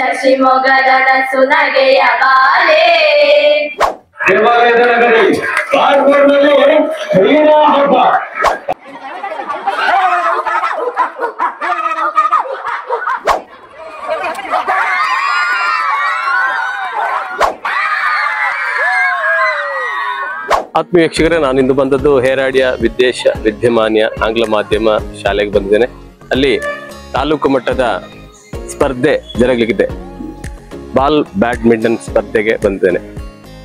ಶಶಿ ಮೊಗದನ ಸುನಗೆಯ ಬಾಲೆ ದೇವಾಲಯದ ನಗರಿ ಕಾರವಾರದಲ್ಲಿ ಹರಿಯನ ಹಬ್ಬ. ಆತ್ಮೀಯ ವೀಕ್ಷಕರೇ, ನಾನಿಂದು ಬಂದದ್ದು ಹೇರಾಡಿಯ ವಿದ್ಯಮಾನ್ಯ ಆಂಗ್ಲ ಮಾಧ್ಯಮ ಶಾಲೆಗೆ ಬಂದಿದ್ದೇನೆ. ಅಲ್ಲಿ ತಾಲೂಕು ಮಟ್ಟದ ಸ್ಪರ್ಧೆ ಜರುಗಲಿಕ್ಕಿದೆ. ಬಾಲ್ ಬ್ಯಾಡ್ಮಿಂಟನ್ ಸ್ಪರ್ಧೆಗೆ ಬಂದಿದ್ದೇನೆ.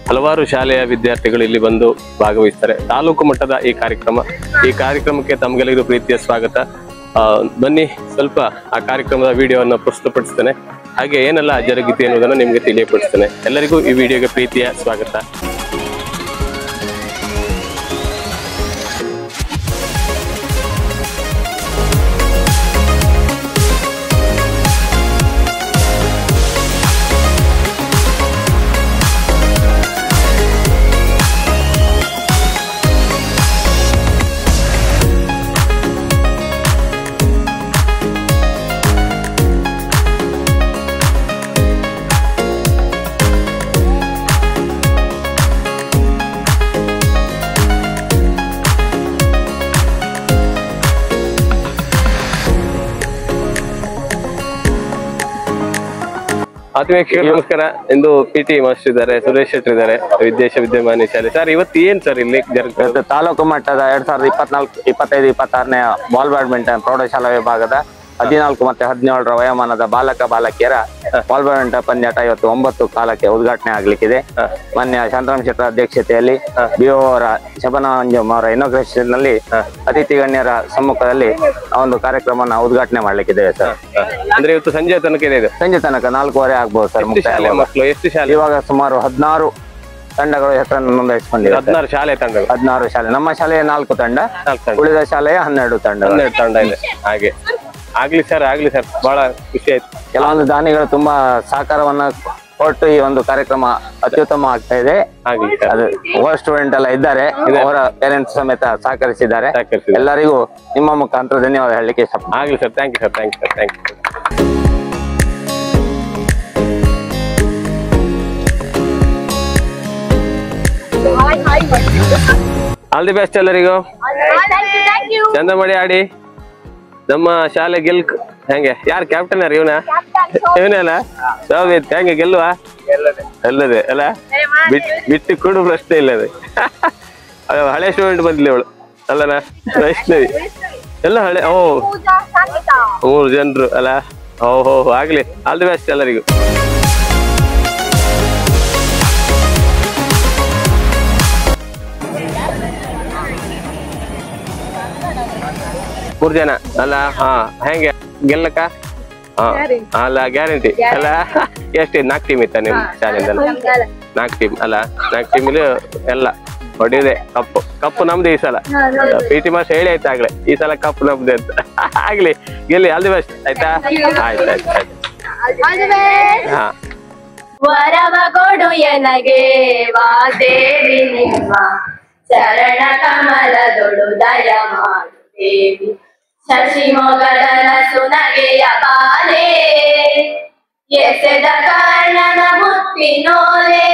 ಹಲವಾರು ಶಾಲೆಯ ವಿದ್ಯಾರ್ಥಿಗಳು ಇಲ್ಲಿ ಬಂದು ಭಾಗವಹಿಸ್ತಾರೆ. ತಾಲೂಕು ಮಟ್ಟದ ಈ ಕಾರ್ಯಕ್ರಮಕ್ಕೆ ತಮಗೆಲ್ಲರಿಗೂ ಪ್ರೀತಿಯ ಸ್ವಾಗತ. ಬನ್ನಿ, ಸ್ವಲ್ಪ ಆ ಕಾರ್ಯಕ್ರಮದ ವಿಡಿಯೋವನ್ನು ಪ್ರಸ್ತುತಪಡಿಸ್ತೇನೆ. ಹಾಗೆ ಏನೆಲ್ಲ ಜರುಗಿದೆ ಅನ್ನೋದನ್ನು ನಿಮಗೆ ತಿಳಿಯಪಡಿಸ್ತೇನೆ. ಎಲ್ಲರಿಗೂ ಈ ವಿಡಿಯೋಗೆ ಪ್ರೀತಿಯ ಸ್ವಾಗತ. ಆತ್ಮೀಯ ನಮಸ್ಕಾರ. ಇಂದು PT ಮಾಸ್ಟರ್ ಇದ್ದಾರೆ, ಸುರೇಶ್ ಶೆಟ್ಟಿ ಇದ್ದಾರೆ, ವಿದ್ಯಮಾನ್ಯ ಶಾಲೆ. ಸರ್, ಇವತ್ತು ಏನ್ ಸರ್ ಇಲ್ಲಿ ತಾಲೂಕು ಮಟ್ಟದ 2024-25-26ನೇ ಬಾಲ್ ಬ್ಯಾಡ್ಮಿಂಟನ್ ಪ್ರೌಢಶಾಲಾ ವಿಭಾಗದ 14 ಮತ್ತು 17ರ ವಯೋಮಾನದ ಬಾಲಕಿಯರ ಬಾಲ್ ಬ್ಯಾಡ್ಮಿಂಟನ್ ಪಂದ್ಯಾಟ ಇವತ್ತು 9 ಕಾಲಕ್ಕೆ ಉದ್ಘಾಟನೆ ಆಗ್ಲಿಕ್ಕಿದೆ. ಮಾನ್ಯ ಶಾಂತರಾಮ್ ಶೆಟ್ಟರ್ ಅಧ್ಯಕ್ಷತೆಯಲ್ಲಿ BO ಅವರ ಶಬನ ಅಂಜುಮ್ ಅವರ ಇನಾಗ್ರೇಷನ್ ನಲ್ಲಿ ಅತಿಥಿ ಗಣ್ಯರ ಸಮ್ಮುಖದಲ್ಲಿ ಒಂದು ಕಾರ್ಯಕ್ರಮನ ಉದ್ಘಾಟನೆ ಮಾಡ್ಲಿಕ್ಕಿದ್ದೇವೆ ಸರ್. ಅಂದ್ರೆ ಇವತ್ತು ಸಂಜೆ ತನಕ ಇದೆ. ಸಂಜೆ ತನಕ 4:15 ಆಗ್ಬಹುದು ಸರ್. ಎಷ್ಟು ಶಾಲೆ? ಇವಾಗ ಸುಮಾರು 16 ತಂಡಗಳು ಹೆಸರನ್ನು ನೋಂದಾಯಿಸಿಕೊಂಡಿವೆ. 16 ಶಾಲೆ ತಂಡಗಳು. 16 ಶಾಲೆ. ನಮ್ಮ ಶಾಲೆಯ 4 ತಂಡ, ಉಳಿದ ಶಾಲೆಯ 12 ತಂಡ ಇದೆ. ಹಾಗೆ ಆಗ್ಲಿ ಸರ್, ಬಹಳ ಖುಷಿ ಆಯ್ತು. ಕೆಲವೊಂದು ದಾನಿಗಳು ತುಂಬಾ ಸಹಕಾರವನ್ನ ಕೊಟ್ಟು ಈ ಒಂದು ಕಾರ್ಯಕ್ರಮ ಅತ್ಯುತ್ತಮ ಆಗ್ತಾ ಇದೆ. ಅದು ಓವರ್ ಸ್ಟೂಡೆಂಟ್ ಎಲ್ಲ ಇದ್ದಾರೆ, ಅವರ ಪೇರೆಂಟ್ಸ್ ಸಮೇತ ಸಹಕರಿಸಿದ್ದಾರೆ. ಎಲ್ಲರಿಗೂ ನಿಮ್ಮ ಮುಖಾಂತರ ಧನ್ಯವಾದ ಹೇಳಲಿಕ್ಕೆ ಇಷ್ಟಪಡ್ತೀನಿ. ಆಗ್ಲಿ sir, thank you. All the best ಎಲ್ಲರಿಗೂ. ಚಂದ ಮಾಡಿ ಆಡಿ. ನಮ್ಮ ಶಾಲೆ ಗೆಲ್ಕ್ ಹೆಂಗೆ? ಯಾರು ಕ್ಯಾಪ್ಟನ್? ಇವನಲ್ಲ ಶೋಭಿತ್. ಹೆಂಗೆ ಗೆಲ್ಲುವ? ಎಲ್ಲದೆ ಅಲ್ಲ, ಬಿಟ್ಟು ಕೊಡು ಪ್ರಶ್ನೆ ಇಲ್ಲದೆ. ಹಳೆ ಸ್ಟೂಡೆಂಟ್ ಬಂದ್ಲಿ ಅವಳು ಅಲ್ಲನಾ? ವೈಷ್ಣವಿ ಎಲ್ಲ ಹಳೆ. 3 ಜನರು ಅಲ್ಲ. ಓಹೋ, ಆಗ್ಲಿ. ಆಲ್ ದಿ ಬೆಸ್ಟ್ ಎಲ್ಲರಿಗೂ. ಮೂರು ಜನ ಅಲ್ಲ? ಹೆಂಗೆ ಗೆಲ್ಲಕ್ಕ? ಅಲ್ಲ, ಗ್ಯಾರಂಟಿ ಅಲ್ಲ? ಎಷ್ಟು 4 ಟೀಮ್ ಇತ್ತ ನಿಮ್ ಶಾಲೆಯಿಂದ? 4 ಟೀಮ್ ಅಲ್ಲ? 4 ಟೀಮಲ್ಲಿ ಎಲ್ಲ ಹೊಡಿದೆ. ಕಪ್ಪು ನಮ್ದು ಈ ಸಲ. PT ಮಾಸ್ಟರ್ ಹೇಳಿ ಆಯ್ತು ಆಗ್ಲೇ, ಈ ಸಲ ಕಪ್ಪು ನಮ್ದು ಅಂತ. ಆಗ್ಲಿ, ಗೆಲ್ಲಿ. All the best. ಆಯ್ತಾ? ಆಯ್ತು. ವರವ ಕೊಡು ಎನಗೆ ವಾದೇವಿ, ನಿಮ್ಮ ಚರಣ ಕಮಲದೊಳು ದಯ ಮಾಡು ದೇವಿ. ಶಶಿ ಮೊಗದನ ಸುನಗೆಯ ಬಾಲೆ ಎಸೆದ ಕರ್ಣನ ಮುತ್ತಿನೋಲೆ.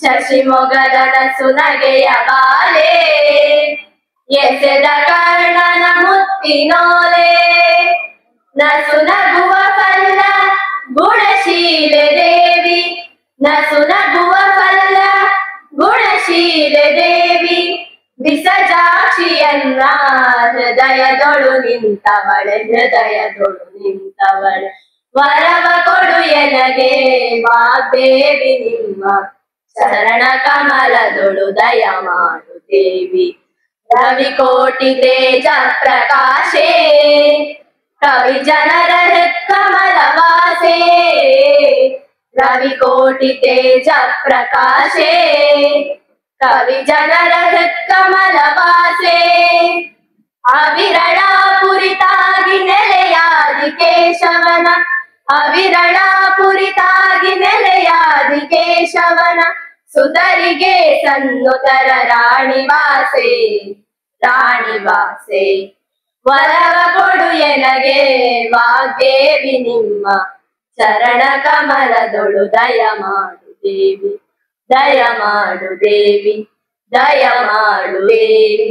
ಶಶಿ ಮೊಗದನ ಸುನಗೆಯ ಬಾಲೆ ಎಸೆದ ಕರ್ಣನ ಮುತ್ತಿನೋಲೆ. ನಸು ನಗುವ ಫಲ್ಲ ಗುಣಶೀಲೆ ದೇವಿ, ನಸು ನಗುವ ಫಲ್ಲ ಗುಣಶೀಲೆ ದೇವಿ. ವಿಸಜಾಕ್ಷಿಯನ್ನ ಹೃದಯದೊಳು ನಿಂತವಳೆ, ವರವ ಕೊಡು ಎನಗೆ ವಾಗ್ದೇವಿ, ನಿಮ್ಮ ಶರಣ ಕಮಲದೊಳು ದಯ ಮಾಡು ದೇವಿ. ರವಿಕೋಟಿ ತೇಜ ಪ್ರಕಾಶೇ ಕವಿ ಜನರ ಹೃತ್ಕಮಲವಾಸೇ. ರವಿಕೋಟಿ ತೇಜ ಪ್ರಕಾಶೇ ಕವಿ ಜನರ ಹೃತ್ಕಮಲವಾಸೆ. ಅವಿರಳ ಪುರಿತಾಗಿ ನೆಲೆಯಾದಿ ಕೇಶವನ, ಅವಿರಳ ಪುರಿತಾಗಿ ನೆಲೆಯಾದಿ ಕೇಶವನ. ಸುತರಿಗೆ ಸನ್ನುತರ ರಾಣಿವಾಸೆ, ರಾಣಿವಾಸೆ. ವರವ ಕೊಡು ಎನಗೆ ವಾಗ್ದೇವಿ, ನಿಮ್ಮ ಚರಣ ಕಮಲದೊಳು ದಯ ಮಾಡು ದೇವಿ, ದಯ ಮಾಡು ದೇವಿ, ದಯ ಮಾಡು ದೇವಿ.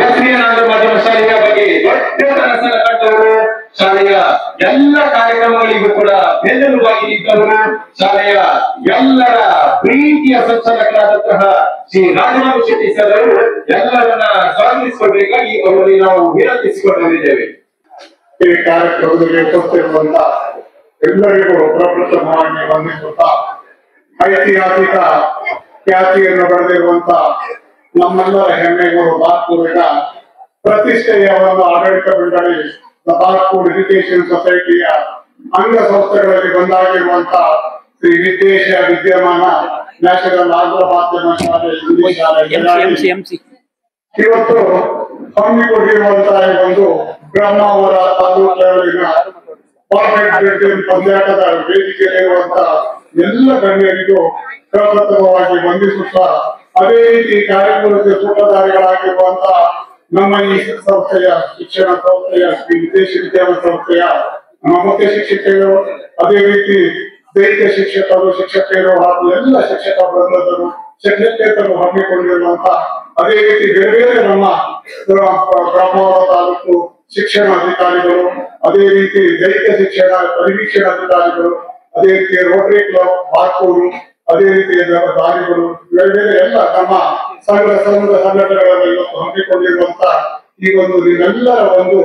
ಎಸ್ಡಿಎನ್ ಆಂಗ್ಲ ಮಾಧ್ಯಮ ಶಾಲೆಯ ಬಗ್ಗೆ ದೊಡ್ಡ ಕನಸನ್ನು ಕಂಡವರು, ಶಾಲೆಯ ಎಲ್ಲ ಕಾರ್ಯಕ್ರಮಗಳಿಗೂ ಕೂಡ ಬೆನ್ನೆಲುಬಾಗಿ ನಿಂತವರು, ಶಾಲೆಯ ಎಲ್ಲರ ಪ್ರೀತಿಯ ಸಂಚಾಲಕರಾದಂತಹ ಶ್ರೀ ರಾಜರಾಮ ಶೆಟ್ಟಿ ಸರ್ ಅವರು ಎಲ್ಲರನ್ನ ಸ್ವಾಗತಿಸಿಕೊಳ್ಬೇಕಾಗಿ ಅವರಲ್ಲಿ ನಾವು ವಿನಂತಿಸಿಕೊಂಡಿದ್ದೇವೆ. ಈ ಕಾರ್ಯಕ್ರಮದಲ್ಲಿ ಉಪಸ್ಥಿತಿರುವಂತ ಎಲ್ಲರಿಗೂ ಪ್ರಪ್ರಥಮವಾಗಿ ವಂದಿಸುತ್ತಾ, ಐತಿಹಾಸಿಕ ಖ್ಯಾತಿಯನ್ನು ಪಡೆದಿರುವಂತ ನಮ್ಮೆಲ್ಲರ ಹೆಮ್ಮೆಗಳು ಬಾರ್ಕೂರಿನ ಪ್ರತಿಷ್ಠೆಯ ಒಂದು ಆಡಳಿತ ಮಂಡಳಿ ಬಾರ್ಕೂರ್ ಎಜುಕೇಶನ್ ಸೊಸೈಟಿಯ ಅಂಗ ಸಂಸ್ಥೆಗಳಲ್ಲಿ ಒಂದಾಗಿರುವಂತ ಶ್ರೀ ವಿದೇಶ ವಿದ್ಯಮಾನ ನ್ಯಾಷನಲ್ ಆಂಗ್ಲ ಮಾಧ್ಯಮ ಶಾಲೆ ಇಂಗ್ಲಿಷ್ ಶಾಲೆ ಇವತ್ತು ಹಮ್ಮಿಕೊಂಡಿರುವಂತಹ ಒಂದು ಬ್ರಹ್ಮಾವರ ತಾಲೂಕಿನ ಪಂದ್ಯಾಟದ ವೇದಿಕೆಯಲ್ಲಿರುವಂತ ಎಲ್ಲ ಗಣ್ಯರಿಗೂ ಪ್ರಪ್ರಥಮವಾಗಿ ವಂದಿಸುತ್ತಾ, ಅದೇ ರೀತಿ ಕಾರ್ಯಕ್ರಮಕ್ಕೆ ಸೂತ್ರಧಾರಿಗಳಾಗಿರುವಂತ ನಮ್ಮ ಈ ಸಂಸ್ಥೆಯ ಶಿಕ್ಷಣ ಸಂಸ್ಥೆಯ ಶ್ರೀ ವಿದೇಶ ವಿದ್ಯಾಲಯ ಸಂಸ್ಥೆಯ ನಮ್ಮ ಮುಖ್ಯ ಶಿಕ್ಷಕರು, ಅದೇ ರೀತಿ ದೈಹಿಕ ಶಿಕ್ಷಕರು, ಶಿಕ್ಷಕಿಯರು ಹಾಗೂ ಎಲ್ಲ ಶಿಕ್ಷಕ ವೃಂದದರು, ಶಿಕ್ಷಕೇತರು ಹಮ್ಮಿಕೊಂಡಿರುವಂತ, ಅದೇ ರೀತಿ ಬೇರೆ ಬೇರೆ ನಮ್ಮ ಬ್ರಹ್ಮಾವರ ತಾಲೂಕು ಶಿಕ್ಷಣ ಅಧಿಕಾರಿಗಳು, ಅದೇ ರೀತಿ ದೈಹಿಕ ಶಿಕ್ಷಣ ಪರಿವೀಕ್ಷಣ ಅಧಿಕಾರಿಗಳು, ಅದೇ ರೀತಿ ರೋಟರಿ ಕ್ಲಬ್ ಬಾರ್ಕೂರು, ಅದೇ ರೀತಿ ದಾರಿಗಳು, ಬೇರೆ ಬೇರೆ ಎಲ್ಲ ನಮ್ಮ ಸಂಘಟನೆಗಳನ್ನು ಇವತ್ತು ಹಮ್ಮಿಕೊಂಡಿರುವಂತ ಈ ಒಂದು ನಿಮ್ಮೆಲ್ಲರ ಒಂದು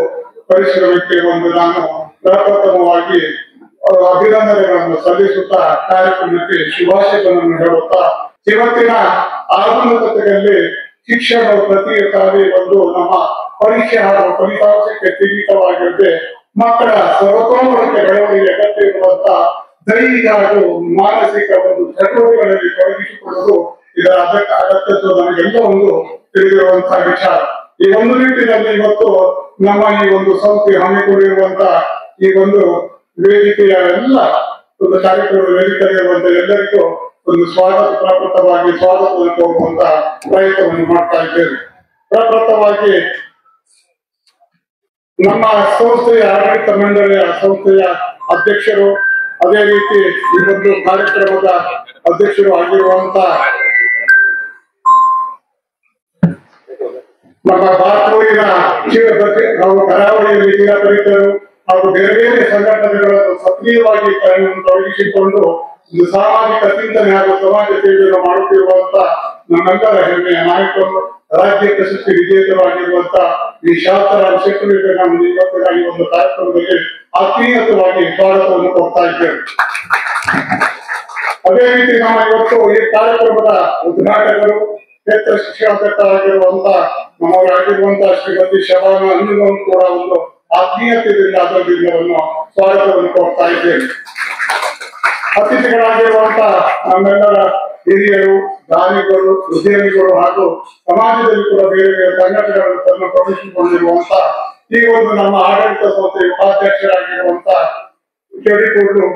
ಪರಿಶ್ರಮಕ್ಕೆ ಒಂದು ನಾನು ಪ್ರಪ್ರಥಮವಾಗಿ ಅಭಿನಂದನೆಗಳನ್ನು ಸಲ್ಲಿಸುತ್ತಾ ಕಾರ್ಯಕ್ರಮಕ್ಕೆ ಶುಭಾಶಯಗಳನ್ನು ಹೇಳುತ್ತಾ, ಇವತ್ತಿನ ಆಧುನಿಕತೆಯಲ್ಲಿ ಶಿಕ್ಷಣವು ಪ್ರತಿ ಸಾರಿ ಒಂದು ನಮ್ಮ ಪರೀಕ್ಷೆ ಹಾಗೂ ಫಲಿತಾಂಶಕ್ಕೆ ಸೀಮಿತವಾಗಿರುತ್ತೆ. ಮಕ್ಕಳ ಸರ್ವತೋಮುಖ ಬೆಳವಣಿಗೆ ಅಗತ್ಯ ಇರುವಂತ ದೈಹಿಕ ಹಾಗೂ ಮಾನಸಿಕ ಒಂದು ಚಟುವಟಿಕೆಗಳಲ್ಲಿ ತೊಡಗಿಸಿಕೊಳ್ಳಲು ಇದರ ಅಗತ್ಯತ್ವ ನಮಗೆಲ್ಲ ಒಂದು ತಿಳಿದಿರುವಂತಹ ವಿಚಾರ. ಈ ಒಂದು ನಿಟ್ಟಿನಲ್ಲಿ ಇವತ್ತು ನಮ್ಮ ಈ ಒಂದು ಸಂಸ್ಥೆ ಹಮ್ಮಿಕೊಂಡಿರುವಂತ ಈ ಒಂದು ವೇದಿಕೆಯ ಎಲ್ಲ ಒಂದು ಕಾರ್ಯಕ್ರಮ ವೇದಿಕೆಯಲ್ಲಿರುವಂತ ಎಲ್ಲರಿಗೂ ಒಂದು ಪ್ರಪ್ರಥಮವಾಗಿ ಸ್ವಾಗತವನ್ನು ಕೋರುವಂತ ಪ್ರಯತ್ನವನ್ನು ಮಾಡ್ತಾ ಇದ್ದೇವೆ. ಪ್ರಪ್ರಥಮವಾಗಿ ನಮ್ಮ ಸಂಸ್ಥೆಯ ಆಡಳಿತ ಮಂಡಳಿಯ ಸಂಸ್ಥೆಯ ಅಧ್ಯಕ್ಷರು, ಅದೇ ರೀತಿ ಈ ಒಂದು ಕಾರ್ಯಕ್ರಮದ ಅಧ್ಯಕ್ಷರು ಆಗಿರುವಂತ ನಮ್ಮ ಬಾರ್ಕೂರಿನ ನಾವು ಕರಾವಳಿಯಲ್ಲಿ ಜಿಲ್ಲಾಡಳಿತರು ಹಾಗೂ ಬೇರೆ ಬೇರೆ ಸಂಘಟನೆಗಳನ್ನು ಸಕ್ರಿಯವಾಗಿ ತೊಡಗಿಸಿಕೊಂಡು ಒಂದು ಸಾಮಾಜಿಕ ಚಿಂತನೆ ಹಾಗೂ ಸಮಾಜ ಸೇವೆಯನ್ನು ಮಾಡುತ್ತಿರುವಂತ ನಮ್ಮೆಲ್ಲರ ಹೆಮ್ಮೆಯ ನಾಯಕರು, ರಾಜ್ಯ ಪ್ರಶಸ್ತಿ ವಿಜೇತರಾಗಿರುವಂತ ಈ ಶಾಸ್ತ್ರರಾಮ್ ಶೆಟ್ಟರಿಗೆ ನಾವು ಇವತ್ತಿನ ಈ ಒಂದು ಕಾರ್ಯಕ್ರಮದಲ್ಲಿ ಆತ್ಮೀಯವಾಗಿ ಸ್ವಾಗತವನ್ನು ಕೊಡ್ತಾ ಇದ್ದೇವೆ. ಅದೇ ರೀತಿ ನಮ್ಮ ಇವತ್ತು ಈ ಕಾರ್ಯಕ್ರಮದ ಉದ್ಘಾಟಕರು, ಕ್ಷೇತ್ರ ಶಿಕ್ಷಣಾಧ್ಯಕ್ಷರಾಗಿರುವಂತ ನಮ್ಮವರಾಗಿರುವಂತಹ ಶ್ರೀಮತಿ ಶಬಾನ ಅನ್ನುವರು ಕೂಡ ಒಂದು ಆತ್ಮೀಯತೆಯಿಂದ ಅದರಿಂದ ಸ್ವಾಗತವನ್ನು ಕೊಡ್ತಾ ಇದ್ದೇವೆ. ಅತಿಥಿಗಳಾಗಿರುವಂತ ನಮ್ಮೆಲ್ಲರ ಹಿರಿಯರು, ದಾನಿಗಳು, ಉದ್ಯಮಿಗಳು ಹಾಗೂ ಸಮಾಜದಲ್ಲಿ ಕೂಡ ಬೇರೆ ಬೇರೆ ಸಂಘಟನೆಗಳನ್ನು ತನ್ನ ಪ್ರವೇಶಿಸಿಕೊಂಡಿರುವಂತ ಈ ಒಂದು ನಮ್ಮ ಆಡಳಿತ ಸಂಸ್ಥೆಯ ಉಪಾಧ್ಯಕ್ಷರಾಗಿರುವಂತ ಕೆಡಿಕೂರು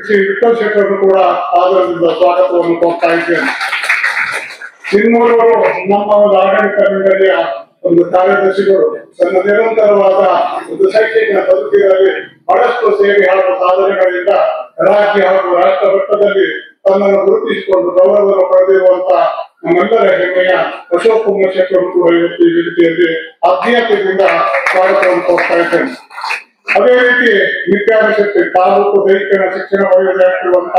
ಶ್ರೀ ವಿಠಲ್ ಶೆಟ್ಟರು ಕೂಡ ಆದರದಿಂದ ಸ್ವಾಗತವನ್ನು ಕೊಡ್ತಾ ಇದ್ದೇನೆ. ಇನ್ನೂರು ನಮ್ಮ ಒಂದು ಆಡಳಿತ ಮಂಡಳಿಯ ಒಂದು ಕಾರ್ಯದರ್ಶಿಗಳು ತನ್ನ ನಿರಂತರವಾದ ಒಂದು ಶೈಕ್ಷಣಿಕ ಬದುಕಿನಲ್ಲಿ ಬಹಳಷ್ಟು ಸೇವೆ ಹಾಗೂ ಸಾಧನೆಗಳಿಂದ ರಾಜ್ಯ ಹಾಗೂ ರಾಷ್ಟ್ರ ಮಟ್ಟದಲ್ಲಿ ತನ್ನನ್ನು ಗುರುತಿಸಿಕೊಂಡು ಗೌರವವನ್ನು ಪಡೆದಿರುವಂತ ನಮ್ಮೆಲ್ಲರ ಹೆಮ್ಮೆಯ ಅಶೋಕ್ ಕುಮಾರ್ ಶೆಟ್ಟರು ಕೂಡ ಇವತ್ತು ಈ ವೇದಿಕೆಯಲ್ಲಿ ಆತ್ಮೀಯತೆಯಿಂದ ಸ್ವಾಗತವನ್ನು ಕೊಡ್ತಾ ಇದ್ದೇನೆ. ಅದೇ ರೀತಿ ವಿಜ್ಞಾನ ಶೆಟ್ಟಿ ತಾಲೂಕು ದೈಹಿಕ ಶಿಕ್ಷಣ ವಲಯದಲ್ಲಿರುವಂತ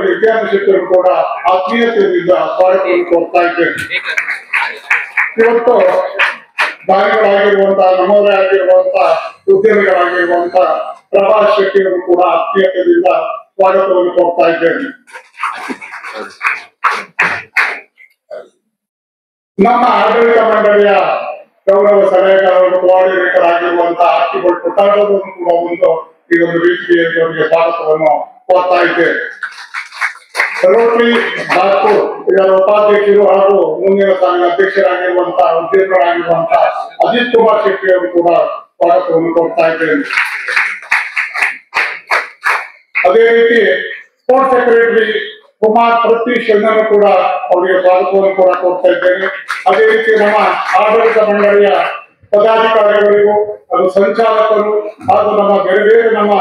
ವಿಜ್ಞಾನ ಶೆಟ್ಟರು ಕೂಡ ಆತ್ಮೀಯತೆಯಿಂದ ಸ್ವಾಗತವನ್ನು ಕೊಡ್ತಾ ಇದ್ದೇನೆ. ಇವತ್ತು ದಾನಿಗಳಾಗಿರುವಂತಹ ನಮ್ಮವರೇ ಆಗಿರುವಂತ ಉದ್ಯಮಿಗಳಾಗಿರುವಂತ ಪ್ರಭಾಸ್ ಶೆಟ್ಟಿಯವರು ಕೂಡ ಆತ್ಮೀಯತೆಯಿಂದ ಸ್ವಾಗತವನ್ನು ಕೊಡ್ತಾ ಇದ್ದೇನೆ. ನಮ್ಮ ಆಡಳಿತ ಮಂಡಳಿಯ ಗೌರವ ಸಲಹೆಗಾರರು ಕೋಆರ್ಡಿನೇಟರ್ ಆಗಿರುವಂತಹ ಆರ್ಟಿಬಲ್ ಪುಟಾಟೋರು ಕೂಡ ಒಂದು ಈ ಒಂದು ವೇದಿಕೆಯವರಿಗೆ ಸ್ವಾಗತವನ್ನು ಕೊಡ್ತಾ ಇದ್ದೇವೆ. ರೋಟರಿ ಬಾರ್ಕೂರ್ ಇದರ ಉಪಾಧ್ಯಕ್ಷರು ಹಾಗೂ ಮುಂದಿನ ಸಾಲಿನ ಅಧ್ಯಕ್ಷರಾಗಿರುವಂತಹ ಉದ್ಯೋಗಗಳಾಗಿರುವಂತಹ ಅಜಿತ್ ಕುಮಾರ್ ಶೆಟ್ಟಿ ಅವರು ಕೂಡ ಸ್ವಾಗತವನ್ನು ಕೊಡ್ತಾ ಇದ್ದೇನೆ. ಅದೇ ರೀತಿ ಸ್ಪೋರ್ಟ್ಸ್ ಸೆಕ್ರೆಟರಿ ಕುಮಾರ್ ಪ್ರತೀಶ್ ಅನ್ನು ಕೂಡ ಅವರಿಗೆ ಸ್ವಾಗತವನ್ನು ಕೂಡ ಕೊಡ್ತಾ ಇದ್ದೇನೆ. ಅದೇ ರೀತಿ ನಮ್ಮ ಆಡಳಿತ ಮಂಡಳಿಯ ಪದಾಧಿಕಾರಿಗಳಿಗೂ ಅದು ಸಂಚಾಲಕರು ಹಾಗೂ ನಮ್ಮ ಬೇರೆ ಬೇರೆ ನಮ್ಮ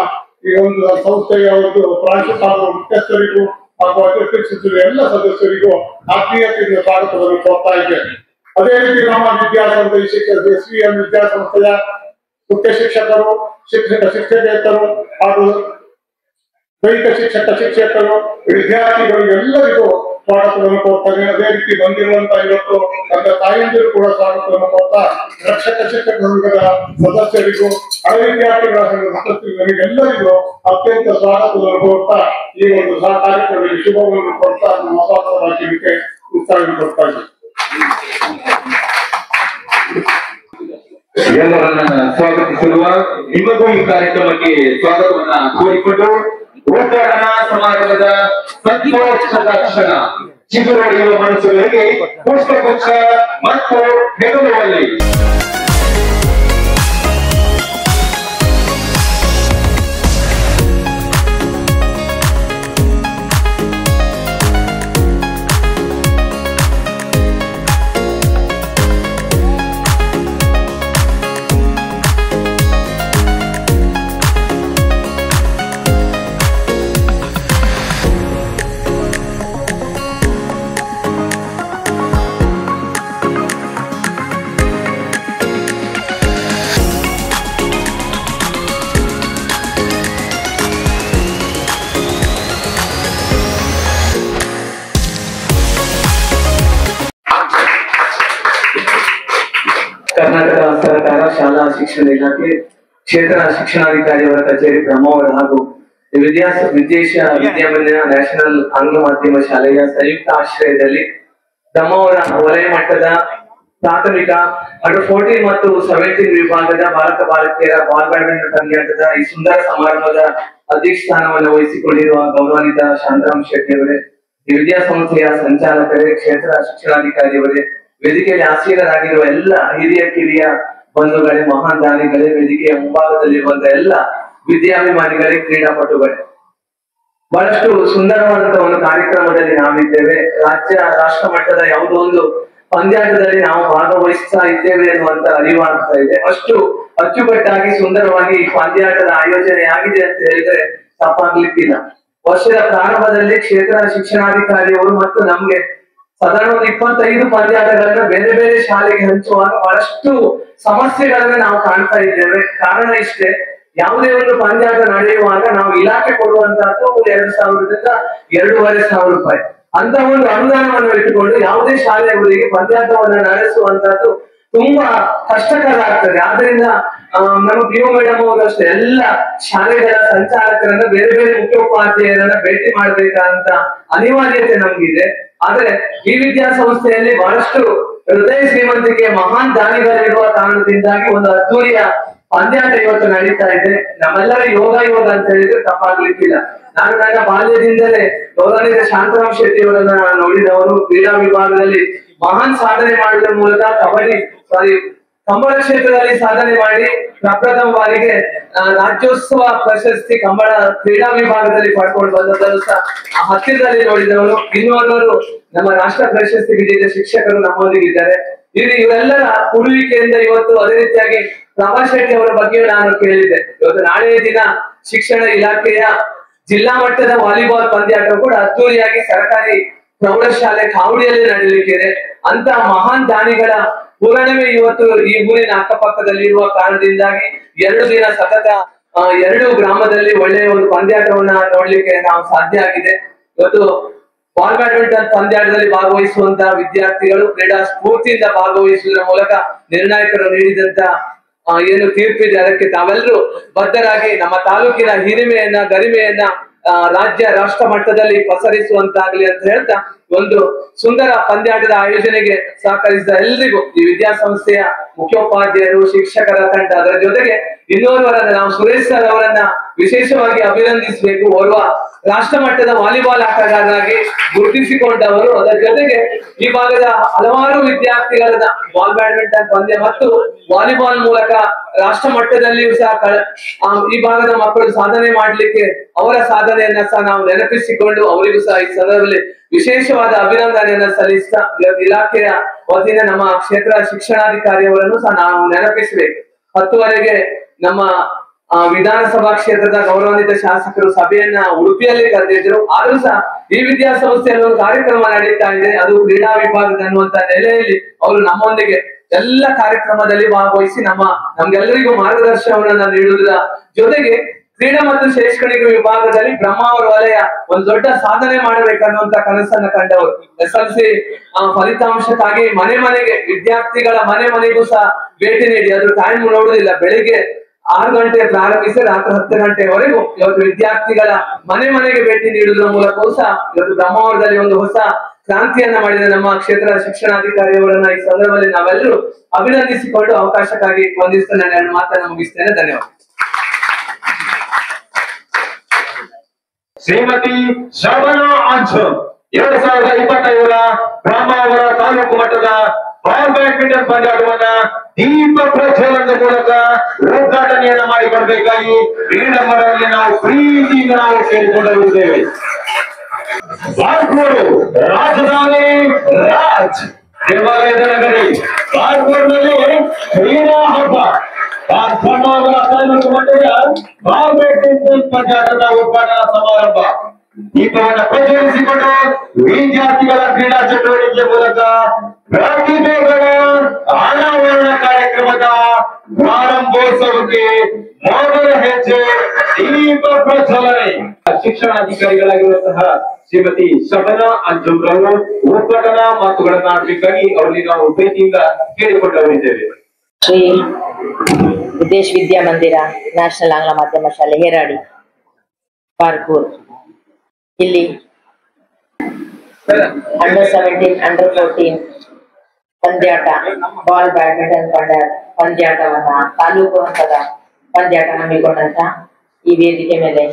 ಈ ಒಂದು ಸಂಸ್ಥೆಯ ಒಂದು ಪ್ರಾಂಶುಪಾಲರು ಮುಖ್ಯಸ್ಥರಿಗೂ ಹಾಗೂ ಅಧ್ಯಕ್ಷರು ಎಲ್ಲ ಸದಸ್ಯರಿಗೂ ಆತ್ಮೀಯತೆಯಿಂದ ಸ್ವಾಗತವನ್ನು ಕೋರ್ತಾ ಇದ್ದೇನೆ. ಅದೇ ರೀತಿ ನಮ್ಮ ವಿದ್ಯಾಸಂಸ್ಥೆ SVM ವಿದ್ಯಾಸಂಸ್ಥೆಯ ಮುಖ್ಯ ಶಿಕ್ಷಕರು, ಶಿಕ್ಷಕೇತರು ಹಾಗೂ ದೈಹಿಕ ಶಿಕ್ಷಕರು, ವಿದ್ಯಾರ್ಥಿಗಳು ಎಲ್ಲರಿಗೂ ಸ್ವಾಗತವನ್ನು ಕೋರ್ತಾನೆ. ಅದೇ ರೀತಿ ಬಂದಿರುವಂತಹ ಇವತ್ತು ನನ್ನ ತಾಯಂದಿರು ಕೂಡ ಸ್ವಾಗತವನ್ನು ಕೋರ್ತಾ ಶಿಕ್ಷಕ ವರ್ಗದ ಸದಸ್ಯರಿಗೂ ಹಳೆ ವಿದ್ಯಾರ್ಥಿಗಳ ಸದಸ್ಯರಿಗೆಲ್ಲರಿಗೂ ಅತ್ಯಂತ ಸ್ವಾಗತವನ್ನು ಕೋರ್ತಾ ಈ ಒಂದು ಕಾರ್ಯಕ್ರಮಕ್ಕೆ ಶುಭವನ್ನು ಕೊಡ್ತಾ ನಮ್ಮ ಸ್ವಾಗತ ಭಾಷಣಕ್ಕೆ ಉತ್ಸಾಹವನ್ನು ಕೊಡ್ತಾ ಇದ್ದೀವಿ. ಎಲ್ಲರನ್ನ ಸ್ವಾಗತಿಸಿರುವ ನಿಮಗೂ ಈ ಕಾರ್ಯಕ್ರಮಕ್ಕೆ ಸ್ವಾಗತವನ್ನ ಕೋರಿಕೊಂಡು ಉದ್ಘಾಟನಾ ಸಮಾರಂಭದ ಸಂತೋಷದ ಕ್ಷಣ ಚಿಗುರೊಡೆಯುವ ಮನಸ್ಸುಗಳಿಗೆ ಪುಷ್ಪಗುಚ್ಛ ಮತ್ತು ಹೆಗಲುವಲ್ಲಿ ಕರ್ನಾಟಕ ಸರ್ಕಾರ ಶಾಲಾ ಶಿಕ್ಷಣ ಇಲಾಖೆ ಕ್ಷೇತ್ರ ಶಿಕ್ಷಣಾಧಿಕಾರಿಯವರ ಕಚೇರಿ ಬ್ರಹ್ಮಾವರ ಹಾಗೂ ವಿದ್ಯಾಮನ್ಯ ನ್ಯಾಷನಲ್ ಆಂಗ್ಲ ಮಾಧ್ಯಮ ಶಾಲೆಯ ಸಂಯುಕ್ತ ಆಶ್ರಯದಲ್ಲಿ ಬ್ರಹ್ಮಾವರ ವಲಯ ಮಟ್ಟದ ಪ್ರಾಥಮಿಕ ಅಂಡರ್ 14 ಮತ್ತು 17 ವಿಭಾಗದ ಬಾಲಕ ಬಾಲಕಿಯರ ಬಾಲ್ ಬ್ಯಾಡ್ಮಿಂಟನ್ ಪಂದ್ಯಾಟದ ಈ ಸುಂದರ ಸಮಾರಂಭದ ಅಧ್ಯಕ್ಷ ಸ್ಥಾನವನ್ನು ವಹಿಸಿಕೊಂಡಿರುವ ಗೌರವಾನ್ವಿತ ಶಾಂತರಾಮ್ ಶೆಟ್ಟಿ ಅವರೇ, ಈ ವಿದ್ಯಾಸಂಸ್ಥೆಯ ಸಂಚಾಲಕರೇ, ಕ್ಷೇತ್ರ ಶಿಕ್ಷಣಾಧಿಕಾರಿಯವರೇ, ವೇದಿಕೆಯಲ್ಲಿ ಆಸೀನರಾಗಿರುವ ಎಲ್ಲ ಹಿರಿಯ ಕಿರಿಯ ಬಂಧುಗಳೇ, ಮಹಾನ್ ದಾನಿಗಳೇ, ವೇದಿಕೆಯ ಮುಂಭಾಗದಲ್ಲಿರುವಂತಹ ಎಲ್ಲ ವಿದ್ಯಾಭಿಮಾನಿಗಳೇ, ಕ್ರೀಡಾಪಟುಗಳೇ, ಬಹಳಷ್ಟು ಸುಂದರವಾದಂತಹ ಒಂದು ಕಾರ್ಯಕ್ರಮದಲ್ಲಿ ನಾವಿದ್ದೇವೆ. ರಾಷ್ಟ್ರ ಮಟ್ಟದ ಯಾವುದೋ ಒಂದು ಪಂದ್ಯಾಟದಲ್ಲಿ ನಾವು ಭಾಗವಹಿಸ್ತಾ ಇದ್ದೇವೆ ಎನ್ನುವಂತ ಅರಿವಾಗ್ತಾ ಇದೆ. ಅಷ್ಟು ಅಚ್ಚುಕಟ್ಟಾಗಿ ಸುಂದರವಾಗಿ ಈ ಪಂದ್ಯಾಟದ ಆಯೋಜನೆ ಆಗಿದೆ ಅಂತ ಹೇಳಿದ್ರೆ ತಪ್ಪಾಗ್ಲಿಕ್ಕಿಲ್ಲ. ವರ್ಷದ ಪ್ರಾರಂಭದಲ್ಲಿ ಕ್ಷೇತ್ರ ಶಿಕ್ಷಣಾಧಿಕಾರಿಯವರು ಮತ್ತು ನಮ್ಗೆ ಸಾಧಾರಣ 25 ಪಂದ್ಯಾಟಗಳನ್ನ ಬೇರೆ ಬೇರೆ ಶಾಲೆಗೆ ಹಂಚುವಾಗ ಬಹಳಷ್ಟು ಸಮಸ್ಯೆಗಳನ್ನ ನಾವು ಕಾಣ್ತಾ ಇದ್ದೇವೆ. ಕಾರಣ ಇಷ್ಟೇ, ಯಾವುದೇ ಒಂದು ಪಂದ್ಯಾಟ ನಡೆಯುವಾಗ ನಾವು ಇಲಾಖೆ ಕೊಡುವಂತಹದ್ದು 2,000ದಿಂದ 2,500 ರೂಪಾಯಿ ಅಂತ ಒಂದು ಅನುದಾನವನ್ನು ಇಟ್ಟುಕೊಂಡು ಯಾವುದೇ ಶಾಲೆಯವರಿಗೆ ಪಂದ್ಯಾಟವನ್ನ ನಡೆಸುವಂತಹದ್ದು ತುಂಬಾ ಕಷ್ಟಕರ ಆಗ್ತದೆ. ಆದ್ರಿಂದ ನಮ್ಮ BO ಮೇಡಮ್ ಅವರು ಅಷ್ಟೇ ಎಲ್ಲ ಶಾಲೆಗಳ ಸಂಚಾಲಕರನ್ನ ಬೇರೆ ಬೇರೆ ಮುಖ್ಯೋಪಾಧ್ಯಾಯರನ್ನ ಭೇಟಿ ಮಾಡ್ಬೇಕಂತ ಅನಿವಾರ್ಯತೆ ನಮ್ಗಿದೆ. ಆದ್ರೆ ಈ ವಿದ್ಯಾಸಂಸ್ಥೆಯಲ್ಲಿ ಬಹಳಷ್ಟು ಹೃದಯ ಶ್ರೀಮಂತಿಕೆ ಮಹಾನ್ ದಾನಿಗಳಿರುವ ಕಾರಣದಿಂದಾಗಿ ಒಂದು ಅದ್ದೂರಿಯ ಪಂದ್ಯಾಟ ಇವತ್ತು ನಡೀತಾ ಇದೆ. ನಮ್ಮೆಲ್ಲರ ಯೋಗ ಅಂತ ಹೇಳಿದ್ರೆ ತಪ್ಪಾಗ್ಲಿಕ್ಕಿಲ್ಲ. ನಾನು ನನ್ನ ಬಾಲ್ಯದಿಂದಲೇ ಗೌರವಾನ್ವಿತ ಶಾಂತರಾಮ್ ಶೆಟ್ಟಿ ಅವರನ್ನ ನೋಡಿದವರು. ಕ್ರೀಡಾ ವಿಭಾಗದಲ್ಲಿ ಮಹಾನ್ ಸಾಧನೆ ಮಾಡುವ ಮೂಲಕ ಕಂಬಳ ಕ್ಷೇತ್ರದಲ್ಲಿ ಸಾಧನೆ ಮಾಡಿ ಪ್ರಪ್ರಥಮ ಬಾರಿಗೆ ರಾಜ್ಯೋತ್ಸವ ಪ್ರಶಸ್ತಿ ಕಂಬಳ ಕ್ರೀಡಾ ವಿಭಾಗದಲ್ಲಿ ಪಡ್ಕೊಂಡು ಬಂದವರು ಸಹ ಹತ್ತಿರದಲ್ಲಿ ನೋಡಿದವರು. ಇನ್ನೊಂದವರು ನಮ್ಮ ರಾಷ್ಟ್ರ ಪ್ರಶಸ್ತಿ ವಿಜೇತ ಶಿಕ್ಷಕರು ನಮ್ಮೊಂದಿಗಿದ್ದಾರೆ. ಇವರೆಲ್ಲರ ಉಳುವಿಕೆಯಿಂದ ಇವತ್ತು ಅದೇ ರೀತಿಯಾಗಿ ಪ್ರಭಾ ಶೆಟ್ಟಿ ಅವರ ಬಗ್ಗೆ ನಾನು ಕೇಳಿದ್ದೆ. ಇವತ್ತು ನಾಳೆಯ ದಿನ ಶಿಕ್ಷಣ ಇಲಾಖೆಯ ಜಿಲ್ಲಾ ಮಟ್ಟದ ವಾಲಿಬಾಲ್ ಪಂದ್ಯಾಟ ಕೂಡ ಅದ್ದೂರಿಯಾಗಿ ಸರ್ಕಾರಿ ಪ್ರೌಢಶಾಲೆ ಕಾವಡಿಯಲ್ಲಿ ನಡೆಯಲಿಕ್ಕಿದೆ. ಅಂತ ಮಹಾನ್ ದಾನಿಗಳ ಪೂರಣವೇ ಇವತ್ತು ಈ ಊರಿನ ಅಕ್ಕಪಕ್ಕದಲ್ಲಿ ಇರುವ ಕಾರಣದಿಂದಾಗಿ 2 ದಿನ ಸತತ 2 ಗ್ರಾಮದಲ್ಲಿ ಒಳ್ಳೆಯ ಒಂದು ಪಂದ್ಯಾಟವನ್ನ ನೋಡ್ಲಿಕ್ಕೆ ನಾವು ಸಾಧ್ಯ ಆಗಿದೆ. ಇವತ್ತು ಬಾಲ್ ಬ್ಯಾಡ್ಮಿಂಟನ್ ಪಂದ್ಯಾಟದಲ್ಲಿ ಭಾಗವಹಿಸುವಂತಹ ವಿದ್ಯಾರ್ಥಿಗಳು ಕ್ರೀಡಾ ಸ್ಫೂರ್ತಿಯಿಂದ ಭಾಗವಹಿಸುವುದರ ಮೂಲಕ ನಿರ್ಣಾಯಕರು ನೀಡಿದಂತ ಏನು ತೀರ್ಪಿದೆ ಅದಕ್ಕೆ ತಾವೆಲ್ಲರೂ ಬದ್ಧರಾಗಿ ನಮ್ಮ ತಾಲೂಕಿನ ಹಿರಿಮೆಯನ್ನ ಗರಿಮೆಯನ್ನ ರಾಜ್ಯ ರಾಷ್ಟ್ರ ಮಟ್ಟದಲ್ಲಿ ಪಸರಿಸುವಂತಾಗ್ಲಿ ಅಂತ ಹೇಳ್ತಾ ಒಂದು ಸುಂದರ ಪಂದ್ಯಾಟದ ಆಯೋಜನೆಗೆ ಸಹಕರಿಸಿದ ಎಲ್ಲರಿಗೂ ಈ ವಿದ್ಯಾಸಂಸ್ಥೆಯ ಮುಖ್ಯೋಪಾಧ್ಯಾಯರು, ಶಿಕ್ಷಕರ ತಂಡ, ಅದರ ಜೊತೆಗೆ ಇನ್ನೋರ್ವರನ್ನ ನಾವು ಸುರೇಶ್ ಸರ್ ಅವರನ್ನ ವಿಶೇಷವಾಗಿ ಅಭಿನಂದಿಸಬೇಕು. ಓರ್ವ ರಾಷ್ಟ್ರ ಮಟ್ಟದ ವಾಲಿಬಾಲ್ ಆಟಗಾರರಾಗಿ ಗುರುತಿಸಿಕೊಂಡವರು. ಅದರ ಜೊತೆಗೆ ಈ ಭಾಗದ ಹಲವಾರು ವಿದ್ಯಾರ್ಥಿಗಳನ್ನ ಬಾಲ್ ಬ್ಯಾಡ್ಮಿಂಟನ್ ಪಂದ್ಯ ಮತ್ತು ವಾಲಿಬಾಲ್ ಮೂಲಕ ರಾಷ್ಟ್ರ ಮಟ್ಟದಲ್ಲಿಯೂ ಸಹ ಈ ಭಾಗದ ಮಕ್ಕಳು ಸಾಧನೆ ಮಾಡ್ಲಿಕ್ಕೆ ಅವರ ಸಾಧನೆಯನ್ನ ಸಹ ನಾವು ನೆನಪಿಸಿಕೊಂಡು ಅವರಿಗೂ ಸಹ ಈ ಸಂದರ್ಭದಲ್ಲಿ ವಿಶೇಷವಾದ ಅಭಿನಂದನೆಯನ್ನ ಸಲ್ಲಿಸ್ತಾ ಇಲಾಖೆಯ ವತಿಯಿಂದ ನಮ್ಮ ಕ್ಷೇತ್ರ ಶಿಕ್ಷಣಾಧಿಕಾರಿಯವರನ್ನು ಸಹ ನಾವು ನೆನಪಿಸಬೇಕು. 10 ನಮ್ಮ ವಿಧಾನಸಭಾ ಕ್ಷೇತ್ರದ ಗೌರವಾನ್ವಿತ ಶಾಸಕರು ಸಭೆಯನ್ನ ಉಡುಪಿಯಲ್ಲಿ ಕರೆದಿದ್ರು. ಆದ್ರೂ ಸಹ ಈ ವಿದ್ಯಾಸಂಸ್ಥೆಯಲ್ಲಿ ಒಂದು ಕಾರ್ಯಕ್ರಮ ನಡೀತಾ ಇದೆ, ಅದು ಕ್ರೀಡಾ ವಿಭಾಗದ ಅನ್ನುವಂತ ನೆಲೆಯಲ್ಲಿ ಅವರು ನಮ್ಮೊಂದಿಗೆ ಎಲ್ಲ ಕಾರ್ಯಕ್ರಮದಲ್ಲಿ ಭಾಗವಹಿಸಿ ನಮ್ಗೆಲ್ಲರಿಗೂ ಮಾರ್ಗದರ್ಶನವನ್ನ ನೀಡುವುದರ ಜೊತೆಗೆ ಕ್ರೀಡಾ ಮತ್ತು ಶೈಕ್ಷಣಿಕ ವಿಭಾಗದಲ್ಲಿ ಬ್ರಹ್ಮಾವರ ವಲಯ ಒಂದು ದೊಡ್ಡ ಸಾಧನೆ ಮಾಡಬೇಕನ್ನುವಂತ ಕನಸನ್ನ ಕಂಡವರು. SLC ಫಲಿತಾಂಶಕ್ಕಾಗಿ ಮನೆಗೆ ವಿದ್ಯಾರ್ಥಿಗಳ ಮನೆಗೂ ಸಹ ಭೇಟಿ ನೀಡಿ, ಅದ್ರ ಟೈಮ್ ನೋಡುವುದಿಲ್ಲ, ಬೆಳಿಗ್ಗೆ 6 ಗಂಟೆ ಪ್ರಾರಂಭಿಸಿ ರಾತ್ರಿ 10 ಗಂಟೆವರೆಗೂ ಇವತ್ತು ವಿದ್ಯಾರ್ಥಿಗಳ ಮನೆಗೆ ಭೇಟಿ ನೀಡುವುದರ ಮೂಲಕವೂ ಸಹ ಇವತ್ತು ಬ್ರಹ್ಮಾವರದಲ್ಲಿ ಒಂದು ಹೊಸ ಕ್ರಾಂತಿಯನ್ನ ಮಾಡಿದ ನಮ್ಮ ಕ್ಷೇತ್ರ ಶಿಕ್ಷಣಾಧಿಕಾರಿಯವರನ್ನ ಈ ಸಂದರ್ಭದಲ್ಲಿ ನಾವೆಲ್ಲರೂ ಅಭಿನಂದಿಸಿಕೊಂಡು ಅವಕಾಶಕ್ಕಾಗಿ ವಂದಿಸ್ತಾ ನಾನು 2 ಮಾತನ್ನ ಮುಗಿಸ್ತೇನೆ. ಧನ್ಯವಾದ. ಶ್ರೀಮತಿ ಶೋಭನಾ ಅಂಚು 2025 ಬ್ರಹ್ಮಾವರ ತಾಲೂಕು ಮಟ್ಟದ ಬಾಲ್ ಬ್ಯಾಡ್ಮಿಂಟನ್ ಪಂದ್ಯಾಟವನ್ನ ದೀಪ ಪ್ರಜ್ವಲನದ ಮೂಲಕ ಉದ್ಘಾಟನೆಯನ್ನ ಮಾಡಿಕೊಡ್ಬೇಕಾಗಿ ಕ್ರೀಡಾಂಗಣದಲ್ಲಿ ನಾವು ಪ್ರೀತಿಯಿಂದ ನಾವು ಕೇಳಿಕೊಂಡಿರುತ್ತೇವೆ. ಬಾರ್ಕೋಡು ರಾಜಧಾನಿ ರಾಜ್ ದೇವಾಲಯದ ನಗರಿ ಬಾರ್ಕೋಡ್ನಲ್ಲಿ ಕ್ರೀಡಾ ಹಬ್ಬ ಬ್ರಹ್ಮಾವರ ತಾಲೂಕು ಮಟ್ಟದ ಬಾಲ್ ಬ್ಯಾಡ್ಮಿಂಟನ್ ಪಂದ್ಯಾಟದ ಉದ್ಘಾಟನಾ ಸಮಾರಂಭ ದೀಪವನ್ನು ಪ್ರಜ್ವಲಿಸಿಕೊಂಡು ವಿದ್ಯಾರ್ಥಿಗಳ ಕ್ರೀಡಾ ಚಟುವಟಿಕೆ ಮೂಲಕ ಪ್ರತಿಭೆಗಳ ಅನಾವರಣ ಕಾರ್ಯಕ್ರಮದ ಪ್ರಾರಂಭೋತ್ಸವಕ್ಕೆ ಮೊದಲ ಹೆಜ್ಜೆ ದೀಪ ಪ್ರಜ್ವಲನೆ. ಶಿಕ್ಷಣಾಧಿಕಾರಿಗಳಾಗಿರುವಂತಹ ಶ್ರೀಮತಿ ಶೋಭನಾ ಅಂಜುಮ್ರವರು ಉದ್ಘಾಟನಾ ಮಾತುಗಳನ್ನ ಆಡಬೇಕಾಗಿ ಅವರಿಗೆ ನಾವು ಪ್ರೀತಿಯಿಂದ ಕೇಳಿಕೊಂಡವರಿದ್ದೇವೆ. ಶ್ರೀ ವಿದೇಶ್ ವಿದ್ಯಾ ಮಂದಿರ ನ್ಯಾಷನಲ್ ಆಂಗ್ಲ ಮಾಧ್ಯಮ ಶಾಲೆ ಹೇರಾಡಿ ಪಾರ್ಕೂರ್ ಇಲ್ಲಿ ಅಂಡರ್ 17 ಅಂಡರ್ 14 ಪಂದ್ಯಾಟ ಬಾಲ್ ಬ್ಯಾಡ್ಮಿಂಟನ್ ಪಂದ್ಯಾಟವನ್ನ ತಾಲೂಕು ಹಂತದ ಪಂದ್ಯಾಟ ಹಮ್ಮಿಕೊಂಡಂತ ಈ ವೇದಿಕೆ ಮೇಲೆ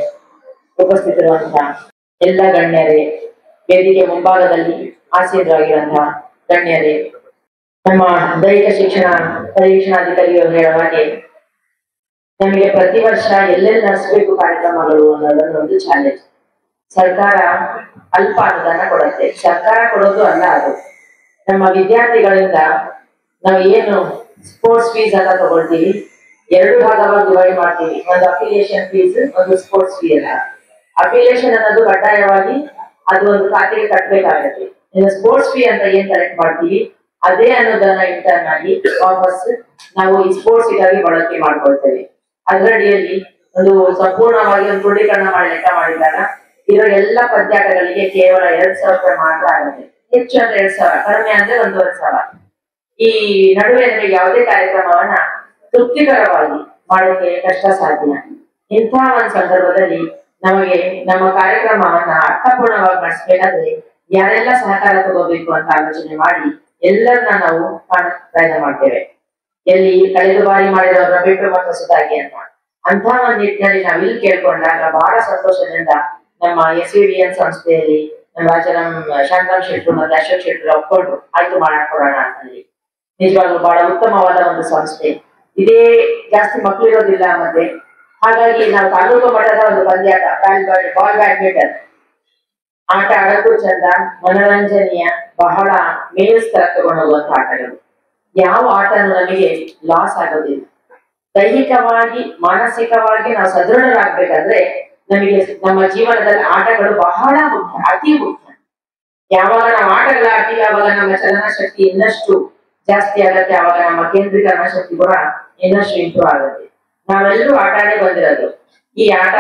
ಉಪಸ್ಥಿತರಿರುವಂತಹ ಎಲ್ಲ ಗಣ್ಯರೇ, ವೇದಿಕೆ ಮುಂಭಾಗದಲ್ಲಿ ಆಸೀನರಾಗಿರುವಂತಹ ಗಣ್ಯರೇ, ನಮ್ಮ ದೈಹಿಕ ಶಿಕ್ಷಣ ಪರೀಕ್ಷಣಾಧಿಕಾರಿಗಳು ಹೇಳುವ ಹಾಗೆ ನಮಗೆ ಪ್ರತಿ ವರ್ಷ ಎಲ್ಲೆಲ್ಲಿ ನಡೆಸಬೇಕು ಕಾರ್ಯಕ್ರಮಗಳು ಅನ್ನೋದನ್ನು ಒಂದು ಚಾಲೆಂಜ್. ಸರ್ಕಾರ ಅಲ್ಪ ಅನುದಾನ ಕೊಡುತ್ತೆ, ಸರ್ಕಾರ ಕೊಡೋದು ಅಲ್ಲ, ಅದು ನಮ್ಮ ವಿದ್ಯಾರ್ಥಿಗಳಿಂದ ನಾವು ಏನು ಸ್ಪೋರ್ಟ್ಸ್ ಫೀಸ್ ಅಂತ ತಗೊಳ್ತೀವಿ, 2 ಭಾಗವಾಗಿ ಡಿವೈಡ್ ಮಾಡ್ತೀವಿ. ಒಂದು ಅಫಿಲಿಯೇಷನ್ ಫೀಸ್, ಒಂದು ಸ್ಪೋರ್ಟ್ಸ್ ಫೀ ಅಲ್ಲ. ಅಫಿಲಿಯೇಷನ್ ಅನ್ನೋದು ಕಡ್ಡಾಯವಾಗಿ ಅದು ಒಂದು ಖಾತೆಗೆ ಕಟ್ಟಬೇಕಾಗತ್ತೆ. ಇನ್ನು ಸ್ಪೋರ್ಟ್ಸ್ ಫೀ ಅಂತ ಏನ್ ಕಲೆಕ್ಟ್ ಮಾಡ್ತೀವಿ ಅದೇ ಅನ್ನೋದನ್ನ ಇಂಟರ್ನ್ ಆಗಿ ವಾಪಸ್ ನಾವು ಈ ಸ್ಪೋರ್ಟ್ಸ್ ಗಾಗಿ ಬಳಕೆ ಮಾಡ್ಕೊಳ್ತೇವೆ. ಅದರಡಿಯಲ್ಲಿ ಒಂದು ಸಂಪೂರ್ಣವಾಗಿ ಒಂದು ಕ್ರೋಢೀಕರಣ ಮಾಡಿ ಲೆಕ್ಕ ಮಾಡಿದಾಗ ಇರೋ ಎಲ್ಲ ಪಂದ್ಯಾಟಗಳಿಗೆ ಕೇವಲ 2,000 ರೂಪಾಯಿ ಮಾತ್ರ ಆಗುತ್ತೆ. ಹೆಚ್ಚು ಅಂದ್ರೆ 2,000, ಕಡಿಮೆ ಅಂದ್ರೆ 1,500. ಈ ನಡುವೆ ಅಂದ್ರೆ ಯಾವುದೇ ಕಾರ್ಯಕ್ರಮವನ್ನ ತೃಪ್ತಿಕರವಾಗಿ ಮಾಡೋಕೆ ಕಷ್ಟ ಸಾಧ್ಯ. ಇಂತಹ ಒಂದು ಸಂದರ್ಭದಲ್ಲಿ ನಮಗೆ ನಮ್ಮ ಕಾರ್ಯಕ್ರಮವನ್ನ ಅರ್ಥಪೂರ್ಣವಾಗಿ ನಡೆಸಬೇಕಾದ್ರೆ ಯಾರೆಲ್ಲ ಸಹಕಾರ ತಗೋಬೇಕು ಅಂತ ಆಲೋಚನೆ ಮಾಡಿ ಎಲ್ಲರನ್ನ ನಾವು ಪ್ರಯತ್ನ ಮಾಡ್ತೇವೆ. ಎಲ್ಲಿ ಕಳೆದ ಬಾರಿ ಮಾಡಿದವ್ರನ್ನ ಬಿಟ್ಟು ಮತ್ತು ಸುತ್ತಾಗಿ ಅಂತ ಒಂದು ನಿಟ್ಟಿನಲ್ಲಿ ನಾವಿಲ್ಲಿ ಕೇಳ್ಕೊಂಡಾಗ ಬಹಳ ಸಂತೋಷದಿಂದ ನಮ್ಮ SVVN ಸಂಸ್ಥೆಯಲ್ಲಿ ನಮ್ಮ ರಾಜಾರಾಮ್ ಶಾಂತರಾಮ್ ಶೆಟ್ರು ಮತ್ತೆ ಅಶೋಕ್ ಶೆಟ್ರು ಒಪ್ಕೊಂಡು ಆಯ್ತು ಮಾಡ್ಕೊಡೋಣ ಅಂತ ಹೇಳಿ. ನಿಜವಾಗ್ಲೂ ಬಹಳ ಉತ್ತಮವಾದ ಒಂದು ಸಂಸ್ಥೆ. ಇದೇ ಜಾಸ್ತಿ ಮಕ್ಕಳು ಇರೋದಿಲ್ಲ ಮತ್ತೆ, ಹಾಗಾಗಿ ನಾವು ತಾಲೂಕು ಮಟ್ಟದ ಒಂದು ಪಂದ್ಯಾಟ ಬಾಲ್ ಬ್ಯಾಡ್ಮಿಂಟನ್ ಆಟ ಆಡೋಕ್ಕೂ ಚಂದ, ಮನೋರಂಜನೀಯ, ಬಹಳ ಮೇಲ್ಸ್ತರ ತಗೊಂಡು ಹೋಗುವಂತ ಆಟಗಳು. ಯಾವ ಆಟನು ನಮಗೆ ಲಾಸ್ ಆಗೋದಿಲ್ಲ. ದೈಹಿಕವಾಗಿ ಮಾನಸಿಕವಾಗಿ ನಾವು ಸದೃಢರಾಗಬೇಕಾದ್ರೆ ನಮಗೆ ನಮ್ಮ ಜೀವನದಲ್ಲಿ ಆಟಗಳು ಬಹಳ ಮುಖ್ಯ, ಅತಿ ಮುಖ್ಯ. ಯಾವಾಗ ನಾವು ಆಟಗಳ ಆಡ್ತೀವಿ ಆವಾಗ ನಮ್ಮ ಚಲನ ಶಕ್ತಿ ಇನ್ನಷ್ಟು ಜಾಸ್ತಿ ಆಗತ್ತೆ, ಆವಾಗ ನಮ್ಮ ಕೇಂದ್ರೀಕರಣ ಶಕ್ತಿ ಕೂಡ ಇನ್ನಷ್ಟು ಇಂಪ್ರೂವ್ ಆಗುತ್ತೆ. ನಾವೆಲ್ಲರೂ ಆಟ ಆಡಿ ಬಂದಿರೋದು. ಈ ಆಟ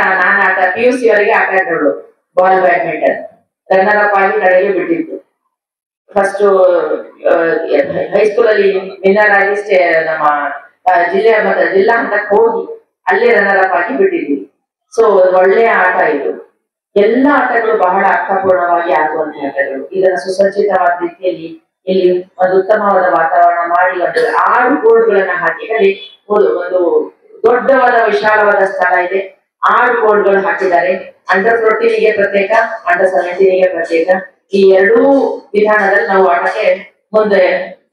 ಆಟ PUC ವರೆಗೆ ಆಟ ಆಡೋದು ಬಾಲ್ ಬ್ಯಾಡ್ಮಿಂಟನ್. ರನ್ನರ್ ಅಪ್ ಆಗಿ ಕಡೆಗೆ ಬಿಟ್ಟಿದ್ದು. ಫಸ್ಟ್ ಹೈಸ್ಕೂಲ್ ಅಲ್ಲಿ ವಿನ್ನರ್ ಆಗಿ ನಮ್ಮ ಜಿಲ್ಲಾ ಹಂತಕ್ಕೆ ಹೋಗಿ ಅಲ್ಲೇ ರನ್ನರ್ ಅಪ್ ಆಗಿ ಬಿಟ್ಟಿದ್ವಿ. ಸೊ ಒಳ್ಳೆಯ ಆಟ ಇದು. ಎಲ್ಲ ಆಟಗಳು ಬಹಳ ಅರ್ಥಪೂರ್ಣವಾಗಿ ಆಗುವಂತಹ ಆಟಗಳು. ಇದನ್ನ ಸುಸಜ್ಜಿತವಾದ ರೀತಿಯಲ್ಲಿ ಇಲ್ಲಿ ಒಂದು ಉತ್ತಮವಾದ ವಾತಾವರಣ ಮಾಡಿ ಒಂದು 6 ಬೋರ್ಡ್ಗಳನ್ನ ಹಾಕಿ ಅಲ್ಲಿ ಒಂದು ದೊಡ್ಡವಾದ ವಿಶಾಲವಾದ ಸ್ಥಳ ಇದೆ. 6 ಕೋರ್ಟ್ಗಳು ಹಾಕಿದ್ದಾರೆ. ಅಂಡರ್ 14ಗೆ ಪ್ರತ್ಯೇಕ, ಅಂಡರ್ 17ಗೆ ಪ್ರತ್ಯೇಕ. ಈ ಎರಡೂ ವಿಧಾನದಲ್ಲಿ ನಾವು ಆಟಕ್ಕೆ ಮುಂದೆ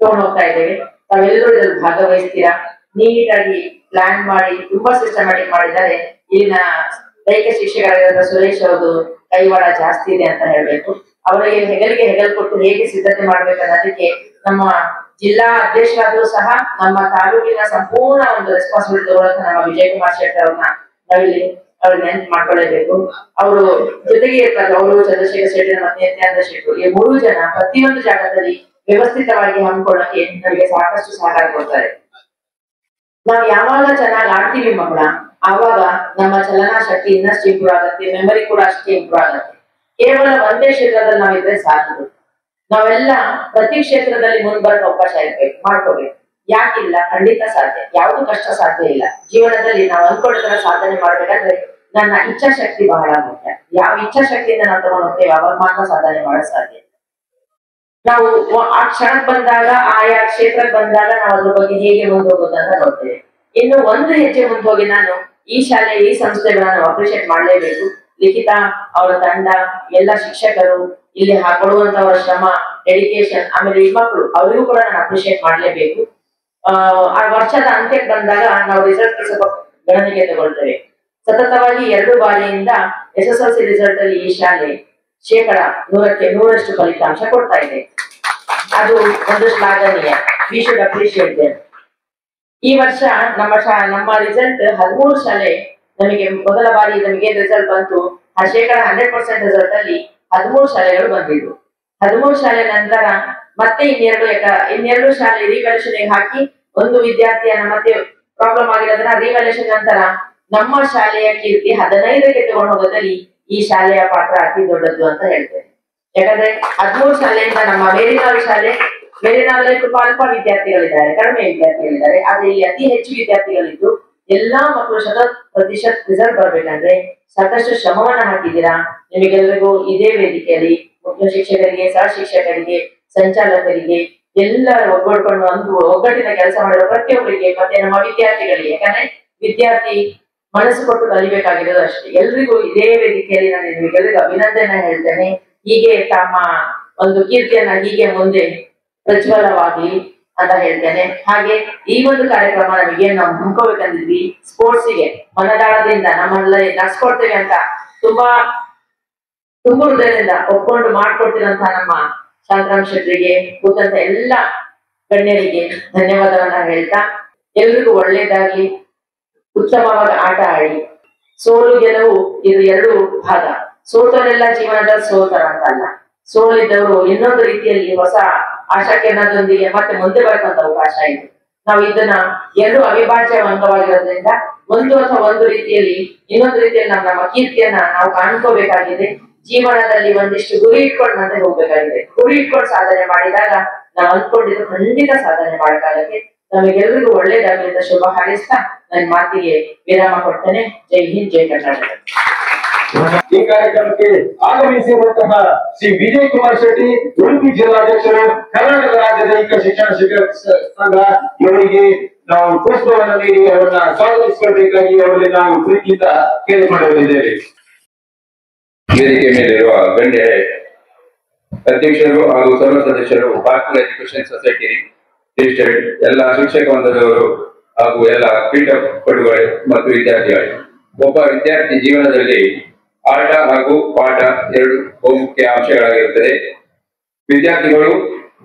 ತಗೊಂಡು ಹೋಗ್ತಾ ಇದ್ದೇವೆ. ತಾವೆಲ್ಲರೂ ಇದ್ರಲ್ಲಿ ಭಾಗವಹಿಸ್ತೀರಾ. ನೀಟಾಗಿ ಪ್ಲಾನ್ ಮಾಡಿ ತುಂಬಾ ಸಿಸ್ಟಮ್ಯಾಟಿಕ್ ಮಾಡಿದ್ದಾರೆ. ಇಲ್ಲಿನ ದೈಹಿಕ ಶಿಕ್ಷಕರಾದ ಸುರೇಶ್ ಅವ್ರದ್ದು ಕೈವಾಡ ಜಾಸ್ತಿ ಇದೆ ಅಂತ ಹೇಳ್ಬೇಕು. ಅವರಿಗೆ ಹೆಗಲಿಗೆ ಹೆಗಲ್ ಕೊಟ್ಟು ಹೇಗೆ ಸಿದ್ಧತೆ ಮಾಡ್ಬೇಕನ್ನೋದಕ್ಕೆ ನಮ್ಮ ಜಿಲ್ಲಾ ಅಧ್ಯಕ್ಷರಾದ್ರೂ ಸಹ ನಮ್ಮ ತಾಲೂಕಿನ ಸಂಪೂರ್ಣ ಒಂದು ರೆಸ್ಪಾನ್ಸಿಬಿಲಿಟಿ ತಗೊಳ್ಳೋಕೆ ನಮ್ಮ ವಿಜಯ್ ಕುಮಾರ್ ಶೆಟ್ಟಿ ಅವ್ರನ್ನ ನಾವಿಲ್ಲಿ ಅವ್ರಿಗೆ ನೆನ್ಪು ಮಾಡ್ಕೊಳ್ಳೇಬೇಕು. ಅವರು ಜೊತೆಗೆ ಇರ್ತಾರೆ. ಅವರು ಚಂದ್ರಶೇಖರ್ ಶೆಟ್ಟಿ ಮತ್ತೆ ನಿತ್ಯಾನಂದ ಶೆಟ್ಟಿ, ಈ 3 ಜನ ಪ್ರತಿಯೊಂದು ಜಾಗದಲ್ಲಿ ವ್ಯವಸ್ಥಿತವಾಗಿ ಹಮ್ಮಿಕೊಳ್ಳಕ್ಕೆ ನಮಗೆ ಸಾಕಷ್ಟು ಸಹಕಾರ ಕೊಡ್ತಾರೆ. ನಾವು ಯಾವಾಗ ಚೆನ್ನಾಗಿ ಆಡ್ತೀವಿ ಮಕ್ಕಳ, ಆವಾಗ ನಮ್ಮ ಚಲನಾ ಶಕ್ತಿ ಇನ್ನಷ್ಟು ಇಂಪ್ರೂವ್ ಆಗುತ್ತೆ, ಮೆಮರಿ ಕೂಡ ಅಷ್ಟೇ ಇಂಪ್ರೂವ್ ಆಗುತ್ತೆ. ಕೇವಲ ಒಂದೇ ಕ್ಷೇತ್ರದಲ್ಲಿ ನಾವಿದ್ರೆ ಸಾಕು. ನಾವೆಲ್ಲ ಪ್ರತಿ ಕ್ಷೇತ್ರದಲ್ಲಿ ಮುಂದ್ಬರಕ್ಕೆ ಅವಕಾಶ ಇರ್ಬೇಕು, ಮಾಡ್ಕೋಬೇಕು. ಯಾಕಿಲ್ಲ? ಖಂಡಿತ ಸಾಧ್ಯ. ಯಾವುದು ಕಷ್ಟ ಸಾಧ್ಯ ಇಲ್ಲ. ಜೀವನದಲ್ಲಿ ನಾವು ಅನ್ಕೊಂಡಿದ್ರೆ ಸಾಧನೆ ಮಾಡ್ಬೇಕಾದ್ರೆ ನನ್ನ ಇಚ್ಛಾಶಕ್ತಿ ಬಹಳ ಮುಖ್ಯ. ಯಾವ ಇಚ್ಛಾಶಕ್ತಿಯಿಂದ ನಾವು ತಗೊಂಡು ಹೋಗ್ತೇವೆ ಅವಾಗ ಮಾತ್ರ ಸಾಧನೆ ಮಾಡಕ್ ಸಾಧ್ಯ. ನಾವು ಆ ಕ್ಷಣಕ್ಕೆ ಬಂದಾಗ, ಆಯಾ ಕ್ಷೇತ್ರಕ್ಕೆ ಬಂದಾಗ ನಾವು ಅದ್ರ ಬಗ್ಗೆ ಹೇಗೆ ಮುಂದೆ ಹೋಗೋದಂತ ನೋಡ್ತೇವೆ. ಇನ್ನು ಒಂದು ಹೆಜ್ಜೆ ಮುಂದೆ ಹೋಗಿ ನಾನು ಈ ಶಾಲೆ, ಈ ಸಂಸ್ಥೆಗಳನ್ನ ಅಪ್ರಿಶಿಯೇಟ್ ಮಾಡ್ಲೇಬೇಕು. ಲಿಖಿತ, ಅವರ ತಂಡ, ಎಲ್ಲ ಶಿಕ್ಷಕರು, ಇಲ್ಲಿ ಕೊಡುವಂತವರ ಶ್ರಮ, ಡೆಡಿಕೇಶನ್, ಆಮೇಲೆ ಈ ಮಕ್ಕಳು, ಅವರಿಗೂ ಕೂಡ ನಾನು ಅಪ್ರಿಶಿಯೇಟ್ ಮಾಡ್ಲೇಬೇಕು. ಆ ವರ್ಷದ ಅಂತ್ಯಕ್ಕೆ ಬಂದಾಗ ನಾವು ರಿಸಲ್ಟ್ ಸ್ವಲ್ಪ ಗಣನೆಗೆ ತಗೊಳ್ತೇವೆ. ಸತತವಾಗಿ 2 ಬಾರಿಯಿಂದ SSLC ರಿಸಲ್ಟ್ ಅಲ್ಲಿ ಈ ಶಾಲೆ 100ಕ್ಕೆ 100ರಷ್ಟು ಫಲಿತಾಂಶ ಕೊಡ್ತಾ ಇದೆ. ಅದು ಒಂದು ಶ್ಲಾಘನೀಯ. We should appreciate them. ಈ ವರ್ಷ ನಮ್ಮ ರಿಸಲ್ಟ್ 13 ಶಾಲೆ ನಮಗೆ ಮೊದಲ ಬಾರಿ ನಮಗೆ ರಿಸಲ್ಟ್ ಬಂತು. ಆ 100% ರಿಸಲ್ಟ್ ಅಲ್ಲಿ 13 ಶಾಲೆಗಳು ಬಂದಿದ್ದು. 13 ಶಾಲೆ ನಂತರ ಮತ್ತೆ ಇನ್ನೆರಡು ಶಾಲೆ ರಿವ್ಯಾಲ್ಯೂಷನ್ ಹಾಕಿ ಒಂದು ವಿದ್ಯಾರ್ಥಿಯನ್ನ ಮತ್ತೆ ಪ್ರಾಬ್ಲಮ್ ಆಗಿರೋದನ್ನ ರಿವ್ಯಾಲ್ಯೂಷನ್ ನಂತರ ನಮ್ಮ ಶಾಲೆಯ ಕೀರ್ತಿ 15ಕ್ಕೆ ತಗೊಂಡು ಹೋಗೋದ್ರಲ್ಲಿ ಈ ಶಾಲೆಯ ಪಾತ್ರ ಅತಿ ದೊಡ್ಡದು ಅಂತ ಹೇಳ್ತೇನೆ. ಯಾಕಂದ್ರೆ 13 ಶಾಲೆಯಿಂದ ನಮ್ಮ ಮೇರಿನಾಲ್ ತುಂಬಾ ಅಲ್ಪ ವಿದ್ಯಾರ್ಥಿಗಳಿದ್ದಾರೆ, ಕಡಿಮೆ ವಿದ್ಯಾರ್ಥಿಗಳಿದ್ದಾರೆ. ಆದ್ರೆ ಇಲ್ಲಿ ಅತಿ ಹೆಚ್ಚು ವಿದ್ಯಾರ್ಥಿಗಳಿದ್ದು ಎಲ್ಲಾ ಮಕ್ಕಳು 100% ರಿಸಲ್ಟ್ ಬರ್ಬೇಕಂದ್ರೆ ಸಾಕಷ್ಟು ಶ್ರಮವನ್ನ ಹಾಕಿದ್ದೀರಾ. ನಿಮಗೆಲ್ಲರಿಗೂ ಇದೇ ವೇದಿಕೆಯಲ್ಲಿ ಮುಖ್ಯ ಶಿಕ್ಷಕರಿಗೆ, ಸಹ ಶಿಕ್ಷಕರಿಗೆ, ಸಂಚಾಲಕರಿಗೆ ಎಲ್ಲರೂ ಒಗ್ಗೂಡ್ಕೊಂಡು ಒಗ್ಗಟ್ಟಿನ ಕೆಲಸ ಮಾಡಿರೋ ಪ್ರತಿಯೊಬ್ಬರಿಗೆ, ಮತ್ತೆ ನಮ್ಮ ವಿದ್ಯಾರ್ಥಿಗಳಿಗೆ, ಯಾಕಂದ್ರೆ ವಿದ್ಯಾರ್ಥಿ ಮನಸ್ಸು ಕೊಟ್ಟು ಕಲಿಬೇಕಾಗಿರೋದು ಅಷ್ಟೇ. ಎಲ್ರಿಗೂ ಇದೇ ವೇದಿಕೆಯಲ್ಲಿ ನಾನು ನಿಮಗೆಲ್ಲರಿಗೂ ಅಭಿನಂದನೆ ಹೇಳ್ತೇನೆ. ಹೀಗೆ ತಮ್ಮ ಒಂದು ಕೀರ್ತಿಯನ್ನ ಹೀಗೆ ಮುಂದೆ ಪ್ರಜ್ವಲವಾಗ್ಲಿ ಅಂತ ಹೇಳ್ತೇನೆ. ಹಾಗೆ ಈ ಒಂದು ಕಾರ್ಯಕ್ರಮ ನಮಗೆ ನಾವು ಹಮ್ಮಿಕೋಬೇಕಂದಿದ್ವಿ. ಸ್ಪೋರ್ಟ್ಸಿಗೆ ಮನದಾಳದಿಂದ ನಮ್ಮಲ್ಲಿ ನಡ್ಸ್ಕೊಡ್ತೇವೆ ಅಂತ ತುಂಬಾ ಹೃದಯದಿಂದ ಒಪ್ಕೊಂಡು ಮಾಡ್ಕೊಡ್ತಿರಂತ ನಮ್ಮ ಶಾಂತರಾಮ್ ಶೆಟ್ಟರಿಗೆ, ಕೂತಂತ ಎಲ್ಲ ಗಣ್ಯರಿಗೆ ಧನ್ಯವಾದವನ್ನ ಹೇಳ್ತಾ, ಎಲ್ರಿಗೂ ಒಳ್ಳೇದಾಗ್ಲಿ. ಉತ್ತಮವಾದ ಆಟ ಆಡಿ. ಸೋಲು ಗೆಲುವು ಇದು 2 ಭಾಗ. ಸೋತವರೆಲ್ಲ ಜೀವನದಲ್ಲಿ ಸೋತರ ಅಂತಲ್ಲ, ಸೋಲಿದ್ದವರು ಇನ್ನೊಂದು ರೀತಿಯಲ್ಲಿ ಹೊಸ ಆಶಾಕಿರಣದೊಂದಿಗೆ ಮತ್ತೆ ಮುಂದೆ ಬರಕಂತ ಅವಕಾಶ ಇದೆ. ನಾವು ಇದನ್ನ 2 ಅವಿಭಾಜ್ಯ ಅಂಗವಾಗಿರೋದ್ರಿಂದ ಒಂದು ರೀತಿಯಲ್ಲಿ ಇನ್ನೊಂದು ರೀತಿಯಲ್ಲಿ ನಮ್ಮ ಕೀರ್ತಿಯನ್ನ ನಾವು ಕಾಣ್ಕೋಬೇಕಾಗಿದೆ. ಜೀವನದಲ್ಲಿ ಒಂದಿಷ್ಟು ಗುರಿ ಇಟ್ಕೊಂಡು ಮುಂದೆ ಹೋಗ್ಬೇಕಾಗಿದೆ. ಗುರಿ ಇಟ್ಕೊಂಡು ಸಾಧನೆ ಮಾಡಿದಾಗ ನಾವು ಅಂದ್ಕೊಂಡಿದ್ದು ಖಂಡಿತ ಸಾಧನೆ ಮಾಡಕ್ಕಾಗತ್ತೆ. ನಮಗೆಲ್ಲರಿಗೂ ಒಳ್ಳೇದಾಗಲಿ ಅಂತ ಶುಭ ಹಾರೈಸ್ತಾ ನನ್ನ ಮಾತಿಗೆ ವಿರಾಮ ಕೊಡ್ತೇನೆ. ಜೈ ಹಿಂದ್, ಜೈ ಕರ್ನಾಟಕ. ಈ ಕಾರ್ಯಕ್ರಮಕ್ಕೆ ಆಗಮಿಸಿರುವಂತಹ ಶ್ರೀ ವಿಜಯ್ ಕುಮಾರ್ ಶೆಟ್ಟಿ, ಉಡುಪಿ ಜಿಲ್ಲಾಧ್ಯಕ್ಷರು, ಕರ್ನಾಟಕ ರಾಜ್ಯ ದೈಹಿಕ ಶಿಕ್ಷಣ ಶಿಕ್ಷಕ ಸಂಘ, ಇವರಿಗೆ ನಾವು ಪುಷ್ಪವನ್ನು ನೀಡಿ ಅವರನ್ನ ಸ್ವಾಗತಿಸಿಕೊಳ್ಳಬೇಕಾಗಿ ಅವರಲ್ಲಿ ನಾವು ಪ್ರೀತಿಯಿಂದ ಕೇಳಿಕೊಳ್ಳಲಿದ್ದೇವೆ. ವೇದಿಕೆ ಮೇಲಿರುವ ಗಣ್ಯರೇ, ಅಧ್ಯಕ್ಷರು ಹಾಗೂ ಸರ್ವ ಸದಸ್ಯರು, ಭಾರತೀಯ ಎಜುಕೇಶನ್ ಸೊಸೈಟಿ ರಿಜಿಸ್ಟರ್ಡ್, ಎಲ್ಲ ಶಿಕ್ಷಕ ವರ್ಗದವರು ಹಾಗೂ ಎಲ್ಲ ಕ್ರೀಡಾಪಟುಗಳು ಮತ್ತು ವಿದ್ಯಾರ್ಥಿಗಳು. ಒಬ್ಬ ವಿದ್ಯಾರ್ಥಿ ಜೀವನದಲ್ಲಿ ಆಟ ಹಾಗೂ ಪಾಠ 2 ಬಹುಮುಖ್ಯ ಅಂಶಗಳಾಗಿರುತ್ತದೆ. ವಿದ್ಯಾರ್ಥಿಗಳು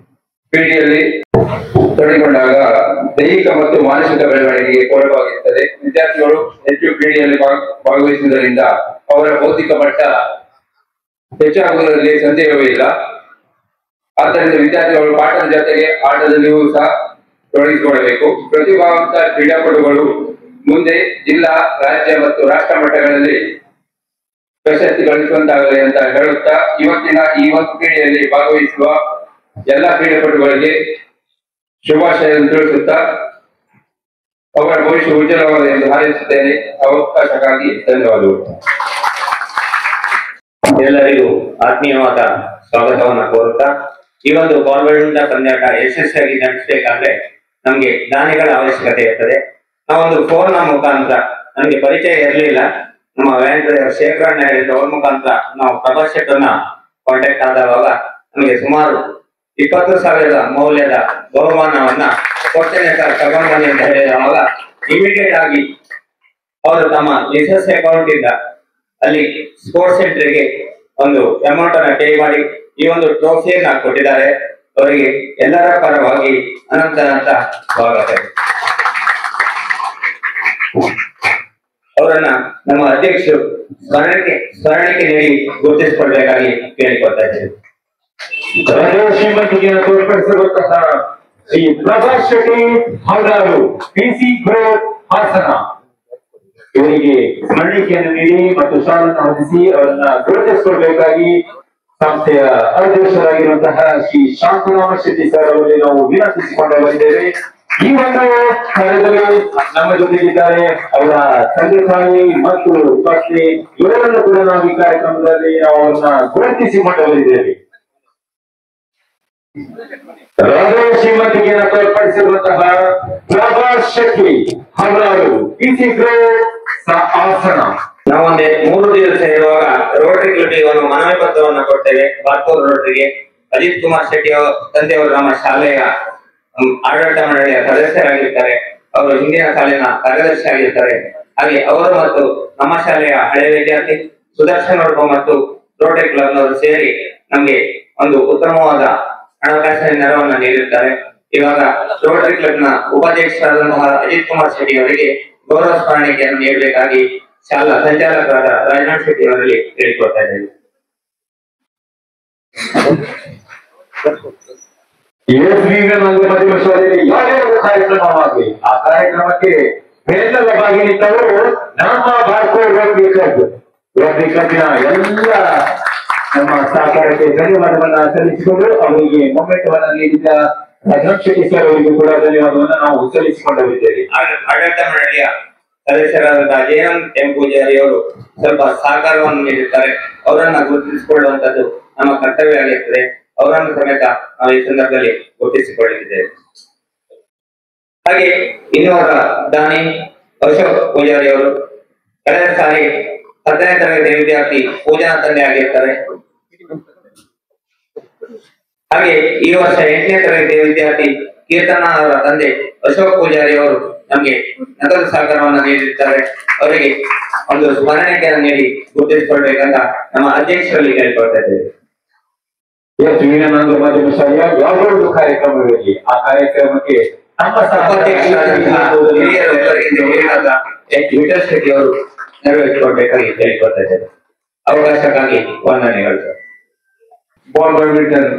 ಕ್ರೀಡೆಯಲ್ಲಿ ತೊಡಗಿಕೊಂಡಾಗ ದೈಹಿಕ ಮತ್ತು ಮಾನಸಿಕ ಬೆಳವಣಿಗೆಗೆ ಪೂರಕವಾಗಿರುತ್ತದೆ. ವಿದ್ಯಾರ್ಥಿಗಳು ಹೆಚ್ಚು ಕ್ರೀಡೆಯಲ್ಲಿ ಭಾಗವಹಿಸುವುದರಿಂದ ಅವರ ಬೌದ್ಧಿಕ ಮಟ್ಟ ಹೆಚ್ಚಾಗುವುದರಲ್ಲಿ ಸಂದೇಹವೇ ಇಲ್ಲ. ಆದ್ದರಿಂದ ವಿದ್ಯಾರ್ಥಿಗಳು ಪಾಠದ ಜೊತೆಗೆ ಆಟದಲ್ಲಿಯೂ ಸಹ ತೊಡಗಿಸಿಕೊಳ್ಳಬೇಕು. ಪ್ರತಿಭಾವಂತ ಕ್ರೀಡಾಪಟುಗಳು ಮುಂದೆ ಜಿಲ್ಲಾ, ರಾಜ್ಯ ಮತ್ತು ರಾಷ್ಟ್ರ ಮಟ್ಟಗಳಲ್ಲಿ ಪ್ರಶಸ್ತಿ ಗಳಿಸುವಂತಾಗಲಿ ಅಂತ ಹೇಳುತ್ತಾ, ಇವತ್ತಿನ ಈ ಒಂದು ಕ್ರೀಡೆಯಲ್ಲಿ ಭಾಗವಹಿಸುವ ಎಲ್ಲ ಕ್ರೀಡಾಪಟುಗಳಿಗೆ ಶುಭಾಶಯವನ್ನು ತಿಳಿಸುತ್ತಾ ಅವರ ಭವಿಷ್ಯ ಉಜ್ವಲವಾದ ಎಂದು ಹಾರೈಸುತ್ತೇನೆ. ಅವಕಾಶಕ್ಕಾಗಿ ಧನ್ಯವಾದಗಳು. ಎಲ್ಲರಿಗೂ ಆತ್ಮೀಯವಾದ ಸ್ವಾಗತವನ್ನ ಕೋರುತ್ತಾ, ಈ ಒಂದು ಬಾಲ್ ಬ್ಯಾಡ್ಮಿಂಟನ್ ಪಂದ್ಯಾಟ ಯಶಸ್ವಿಯಾಗಿ ನಡೆಸಬೇಕಾದ್ರೆ ನಮ್ಗೆ ದಾನಿಗಳ ಅವಶ್ಯಕತೆ ಇರ್ತದೆ. ನಾವೊಂದು ಫೋನ್ ನ ಮುಖಾಂತರ, ನನಗೆ ಪರಿಚಯ ಇರಲಿಲ್ಲ, ನಮ್ಮ ವ್ಯಾನ್ ಶೇಖರಣ್ಣ ಹೇಳಿದ್ರು, ಅವ್ರ ಮುಖಾಂತರ ನಾವು ಪ್ರಭಾ ಶೆಟ್ಟರ್ನ ಕಾಂಟ್ಯಾಕ್ಟ್ ಆದಾಗ ನಮಗೆ ಸುಮಾರು 20,000 ಮೌಲ್ಯದ ಬಹುಮಾನವನ್ನ ಕೊಡ್ತೇನೆ ಸರ್, ತಗೊಂಡು ಬನ್ನಿ ಅಂತ ಹೇಳಿದಾಗ ಇಮಿಡಿಯೇಟ್ ಆಗಿ ಅವರು ತಮ್ಮ ಮಿಸಸ್ ಅಕೌಂಟ್ ಇಂದ ಅಲ್ಲಿ ಸ್ಪೋರ್ಟ್ಸ್ ಸೆಂಟರ್ಗೆ ಒಂದು ಅಮೌಂಟ್ ಅನ್ನ ಪೇ ಮಾಡಿ ಈ ಒಂದು ಟ್ರೋಫಿಯನ್ನ ಕೊಟ್ಟಿದ್ದಾರೆ. ಅವರಿಗೆ ಎಲ್ಲರ ಪರವಾಗಿ ಅನಂತ ಸ್ವಾಗತ. ಅವರನ್ನ ನಮ್ಮ ಅಧ್ಯಕ್ಷರು ಸ್ಮರಣಿಕೆ ನೀಡಿ ಗುರುತಿಸಿಕೊಳ್ಬೇಕಾಗಿ ಕೇಳಿಕೊಳ್ತಾ ಇದ್ದೇವೆ. ಶ್ರೀಮಂತಿಗೆ ತೋರ್ಪಡಿಸಿರುವಂತಹ ಶ್ರೀ ಪ್ರಭಾಸ್ ಶೆಟ್ಟಿ ಹೌದಾರು, ಪಿಸಿ ಗ್ರೂಪ್ ಹಾಸನ, ಇವರಿಗೆ ಸ್ಮರಣಿಕೆಯನ್ನು ನೀಡಿ ಮತ್ತು ಶಾಲನ್ನು ಹೊಂದಿಸಿ ಅವರನ್ನ ಗುರುತಿಸಿಕೊಳ್ಬೇಕಾಗಿ ಸಂಸ್ಥೆಯ ಅಧ್ಯಕ್ಷರಾಗಿರುವಂತಹ ಶ್ರೀ ಶಾಂತರಾಮ ಶೆಟ್ಟಿ ಸರ್ ಅವರಿಗೆ ನಾವು ವಿನಂತಿಸಿಕೊಂಡು ಬಂದಿದ್ದೇವೆ. ಈ ಒಂದು ಕಾರ್ಯದಲ್ಲಿ ನಮ್ಮ ಜೊತೆಗಿದ್ದಾರೆ ಅವರ ತಂದೆ ತಾಯಿ ಮತ್ತು ಪತ್ನಿ, ಇವರನ್ನು ಕೂಡ ನಾವು ಈ ಕಾರ್ಯಕ್ರಮದಲ್ಲಿ ನಾವು ಅವರನ್ನ ಗುರುತಿಸಿಕೊಂಡು ಬಂದಿದ್ದೇವೆ. ರಾಜ ಶ್ರೀಮಂತಿಗೆಯನ್ನು ತೋರ್ಪಡಿಸಿರುವಂತಹ ಪ್ರಭಾಸ್ ಶೆಟ್ಟಿ ಹೌದಾರು, ಪಿಸಿ ಗ್ರೂಪ್ ಹಾಸನ. ನಾವೊಂದೇ 3 ದಿವಸ ಇರುವಾಗ ರೋಟರಿ ಕ್ಲಬ್ಗೆ ಒಂದು ಮನವಿ ಪತ್ರವನ್ನು ಕೊಡ್ತೇವೆ. ಬಾರ್ಕೂರ್ ರೋಟರಿಗೆ ಅಜಿತ್ ಕುಮಾರ್ ಶೆಟ್ಟಿ ತಂದೆಯವರು ನಮ್ಮ ಶಾಲೆಯ ಆಡಳಿತ ಮಂಡಳಿಯ ಸದಸ್ಯರಾಗಿರ್ತಾರೆ. ಅವರು ಹಿಂದಿನ ಸಾಲಿನ ಕಾರ್ಯದರ್ಶಿ ಆಗಿರ್ತಾರೆ. ಹಾಗೆ ಅವರು ಮತ್ತು ನಮ್ಮ ಶಾಲೆಯ ಹಳೆಯ ವಿದ್ಯಾರ್ಥಿ ಸುದರ್ಶನ್ ವರ್ಮ ಮತ್ತು ರೋಟರಿ ಕ್ಲಬ್ನವರು ಸೇರಿ ನಮ್ಗೆ ಒಂದು ಉತ್ತಮವಾದ ಹಣಕಾಸಿನ ನೆರವನ್ನು ನೀಡಿರುತ್ತಾರೆ. ಇವಾಗ ರೋಟರಿ ಕ್ಲಬ್ನ ಉಪಾಧ್ಯಕ್ಷರಾದಂತಹ ಅಜಿತ್ ಕುಮಾರ್ ಶೆಟ್ಟಿ ಅವರಿಗೆ ಗೌರವ ಸ್ಮರಣಿಕೆಯನ್ನು ನೀಡಬೇಕಾಗಿ ಶಾಲಾ ಸಂಚಾಲಕರಾದ ರಾಜನಾಥ್ ಶೆಟ್ಟಿ ಅವರಲ್ಲಿ ಹೇಳಿಕೊಡ್ತಾ ಇದ್ದೇವೆ. ಮಧ್ಯಮ ಶಾಲೆಯಲ್ಲಿ ಯಾವುದೇ ಒಂದು ಕಾರ್ಯಕ್ರಮವಾಗಲಿ ಆ ಕಾರ್ಯಕ್ರಮಕ್ಕೆ ಬೆನ್ನೆಲುಬಾಗಿ ನಿಂತವರು ನಮ್ಮ ಬಾರ್ಕೂರ್ ರೋಟರಿ ಕ್ಲಬ್ನ ಎಲ್ಲ ನಮ್ಮ ಸಹಕಾರಕ್ಕೆ ಧನ್ಯವಾದವನ್ನ ಸಲ್ಲಿಸಿಕೊಂಡು ಅವರಿಗೆ ಮೊಮೆಂಟವನ್ನ ನೀಡಿದ ರಾಜನಾಥ್ ಶೆಟ್ಟಿ ಸರ್ ಅವರಿಗೂ ಕೂಡ ಧನ್ಯವಾದವನ್ನ ನಾವು ಸಲ್ಲಿಸಿಕೊಂಡಿದ್ದೇವೆ. ಆಡಳಿತ ಮಂಡಳಿಯ ಸದಸ್ಯರಾದಂತಹ ಜಯನಂದ್ ಎಂ ಪೂಜಾರಿ ಅವರು ಸ್ವಲ್ಪ ಸಹಕಾರವನ್ನು ನೀಡುತ್ತಾರೆ. ಅವರನ್ನ ಗುರುತಿಸಿಕೊಳ್ಳುವಂತದ್ದು ನಮ್ಮ ಕರ್ತವ್ಯ ಆಗಿರ್ತದೆ. ಅವರನ್ನು ಸಮೇತ ನಾವು ಈ ಸಂದರ್ಭದಲ್ಲಿ ಗುರುತಿಸಿಕೊಳ್ಳುತ್ತಿದ್ದೇವೆ. ಹಾಗೆ ಇನ್ನೋರ್ವ ದಾನಿ ಅಶೋಕ್ ಪೂಜಾರಿ ಅವರು ಕಳೆದ ಸಾರಿ 10ನೇ ತರಗತಿ ವಿದ್ಯಾರ್ಥಿ ಪೂಜನಾ ತಂದೆ ಆಗಿರ್ತಾರೆ. ಹಾಗೆ ಈ ವರ್ಷ 8ನೇ ತರಗತಿ ವಿದ್ಯಾರ್ಥಿ ಕೀರ್ತನ ಅವರ ತಂದೆ ಅಶೋಕ್ ಪೂಜಾರಿ ಅವರು ನಮಗೆ ನಗದು ಸಹಕಾರವನ್ನು ನೀಡಿರುತ್ತಾರೆ. ಅವರಿಗೆ ಒಂದು ಸ್ಮರಣಿಕೆಯನ್ನು ನೀಡಿ ಗುರುತಿಸಿಕೊಳ್ಬೇಕಂತ ನಮ್ಮ ಅಧ್ಯಕ್ಷರಲ್ಲಿ ಕೇಳಿಕೊಳ್ತಾ ಇದ್ದೇವೆ. ಮಧ್ಯಮ ಶಾಲೆಯ ಯಾವುದೋ ಒಂದು ಕಾರ್ಯಕ್ರಮವಿರಲಿ ಆ ಕಾರ್ಯಕ್ರಮಕ್ಕೆ ನಮ್ಮ ವಿಠಲ್ ಶೆಟ್ಟಿ ಅವರು ನೆರವೇರಿಸಿಕೊಳ್ಬೇಕಾಗಿ ಕೇಳಿಕೊಳ್ತಾ ಇದ್ದೇವೆ. ಅವಕಾಶಕ್ಕಾಗಿ ವಂದನೆಗಳು. ಬಾಲ್ ಬ್ಯಾಡ್ಮಿಂಟನ್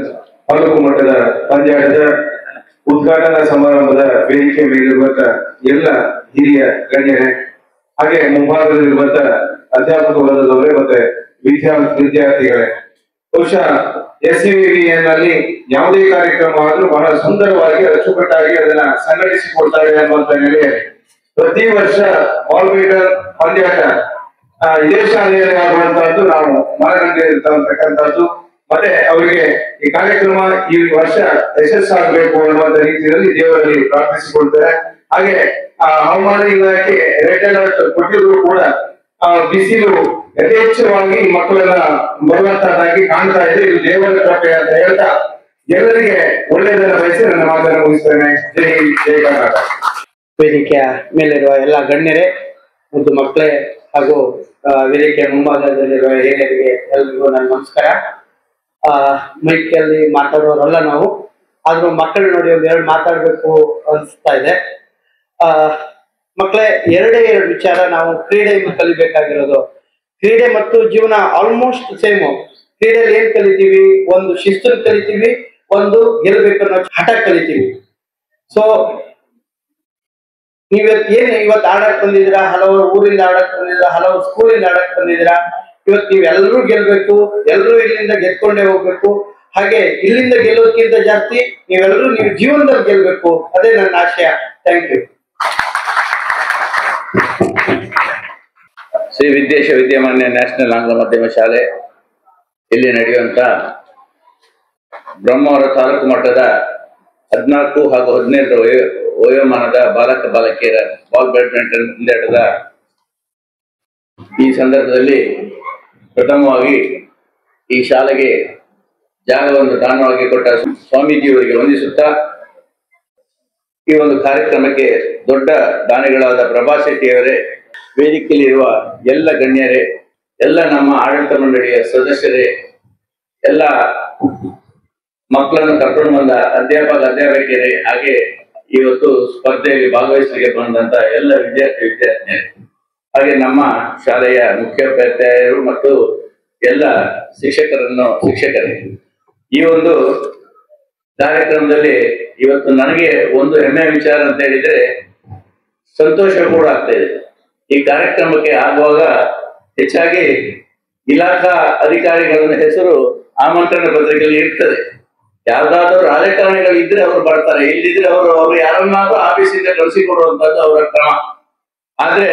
ತಾಲೂಕು ಮಟ್ಟದ ಪಂದ್ಯಾಟದ ಉದ್ಘಾಟನಾ ಸಮಾರಂಭದ ವೇದಿಕೆ ಮೇಲಿರುವಂತಹ ಎಲ್ಲ ಹಿರಿಯ ಗಣ್ಯರೇ, ಹಾಗೆ ಮುಂಭಾಗದಲ್ಲಿರುವಂತಹ ಅಧ್ಯಾಪಕ ವರ್ಗದವರೇ ಮತ್ತೆ ವಿದ್ಯಾರ್ಥಿಗಳೇ, ಬಹುಶಃ SCVBನಲ್ಲಿ ಯಾವುದೇ ಕಾರ್ಯಕ್ರಮ ಆದ್ರೂ ಬಹಳ ಸುಂದರವಾಗಿ ಅಚ್ಚುಕಟ್ಟಾಗಿ ಅದನ್ನ ಸಂಘಟಿಸಿಕೊಡ್ತಾರೆ ಅನ್ನುವಂತ ನೆಲೆಯಲ್ಲಿ ಪ್ರತಿ ವರ್ಷ ಬಾಲ್ ಬ್ಯಾಡ್ಮಿಂಟನ್ ಪಂದ್ಯಾಟ ಇದೇ ಶಾಲೆಯಲ್ಲಿ ಆಗುವಂತಹದ್ದು ನಾವು ಮನಗಂಡಿರ್ತಕ್ಕಂಥದ್ದು. ಮತ್ತೆ ಅವರಿಗೆ ಈ ಕಾರ್ಯಕ್ರಮ ಈ ವರ್ಷ ಯಶಸ್ಸಾಗಬೇಕು ಅನ್ನುವಂತ ರೀತಿಯಲ್ಲಿ ದೇವರಲ್ಲಿ ಪ್ರಾರ್ಥಿಸಿಕೊಳ್ತಾರೆ. ಹಾಗೆ ಹವಾಮಾನ ಇಲಾಖೆ ರೆಡ್ ಅಲರ್ಟ್ ಕೊಟ್ಟಿದ್ರು ಕೂಡ ಬಿಸಿಲು ಯಥೇಚ್ಛವಾಗಿ ಮಕ್ಕಳೆಲ್ಲ ಬರುವಂತಹದ್ದಾಗಿ ಕಾಣ್ತಾ ಇದೆ. ಇದು ದೇವರ ಕೃಪೆ ಅಂತ ಹೇಳ್ತಾ ಎಲ್ಲರಿಗೆ ಒಳ್ಳೆಯದನ್ನ ಬಯಸಿ ನನ್ನ ಮಾತನ್ನು ಮುಗಿಸ್ತೇನೆ. ಜೈ ಹಿಂದ್, ಜೈ ಕರ್ನಾಟಕ. ವೇದಿಕೆಯ ಮೇಲಿರುವ ಎಲ್ಲ ಗಣ್ಯರೇ, ಮುದ್ದು ಮಕ್ಕಳೇ ಹಾಗೂ ವೇದಿಕೆಯ ಮುಂಭಾಗದಲ್ಲಿರುವ ಹಿರಿಯರಿಗೆ ಎಲ್ಲರಿಗೂ ನನ್ನ ನಮಸ್ಕಾರ. ಮೈಕಲ್ಲಿ ಮಾತಾಡೋರಲ್ಲ ನಾವು, ಆದ್ರೂ ಮಕ್ಕಳು ನೋಡಿ ಒಂದೆರಡು ಮಾತಾಡ್ಬೇಕು ಅನಿಸ್ತಾ ಇದೆ. ಮಕ್ಕಳೇ, ಎರಡೇ ವಿಚಾರ ನಾವು ಕ್ರೀಡೆಯಿಂದ ಕಲಿಬೇಕಾಗಿರೋದು. ಕ್ರೀಡೆ ಮತ್ತು ಜೀವನ ಆಲ್ಮೋಸ್ಟ್ ಸೇಮು. ಕ್ರೀಡೆಯಲ್ಲಿ ಏನ್ ಕಲಿತೀವಿ? ಒಂದು ಶಿಸ್ತನ್ನು ಕಲಿತೀವಿ, ಒಂದು ಗೆಲ್ಬೇಕನ್ನೋ ಹಠ ಕಲಿತೀವಿ. ಸೊ ಇವತ್ತು ಆಡಕ್ ಬಂದಿದ್ದೀರಾ, ಹಲವು ಊರಿಂದ ಆಡಕ್ ಬಂದಿದ್ದೀರಾ, ಹಲವು ಸ್ಕೂಲಿಂದ ಆಡಕ್ ಬಂದಿದ್ದೀರಾ. ಇವತ್ತು ನೀವೆಲ್ಲರೂ ಗೆಲ್ಬೇಕು, ಎಲ್ಲರೂ ಇಲ್ಲಿಂದ ಗೆದ್ಕೊಂಡೇ ಹೋಗ್ಬೇಕು. ಹಾಗೆ ಇಲ್ಲಿಂದ ಗೆಲ್ಲೋದಕ್ಕಿಂತ ಜಾಸ್ತಿ ನೀವೆಲ್ಲರೂ ನೀವು ಜೀವನದಲ್ಲಿ ಗೆಲ್ಬೇಕು, ಅದೇ ನನ್ನ ಆಶಯ. Thank you. Shri Vidyesha Vidyamanya national ಆಂಗ್ಲ ಮಾಧ್ಯಮ ಶಾಲೆ ಇಲ್ಲಿ ನಡೆಯುವಂತ ಬ್ರಹ್ಮಾವರ ತಾಲೂಕು ಮಟ್ಟದ 14 ಹಾಗೂ 15 ವಯೋಮಾನದ ಬಾಲಕ ಬಾಲಕಿಯರ ಬಾಲ್ ಬ್ಯಾಡ್ಮಿಂಟನ್ ಪಂದ್ಯಾಟದ ಈ ಸಂದರ್ಭದಲ್ಲಿ ಪ್ರಥಮವಾಗಿ ಈ ಶಾಲೆಗೆ ಜಾಗವನ್ನು ದಾನವಾಗಿ ಕೊಟ್ಟ ಸ್ವಾಮೀಜಿಯವರಿಗೆ ವಂದಿಸುತ್ತಾ ಈ ಒಂದು ಕಾರ್ಯಕ್ರಮಕ್ಕೆ ದೊಡ್ಡ ದಾನಿಗಳಾದ ಪ್ರಭಾ ಶೆಟ್ಟಿಯವರೇ, ವೇದಿಕೆಯಲ್ಲಿರುವ ಎಲ್ಲ ಗಣ್ಯರೇ, ಎಲ್ಲ ನಮ್ಮ ಆಡಳಿತ ಮಂಡಳಿಯ ಸದಸ್ಯರೇ, ಎಲ್ಲ ಮಕ್ಕಳನ್ನು ಕರ್ಕೊಂಡು ಬಂದ ಅಧ್ಯಾಪಕಿಯರೇ, ಹಾಗೆ ಇವತ್ತು ಸ್ಪರ್ಧೆಯಲ್ಲಿ ಭಾಗವಹಿಸಲಿಕ್ಕೆ ಬಂದಂತ ಎಲ್ಲ ವಿದ್ಯಾರ್ಥಿನಿಯರೇ, ಹಾಗೆ ನಮ್ಮ ಶಾಲೆಯ ಮುಖ್ಯೋಪಾಧ್ಯಾಯರು ಮತ್ತು ಎಲ್ಲ ಶಿಕ್ಷಕರೇ, ಈ ಒಂದು ಕಾರ್ಯಕ್ರಮದಲ್ಲಿ ಇವತ್ತು ನನಗೆ ಒಂದು ಹೆಮ್ಮೆಯ ವಿಚಾರ ಅಂತ ಹೇಳಿದ್ರೆ ಸಂತೋಷ ಕೂಡ ಆಗ್ತಾ ಇದೆ. ಈ ಕಾರ್ಯಕ್ರಮಕ್ಕೆ ಆಗುವಾಗ ಹೆಚ್ಚಾಗಿ ಇಲಾಖಾ ಅಧಿಕಾರಿಗಳ ಹೆಸರು ಆಮಂತ್ರಣ ಪತ್ರಿಕೆಯಲ್ಲಿ ಇರ್ತದೆ. ಯಾವ್ದಾದ್ರು ರಾಜಕಾರಣಿಗಳು ಇದ್ರೆ ಅವರು ಬರ್ತಾರೆ, ಇಲ್ಲಿದ್ರೆ ಅವರು ಯಾರನ್ನಾದ್ರೂ ಆಫೀಸಿಂದ ಕಳಿಸಿಕೊಡುವಂತದ್ದು ಅವರ ಕ್ರಮ. ಆದ್ರೆ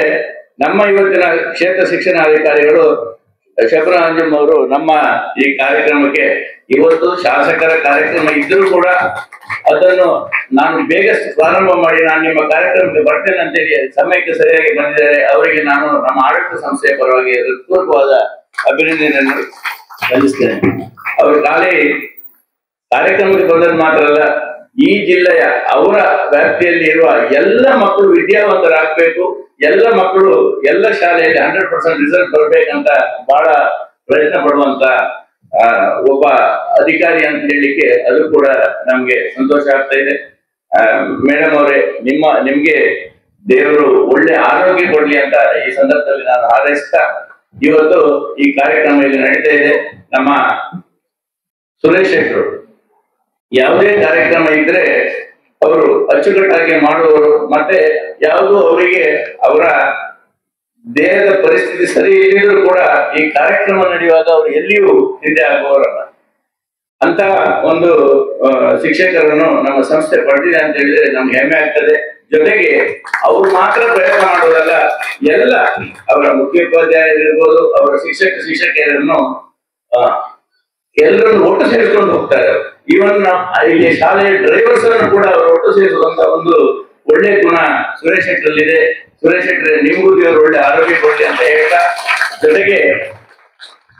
ನಮ್ಮ ಇವತ್ತಿನ ಕ್ಷೇತ್ರ ಶಿಕ್ಷಣಾಧಿಕಾರಿಗಳು ಶಬರಾಂಜಮ್ ಅವರು ನಮ್ಮ ಈ ಕಾರ್ಯಕ್ರಮಕ್ಕೆ ಇವತ್ತು ಶಾಸಕರ ಕಾರ್ಯಕ್ರಮ ಇದ್ರೂ ಕೂಡ ಅದನ್ನು ನಾನು ಬೇಗ ಪ್ರಾರಂಭ ಮಾಡಿ ನಾನು ನಿಮ್ಮ ಕಾರ್ಯಕ್ರಮಕ್ಕೆ ಬರ್ತೇನೆ ಅಂತೇಳಿ ಸಮಯಕ್ಕೆ ಸರಿಯಾಗಿ ಬಂದಿದ್ದಾರೆ. ಅವರಿಗೆ ನಾನು ನಮ್ಮ ಆಡಳಿತ ಸಂಸ್ಥೆಯ ಪರವಾಗಿ ಹೃತ್ಪೂರ್ವಕವಾದ ಅಭಿನಂದನೆಯನ್ನು ಸಲ್ಲಿಸ್ತೇನೆ. ಅವರು ಖಾಲಿ ಕಾರ್ಯಕ್ರಮಕ್ಕೆ ಬಂದದ್ದು ಮಾತ್ರ ಅಲ್ಲ, ಈ ಜಿಲ್ಲೆಯ ಅವರ ವ್ಯಾಪ್ತಿಯಲ್ಲಿ ಇರುವ ಎಲ್ಲ ಮಕ್ಕಳು ವಿದ್ಯಾವಂತರಾಗಬೇಕು, ಎಲ್ಲ ಮಕ್ಕಳು ಎಲ್ಲ ಶಾಲೆಯಲ್ಲಿ 100% ರಿಸಲ್ಟ್ ಬರ್ಬೇಕಂತ ಬಹಳ ಪ್ರಯತ್ನ ಪಡುವಂತ ಒಬ್ಬ ಅಧಿಕಾರಿ ಅಂತ ಹೇಳಲಿಕ್ಕೆ ಅದು ಕೂಡ ನಮ್ಗೆ ಸಂತೋಷ ಆಗ್ತಾ ಇದೆ. ಮೇಡಮ್ ಅವರೇ, ನಿಮ್ಗೆ ದೇವರು ಒಳ್ಳೆ ಆರೋಗ್ಯ ಕೊಡ್ಲಿ ಅಂತ ಈ ಸಂದರ್ಭದಲ್ಲಿ ನಾನು ಹಾರೈಸ್ತಾ ಇವತ್ತು ಈ ಕಾರ್ಯಕ್ರಮ ಇಲ್ಲಿ ನಡೀತಾ ಇದೆ. ನಮ್ಮ ಸುರೇಶ್ ಶೆಟ್ಟರು ಯಾವುದೇ ಕಾರ್ಯಕ್ರಮ ಇದ್ರೆ ಅವರು ಅಚ್ಚುಕಟ್ಟಾಗಿ ಮಾಡುವವರು, ಮತ್ತೆ ಯಾವುದು ಅವರಿಗೆ ಅವರ ದೇಹದ ಪರಿಸ್ಥಿತಿ ಸರಿ ಇಲ್ಲಿದ್ರು ಕೂಡ ಈ ಕಾರ್ಯಕ್ರಮ ನಡೆಯುವಾಗ ಅವರು ಎಲ್ಲಿಯೂ ಹಿಂದೆ ಆಗುವವರಲ್ಲ. ಅಂತ ಒಂದು ಶಿಕ್ಷಕರನ್ನು ನಮ್ಮ ಸಂಸ್ಥೆ ಪಡೆದಿದೆ ಅಂತ ಹೇಳಿದ್ರೆ ನಮ್ಗೆ ಹೆಮ್ಮೆ ಆಗ್ತದೆ. ಜೊತೆಗೆ ಅವರು ಮಾತ್ರ ಪ್ರಯತ್ನ ಮಾಡುವುದಲ್ಲ, ಎಲ್ಲ ಅವರ ಮುಖ್ಯೋಪಾಧ್ಯಾಯರಿರ್ಬೋದು, ಅವರ ಶಿಕ್ಷಕಿಯರನ್ನು ಎಲ್ಲರನ್ನು ಒಟ್ಟು ಸೇರಿಸ್ಕೊಂಡು ಹೋಗ್ತಾರೆ. ಈವನ್ ಇಲ್ಲಿ ಶಾಲೆಯ ಡ್ರೈವರ್ಸ್ ಅನ್ನು ಕೂಡ ಅವರು ಒಟ್ಟು ಸೇರಿಸುವಂತ ಒಂದು ಒಳ್ಳೆ ಗುಣ ಸುರೇಶ್ ಶೆಟ್ಟರಲ್ಲಿದೆ. ಸುರೇಶ್ ಶೆಟ್ಟರೆ, ನಿಮಗೂ ದೇವರು ಒಳ್ಳೆ ಆರೋಗ್ಯ ಕೊಡ್ಲಿ ಅಂತ ಹೇಳ್ತಾ, ಜೊತೆಗೆ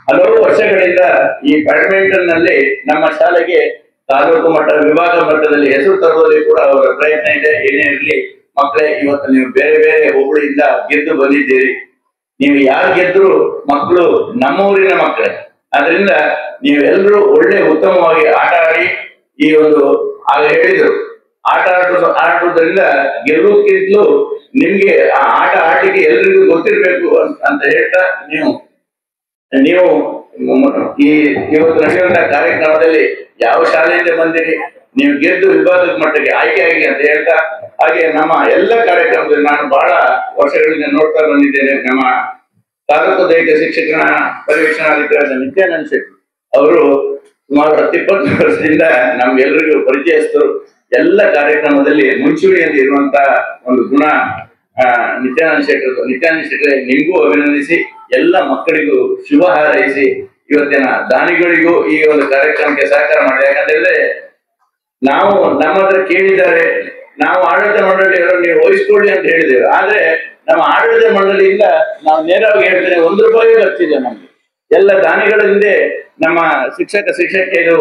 ಹಲವು ವರ್ಷಗಳಿಂದ ಈ ಬ್ಯಾಡ್ಮಿಂಟನ್ ನಲ್ಲಿ ನಮ್ಮ ಶಾಲೆಗೆ ತಾಲೂಕು ಮಟ್ಟ ವಿಭಾಗ ಮಟ್ಟದಲ್ಲಿ ಹೆಸರು ತರುವಲ್ಲಿ ಕೂಡ ಅವರ ಪ್ರಯತ್ನ ಇದೆ. ಏನೇ ಇರಲಿ ಮಕ್ಕಳೇ, ಇವತ್ತು ನೀವು ಬೇರೆ ಬೇರೆ ಹೋಬಳಿಯಿಂದ ಗೆದ್ದು ಬಂದಿದ್ದೀರಿ. ನೀವು ಯಾರು ಗೆದ್ರು ಮಕ್ಕಳು ನಮ್ಮೂರಿನ ಮಕ್ಕಳೇ. ಆದ್ರಿಂದ ನೀವೆಲ್ಲರೂ ಒಳ್ಳೆ ಉತ್ತಮವಾಗಿ ಆಟ ಆಡಿ, ಈ ಒಂದು ಆಗ ಹೇಳಿದ್ರು ಆಡುವುದರಿಂದ ಗೆಲ್ಲುವುದಕ್ಕಿಂತಲೂ ನಿಮ್ಗೆ ಆ ಆಟ ಆಡ್ಲಿಕ್ಕೆ ಎಲ್ರಿಗೂ ಗೊತ್ತಿರ್ಬೇಕು ಅಂತ ಹೇಳ್ತಾ ನೀವು ಈ ಇವತ್ತು ನಡೆಯುವಂತ ಕಾರ್ಯಕ್ರಮದಲ್ಲಿ ಯಾವ ಶಾಲೆಯಿಂದ ಬಂದಿರಿ, ನೀವು ಗೆದ್ದು ವಿಭಾಗದ ಮಟ್ಟಕ್ಕೆ ಆಯ್ಕೆ ಆಗಿ ಅಂತ ಹೇಳ್ತಾ, ಹಾಗೆ ನಮ್ಮ ಎಲ್ಲ ಕಾರ್ಯಕ್ರಮದಲ್ಲಿ ನಾನು ಬಹಳ ವರ್ಷಗಳಿಂದ ನೋಡ್ತಾ ಬಂದಿದ್ದೇನೆ. ನಮ್ಮ ತಾಲೂಕು ದೈಹಿಕ ಶಿಕ್ಷಣ ಪರಿವೀಕ್ಷಣಾಧಿಕಾರಿ ನಿತ್ಯಾನಂದ ಶೆಟ್ಟಿ ಅವರು ಸುಮಾರು 10-20 ವರ್ಷದಿಂದ ನಮ್ಗೆಲ್ಲರಿಗೂ ಪರಿಚಯಸ್ಥರು. ಎಲ್ಲ ಕಾರ್ಯಕ್ರಮದಲ್ಲಿ ಮುಂಚೂಣಿಯಲ್ಲಿ ಇರುವಂತ ಒಂದು ಗುಣ ನಿತ್ಯಾನಂದ ಶೆಟ್ಟಿ ನಿಮಗೂ ಅಭಿನಂದಿಸಿ, ಎಲ್ಲ ಮಕ್ಕಳಿಗೂ ಶುಭ ಹಾರೈಸಿ, ಇವತ್ತಿನ ದಾನಿಗಳಿಗೂ ಈ ಒಂದು ಕಾರ್ಯಕ್ರಮಕ್ಕೆ ಸಹಕಾರ ಮಾಡಿ. ಯಾಕಂತಂದ್ರೆ ನಾವು ನಮ್ಮ ಹತ್ರ ಕೇಳಿದ್ದಾರೆ, ನಾವು ಆಡಳಿತ ಮಂಡಳಿಯವರು ನೀವು ವಹಿಸ್ಕೊಳ್ಳಿ ಅಂತ ಹೇಳಿದ್ದೇವೆ. ಆದ್ರೆ ನಮ್ಮ ಆಡಳಿತ ಮಂಡಳಿಯಿಂದ ನಾವು ನೇರವಾಗಿ ಹೇಳ್ತೇನೆ, 1 ರೂಪಾಯಿ ಖರ್ಚಿದೆ ನಮ್ಗೆ. ಎಲ್ಲ ದಾನಿಗಳ ಹಿಂದೆ ನಮ್ಮ ಶಿಕ್ಷಕಿಯರು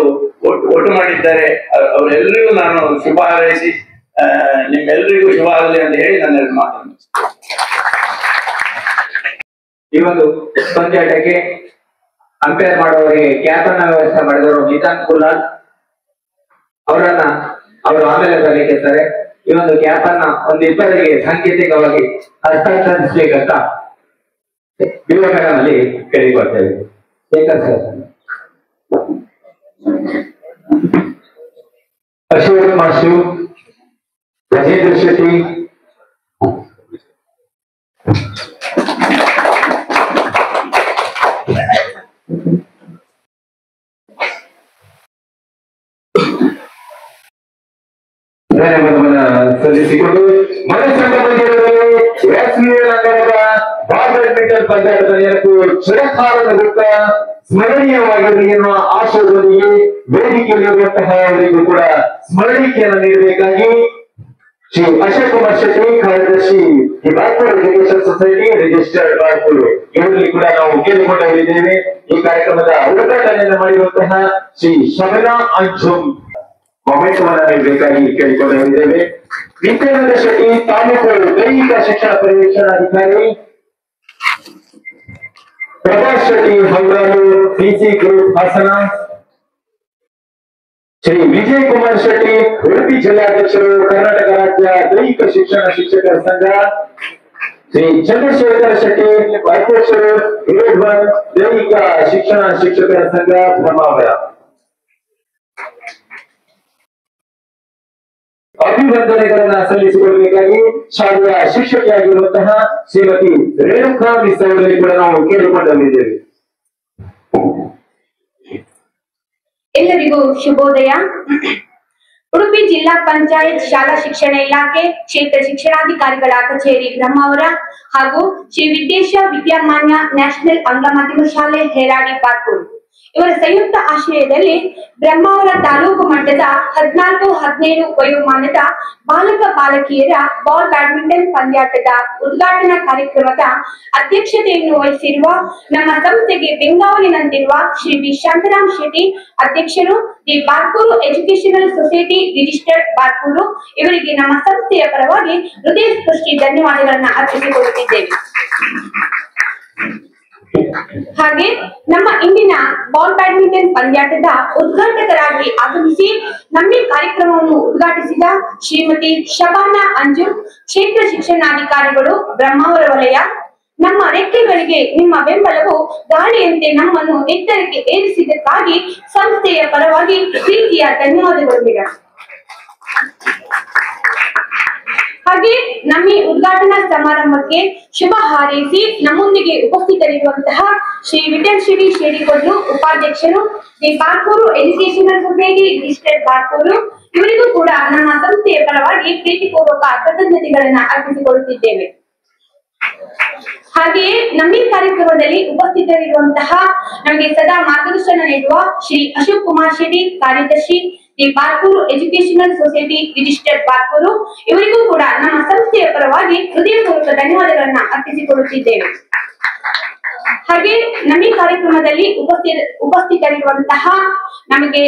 ಒಟ್ಟು ಮಾಡಿದ್ದಾರೆ. ಅವರೆಲ್ಲರಿಗೂ ನಾನು ಶುಭ ಹಾರೈಸಿ ನಿಮ್ಮೆಲ್ಲರಿಗೂ ಶುಭ ಆಗಲಿ ಅಂತ ಹೇಳಿ ನನ್ನ ಮಾತನ್ನು ಈ ಒಂದು ಪಂದ್ಯಾಟಕ್ಕೆ ಅಂಪೈರ್ ಮಾಡುವವರಿಗೆ ಕ್ಯಾಪ್ ಅನ್ನ ವ್ಯವಸ್ಥೆ ಮಾಡಿದವರು ನಿತಾನ್ ಕುಲಾಲ್ ಅವರು ಆಮೇಲೆ ಬರಲಿಕ್ಕಿರ್ತಾರೆ. ಈ ಒಂದು ಕ್ಯಾಪ್ ಅನ್ನ ಒಂದು ಇಬ್ಬರಿಗೆ ಸಾಂಕೇತಿಕವಾಗಿ ಹಸ್ತಾಂತರಿಸಬೇಕಂತ ಯುವಕರಲ್ಲಿ ಕೇಳಿಕೊಳ್ತೇವೆ. ಶೇಖರ್ ಸರ್, ಅಶೋಕ್ ಮಾಸ್ಟರ್, ರಾಜೇಂದ್ರ ಶೆಟ್ಟಿ, ಧನ್ಯವಾದವನ್ನ ಸಲ್ಲಿಸಿಕೊಂಡು ಮನಸ್ಸಂಗ ಬಾಲ್ ಬ್ಯಾಡ್ಮಿಂಟನ್ ಪಂದ್ಯಾಟದ ನೆನಪು ಚಿರಕಾಲದ ಸ್ಮರಣೀಯವಾಗಿರಲಿ ಎನ್ನುವ ಆಶಯದೊಂದಿಗೆ ವೇದಿಕೆಯಲ್ಲಿರುವಂತಹ ಅವರಿಗೂ ಕೂಡ ಸ್ಮರಣಿಕೆಯನ್ನು ನೀಡಬೇಕಾಗಿ ಶ್ರೀ ಅಶೋಕ್ ಕುಮಾರ್ ಶೆಟ್ಟಿ, ಕಾರ್ಯದರ್ಶಿ ಈ ಬಾರ್ಪುರ್ ಎಜುಕೇಶನ್ ಸೊಸೈಟಿ ರಿಜಿಸ್ಟರ್ಡ್ ಬಾರ್ಪುರ್, ಇವರಲ್ಲಿ ಕೂಡ ನಾವು ಕೇಳಿಕೊಂಡಿದ್ದೇವೆ. ಈ ಕಾರ್ಯಕ್ರಮದ ಉದ್ಘಾಟನೆಯನ್ನು ಮಾಡಿರುವಂತಹ ಶ್ರೀ ಶಬನಾ ಅಂಜುಮ್ ಮೊಮೆಂಟವನ್ನು ನೀಡಬೇಕಾಗಿ ಕೇಳಿಕೊಂಡಿದ್ದೇವೆ. ನಿತ್ಯಾನಂದ ಶೆಟ್ಟಿ, ತಾಲೂಕು ದೈಹಿಕ ಶಿಕ್ಷಣ ಪರ್ಯವೇಕ್ಷಣಾಧಿಕಾರಿ, ಪ್ರಭಾಸ್ ಶೆಟ್ಟಿ ಹಂಗಾಲು, ಡಿಸಿ ಗ್ರೂಪ್ ಹಾಸನ, ಶ್ರೀ ವಿಜಯ್ ಕುಮಾರ್ ಶೆಟ್ಟಿ, ಉಡುಪಿ ಜಿಲ್ಲಾಧ್ಯಕ್ಷರು, ಕರ್ನಾಟಕ ರಾಜ್ಯ ದೈಹಿಕ ಶಿಕ್ಷಣ ಶಿಕ್ಷಕರ ಸಂಘ, ಶ್ರೀ ಚಂದ್ರಶೇಖರ್ ಶೆಟ್ಟಿ, ಅಧ್ಯಕ್ಷರು, ಗ್ರೇಡ್ 1 ದೈಹಿಕ ಶಿಕ್ಷಣ ಶಿಕ್ಷಕರ ಸಂಘ, ಬ್ರಹ್ಮಾವರ. ಅಭಿವಂದನೆಗಳನ್ನ ಸಲ್ಲಿಸಿಕೊಳ್ಳಬೇಕಾಗಿ ಶಾಲೆಯ ಶಿಕ್ಷಕಿಯಾಗಿರುವಂತಹ ಶ್ರೀಮತಿ ರೇಣುಕಾ ಮಿಸ್ ಅವರಲ್ಲಿ ಕೂಡ ನಾವು ಕೇಳಿಕೊಂಡಿದ್ದೇವೆ. ಎಲ್ಲರಿಗೂ ಶುಭೋದಯ. ಉಡುಪಿ ಜಿಲ್ಲಾ ಪಂಚಾಯತ್ ಶಾಲಾ ಶಿಕ್ಷಣ ಇಲಾಖೆ ಕ್ಷೇತ್ರ ಶಿಕ್ಷಣಾಧಿಕಾರಿಗಳ ಕಚೇರಿ ಬ್ರಹ್ಮಾವರ ಹಾಗೂ ಶ್ರೀ ವಿದ್ಯೇಶ ವಿದ್ಯಾಮಾನ್ಯ ನ್ಯಾಷನಲ್ ಆಂಗ್ಲ ಮಾಧ್ಯಮ ಶಾಲೆ ಹೇರಾಡಿ ಬಾರ್ಪುರ್ ಇವರ ಸಂಯುಕ್ತ ಆಶ್ರಯದಲ್ಲಿ ಬ್ರಹ್ಮಾವರ ತಾಲೂಕು ಮಟ್ಟದ 14-17 ವಯೋಮಾನದ ಬಾಲಕ ಬಾಲಕಿಯರ ಬಾಲ್ ಬ್ಯಾಡ್ಮಿಂಟನ್ ಪಂದ್ಯಾಟದ ಉದ್ಘಾಟನಾ ಕಾರ್ಯಕ್ರಮದ ಅಧ್ಯಕ್ಷತೆಯನ್ನು ವಹಿಸಿರುವ ನಮ್ಮ ಸಂಸ್ಥೆಗೆ ಬೆಂಗಾವಲಿನಂತಿರುವ ಶ್ರೀ ವಿ ಶಾಂತರಾಮ್ ಶೆಟ್ಟಿ, ಅಧ್ಯಕ್ಷರು, ದಿ ಬಾರ್ಪೂರು ಎಜುಕೇಶನಲ್ ಸೊಸೈಟಿ ರಿಜಿಸ್ಟರ್ಡ್ ಬಾರ್ಪೂರು ಇವರಿಗೆ ನಮ್ಮ ಸಂಸ್ಥೆಯ ಪರವಾಗಿ ಹೃದಯಸ್ಪರ್ಶಿ ಧನ್ಯವಾದಗಳನ್ನ ಅರ್ಪಿಸಿಕೊಳ್ಳುತ್ತಿದ್ದೇವೆ. ಹಾಗೆ ನಮ್ಮ ಇಂದಿನ ಬಾಲ್ ಬ್ಯಾಡ್ಮಿಂಟನ್ ಪಂದ್ಯಾಟದ ಉದ್ಘಾಟಕರಾಗಿ ಆಗಮಿಸಿ ನಮ್ಮ ಕಾರ್ಯಕ್ರಮವನ್ನು ಉದ್ಘಾಟಿಸಿದ ಶ್ರೀಮತಿ ಶಬಾನಾ ಅಂಜುಮ್, ಕ್ಷೇತ್ರ ಶಿಕ್ಷಣಾಧಿಕಾರಿಗಳು, ಬ್ರಹ್ಮಾವರ ವಲಯ. ನಮ್ಮ ರೆಕ್ಕೆಗಳಿಗೆ ನಿಮ್ಮ ಬೆಂಬಲವು ಗಾಳಿಯಂತೆ ನಮ್ಮನ್ನು ಎತ್ತರಕ್ಕೆ ಏರಿಸಿದ್ದಕ್ಕಾಗಿ ಸಂಸ್ಥೆಯ ಪರವಾಗಿ ಪ್ರೀತಿಯ ಧನ್ಯವಾದಗಳು ಮೇಡಮ್. ಹಾಗೆ ನಮ್ಮ ಉದ್ಘಾಟನಾ ಸಮಾರಂಭಕ್ಕೆ ಶುಭ ಹಾರೈಸಿ ನಮ್ಮೊಂದಿಗೆ ಉಪಸ್ಥಿತರಿರುವಂತಹ ಶ್ರೀ ವಿಠಲ್ ಶ್ರೀ ಶೇಡಿಕೊಡ್ಲು, ಉಪಾಧ್ಯಕ್ಷರು, ದಿ ಬಾರ್ಪೂರು ಎಜುಕೇಶನಲ್ ಸೊಸೈಟಿ ರಿಜಿಸ್ಟರ್ಡ್ ಬಾರ್ಪೂರು ಇವರಿಗೂ ಕೂಡ ನಮ್ಮ ಸಂಸ್ಥೆಯ ಪರವಾಗಿ ಪ್ರೀತಿಪೂರ್ವಕ ಕೃತಜ್ಞತೆಗಳನ್ನ ಅರ್ಪಿಸಿಕೊಳ್ಳುತ್ತಿದ್ದೇವೆ. ಹಾಗೆಯೇ ನಮ್ಮ ಕಾರ್ಯಕ್ರಮದಲ್ಲಿ ಉಪಸ್ಥಿತರಿರುವಂತಹ ನಮಗೆ ಸದಾ ಮಾರ್ಗದರ್ಶನ ನೀಡುವ ಶ್ರೀ ಅಶೋಕ್ ಕುಮಾರ್ ಶೆಟ್ಟಿ, ಕಾರ್ಯದರ್ಶಿ, ದಿ ಬಾರ್ಪೂರು ಎಜುಕೇಶನಲ್ ಸೊಸೈಟಿ ರಿಜಿಸ್ಟರ್ಡ್ ಬಾರ್ಪೂರು ಇವರಿಗೂ ಕೂಡ ನಮ್ಮ ಸಂಸ್ಥೆಯ ಪರವಾಗಿ ಹೃದಯಪೂರ್ವಕ ಧನ್ಯವಾದಗಳನ್ನ ಅರ್ಪಿಸಿಕೊಳ್ಳುತ್ತಿದ್ದೇವೆ. ಹಾಗೆ ನಮ್ಮ ಕಾರ್ಯಕ್ರಮದಲ್ಲಿ ಉಪಸ್ಥಿತರಿರುವಂತಹ ನಮಗೆ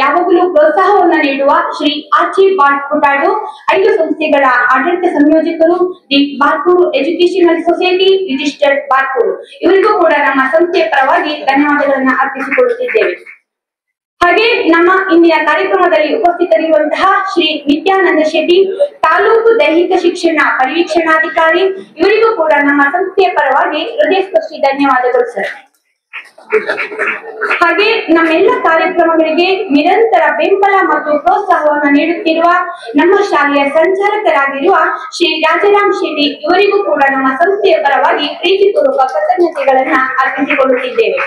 ಯಾವಾಗಲೂ ಪ್ರೋತ್ಸಾಹವನ್ನು ನೀಡುವ ಶ್ರೀ ಆಚಿ ಬಾಟ್ ಪುಟಾಡು, 5 ಸಂಸ್ಥೆಗಳ ಆಡಳಿತ ಸಂಯೋಜಕರು, ದಿ ಬಾರ್ಪೂರು ಎಜುಕೇಶನಲ್ ಸೊಸೈಟಿ ರಿಜಿಸ್ಟರ್ಡ್ ಬಾರ್ಪೂರು ಇವರಿಗೂ ಕೂಡ ನಮ್ಮ ಸಂಸ್ಥೆಯ ಪರವಾಗಿ ಧನ್ಯವಾದಗಳನ್ನ ಅರ್ಪಿಸಿಕೊಳ್ಳುತ್ತಿದ್ದೇವೆ. ಹಾಗೆ ನಮ್ಮ ಇಂದಿನ ಕಾರ್ಯಕ್ರಮದಲ್ಲಿ ಉಪಸ್ಥಿತರಿರುವಂತಹ ಶ್ರೀ ನಿತ್ಯಾನಂದ ಶೆಟ್ಟಿ, ತಾಲೂಕು ದೈಹಿಕ ಶಿಕ್ಷಣ ಪರಿವೀಕ್ಷಣಾಧಿಕಾರಿ ಇವರಿಗೂ ಕೂಡ ನಮ್ಮ ಸಂಸ್ಥೆಯ ಪರವಾಗಿ ಹೃದಯಸ್ಪರ್ಶಿ ಧನ್ಯವಾದಗಳು ಸರ್. ಹಾಗೆ ನಮ್ಮೆಲ್ಲ ಕಾರ್ಯಕ್ರಮಗಳಿಗೆ ನಿರಂತರ ಬೆಂಬಲ ಮತ್ತು ಪ್ರೋತ್ಸಾಹವನ್ನು ನೀಡುತ್ತಿರುವ ನಮ್ಮ ಶಾಲೆಯ ಸಂಚಾಲಕರಾಗಿರುವ ಶ್ರೀ ರಾಜಾರಾಮ್ ಶೆಟ್ಟಿ ಇವರಿಗೂ ಕೂಡ ನಮ್ಮ ಸಂಸ್ಥೆಯ ಪರವಾಗಿ ಪ್ರೀತಿಪೂರ್ವಕ ಕೃತಜ್ಞತೆಗಳನ್ನ ಅರ್ಪಿಸಿಕೊಳ್ಳುತ್ತಿದ್ದೇವೆ.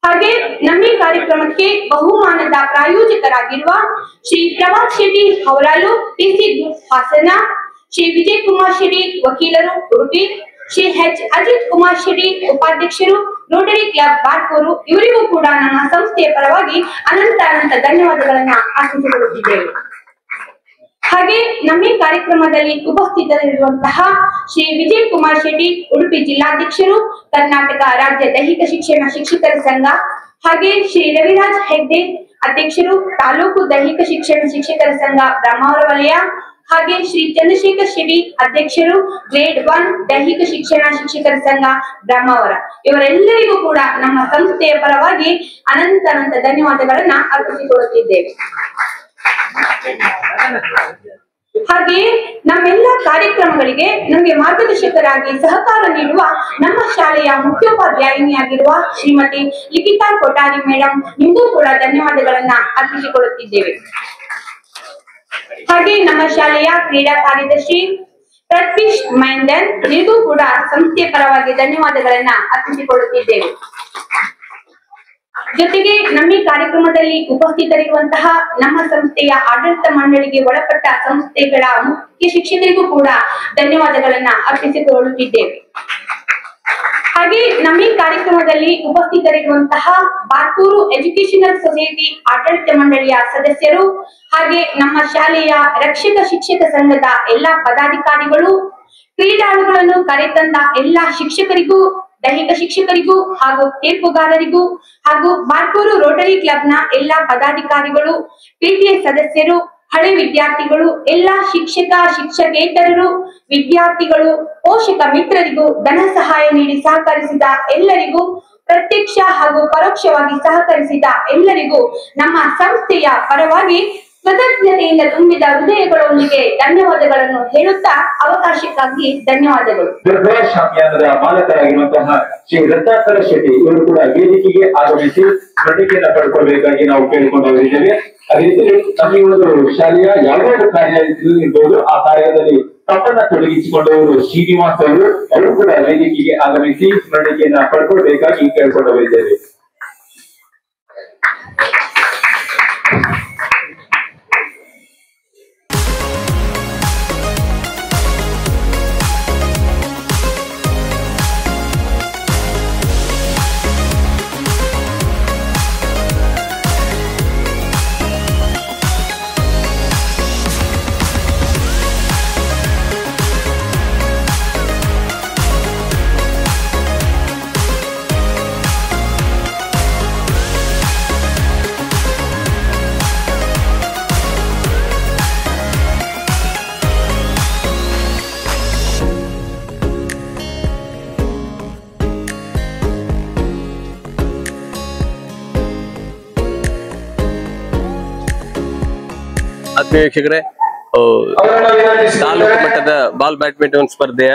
ಹಾಗೆ ನಮ್ಮ ಕಾರ್ಯಕ್ರಮಕ್ಕೆ ಬಹುಮಾನದ ಪ್ರಾಯೋಜಕರಾಗಿರುವ ಶ್ರೀ ಪ್ರಭಾಸ್ ಶೆಟ್ಟಿ ಹವರಾಲು, ಡಿಸಿ ಗ್ರೂಪ್ ಹಾಸನ, ಶ್ರೀ ವಿಜಯ್ ಕುಮಾರ್ ಶೆಟ್ಟಿ ವಕೀಲರು, ಉಡುಪಿ, ಶ್ರೀ ಎಚ್ ಅಜಿತ್ ಕುಮಾರ್ ಶೆಟ್ಟಿ ಉಪಾಧ್ಯಕ್ಷರು, ರೋಟರಿ ಕ್ಲಬ್ ಬಾರ್ಪೂರು ಇವರಿಗೂ ಕೂಡ ನಮ್ಮ ಸಂಸ್ಥೆಯ ಪರವಾಗಿ ಅನಂತ ಧನ್ಯವಾದಗಳನ್ನ ಅರ್ಪಿಸಿಕೊಳ್ಳುತ್ತಿದ್ದೇವೆ. ಹಾಗೆ ನಮ್ಮ ಕಾರ್ಯಕ್ರಮದಲ್ಲಿ ಉಪಸ್ಥಿತರಿರುವಂತಹ ಶ್ರೀ ವಿಜಯ್ ಕುಮಾರ್ ಶೆಟ್ಟಿ, ಉಡುಪಿ ಜಿಲ್ಲಾಧ್ಯಕ್ಷರು, ಕರ್ನಾಟಕ ರಾಜ್ಯ ದೈಹಿಕ ಶಿಕ್ಷಣ ಶಿಕ್ಷಕರ ಸಂಘ, ಹಾಗೆ ಶ್ರೀ ರವಿರಾಜ್ ಹೆಗ್ಡೆ, ಅಧ್ಯಕ್ಷರು, ತಾಲೂಕು ದೈಹಿಕ ಶಿಕ್ಷಣ ಶಿಕ್ಷಕರ ಸಂಘ ಬ್ರಹ್ಮಾವರ ವಲಯ, ಹಾಗೆ ಶ್ರೀ ಚಂದ್ರಶೇಖರ್ ಶೆಟ್ಟಿ, ಅಧ್ಯಕ್ಷರು, ಗ್ರೇಡ್ 1 ದೈಹಿಕ ಶಿಕ್ಷಣ ಶಿಕ್ಷಕರ ಸಂಘ ಬ್ರಹ್ಮಾವರ ಇವರೆಲ್ಲರಿಗೂ ಕೂಡ ನಮ್ಮ ಸಂಸ್ಥೆಯ ಪರವಾಗಿ ಅನಂತ ಧನ್ಯವಾದಗಳನ್ನ ಅರ್ಪಿಸಿಕೊಳ್ಳುತ್ತಿದ್ದೇವೆ. ಹಾಗೆಯೇ ನಮ್ಮೆಲ್ಲ ಕಾರ್ಯಕ್ರಮಗಳಿಗೆ ನಮಗೆ ಮಾರ್ಗದರ್ಶಕರಾಗಿ ಸಹಕಾರ ನೀಡುವ ನಮ್ಮ ಶಾಲೆಯ ಮುಖ್ಯೋಪಾಧ್ಯಾಯಿನಿಯಾಗಿರುವ ಶ್ರೀಮತಿ ಲಿಖಿತಾ ಕೊಠಾರಿ ಮೇಡಮ್ ನಿಮಗೂ ಕೂಡ ಧನ್ಯವಾದಗಳನ್ನ ಅರ್ಪಿಸಿಕೊಳ್ಳುತ್ತಿದ್ದೇವೆ. ಹಾಗೆ ನಮ್ಮ ಶಾಲೆಯ ಕ್ರೀಡಾ ಕಾರ್ಯದರ್ಶಿ ಪ್ರತ್ವೀಶ್ ಮೈಂದನ್ ನಿಮಗೂ ಕೂಡ ಸಂಸ್ಥೆಯ ಪರವಾಗಿ ಧನ್ಯವಾದಗಳನ್ನ ಅರ್ಪಿಸಿಕೊಳ್ಳುತ್ತಿದ್ದೇವೆ. ಜೊತೆಗೆ ನಮ್ಮ ಕಾರ್ಯಕ್ರಮದಲ್ಲಿ ಉಪಸ್ಥಿತರಿರುವಂತಹ ನಮ್ಮ ಸಂಸ್ಥೆಯ ಆಡಳಿತ ಮಂಡಳಿಗೆ ಒಳಪಟ್ಟ ಸಂಸ್ಥೆಗಳ ಮುಖ್ಯ ಶಿಕ್ಷಕರಿಗೂ ಕೂಡ ಧನ್ಯವಾದಗಳನ್ನ ಅರ್ಪಿಸಿಕೊಳ್ಳುತ್ತಿದ್ದೇವೆ. ಹಾಗೆ ನಮ್ಮ ಈ ಕಾರ್ಯಕ್ರಮದಲ್ಲಿ ಉಪಸ್ಥಿತರಿರುವಂತಹ ಬಾರ್ಕೂರು ಎಜುಕೇಶನಲ್ ಸೊಸೈಟಿ ಆಡಳಿತ ಮಂಡಳಿಯ ಸದಸ್ಯರು ಹಾಗೆ ನಮ್ಮ ಶಾಲೆಯ ರಕ್ಷಕ ಶಿಕ್ಷಕ ಸಂಘದ ಎಲ್ಲಾ ಪದಾಧಿಕಾರಿಗಳು, ಕ್ರೀಡಾಳುಗಳನ್ನು ಕರೆತಂದ ಎಲ್ಲಾ ಶಿಕ್ಷಕರಿಗೂ, ದೈಹಿಕ ಶಿಕ್ಷಕರಿಗೂ ಹಾಗೂ ತೀರ್ಪುಗಾರರಿಗೂ ಹಾಗೂ ಬಾರ್ಕೂರು ರೋಟರಿ ಕ್ಲಬ್ನ ಎಲ್ಲಾ ಪದಾಧಿಕಾರಿಗಳು, ಪಿಟಿಎ ಸದಸ್ಯರು, ಹಳೆ ವಿದ್ಯಾರ್ಥಿಗಳು, ಎಲ್ಲಾ ಶಿಕ್ಷಕ ಶಿಕ್ಷಕೇತರರು, ವಿದ್ಯಾರ್ಥಿಗಳು, ಪೋಷಕ ಮಿತ್ರರಿಗೂ ಧನ ಸಹಾಯ ನೀಡಿ ಸಹಕರಿಸಿದ ಎಲ್ಲರಿಗೂ, ಪ್ರತ್ಯಕ್ಷ ಹಾಗೂ ಪರೋಕ್ಷವಾಗಿ ಸಹಕರಿಸಿದ ಎಲ್ಲರಿಗೂ ನಮ್ಮ ಸಂಸ್ಥೆಯ ಪರವಾಗಿ ಕೃತಜ್ಞತೆಯಿಂದ ತುಂಬಿದ ಹೃದಯಗಳೊಂದಿಗೆ ಧನ್ಯವಾದಗಳನ್ನು ಹೇಳುತ್ತಾ ಅವಕಾಶಕ್ಕಾಗಿ ಧನ್ಯವಾದಗಳು. ದುರ್ಗೇಶ್ ಅಭಿಯಾನದ ಮಾಲಕರಾಗಿರುವಂತಹ ಶ್ರೀ ರತ್ನಾಕರ ಶೆಟ್ಟಿ ಇವರು ಕೂಡ ವೇದಿಕೆಗೆ ಆಗಮಿಸಿ ಸ್ಮರಣಿಕೆಯನ್ನು ಪಡ್ಕೊಳ್ಬೇಕಾಗಿ ನಾವು ಕೇಳಿಕೊಂಡಿದ್ದೇವೆ. ಅದೇ ರೀತಿ ನಮ್ಮ ಈ ಒಂದು ಶಾಲೆಯ ಯಾವುದೇ ಒಂದು ಕಾರ್ಯ ಇರಬಹುದು, ಆ ಕಾರ್ಯದಲ್ಲಿ ತಮ್ಮನ್ನ ತೊಡಗಿಸಿಕೊಂಡವರು ಶ್ರೀನಿವಾಸ್ ಅವರು ಕೂಡ ವೇದಿಕೆಗೆ ಆಗಮಿಸಿ ಸ್ಮರಣಿಕೆಯನ್ನ ಪಡ್ಕೊಳ್ಬೇಕಾಗಿ ಕೇಳಿಕೊಂಡಿದ್ದೇವೆ. ಆತ್ಮೀಯ ವೀಕ್ಷಕರೇ, ತಾಲೂಕು ಮಟ್ಟದ ಬಾಲ್ ಬ್ಯಾಡ್ಮಿಂಟನ್ ಸ್ಪರ್ಧೆಯ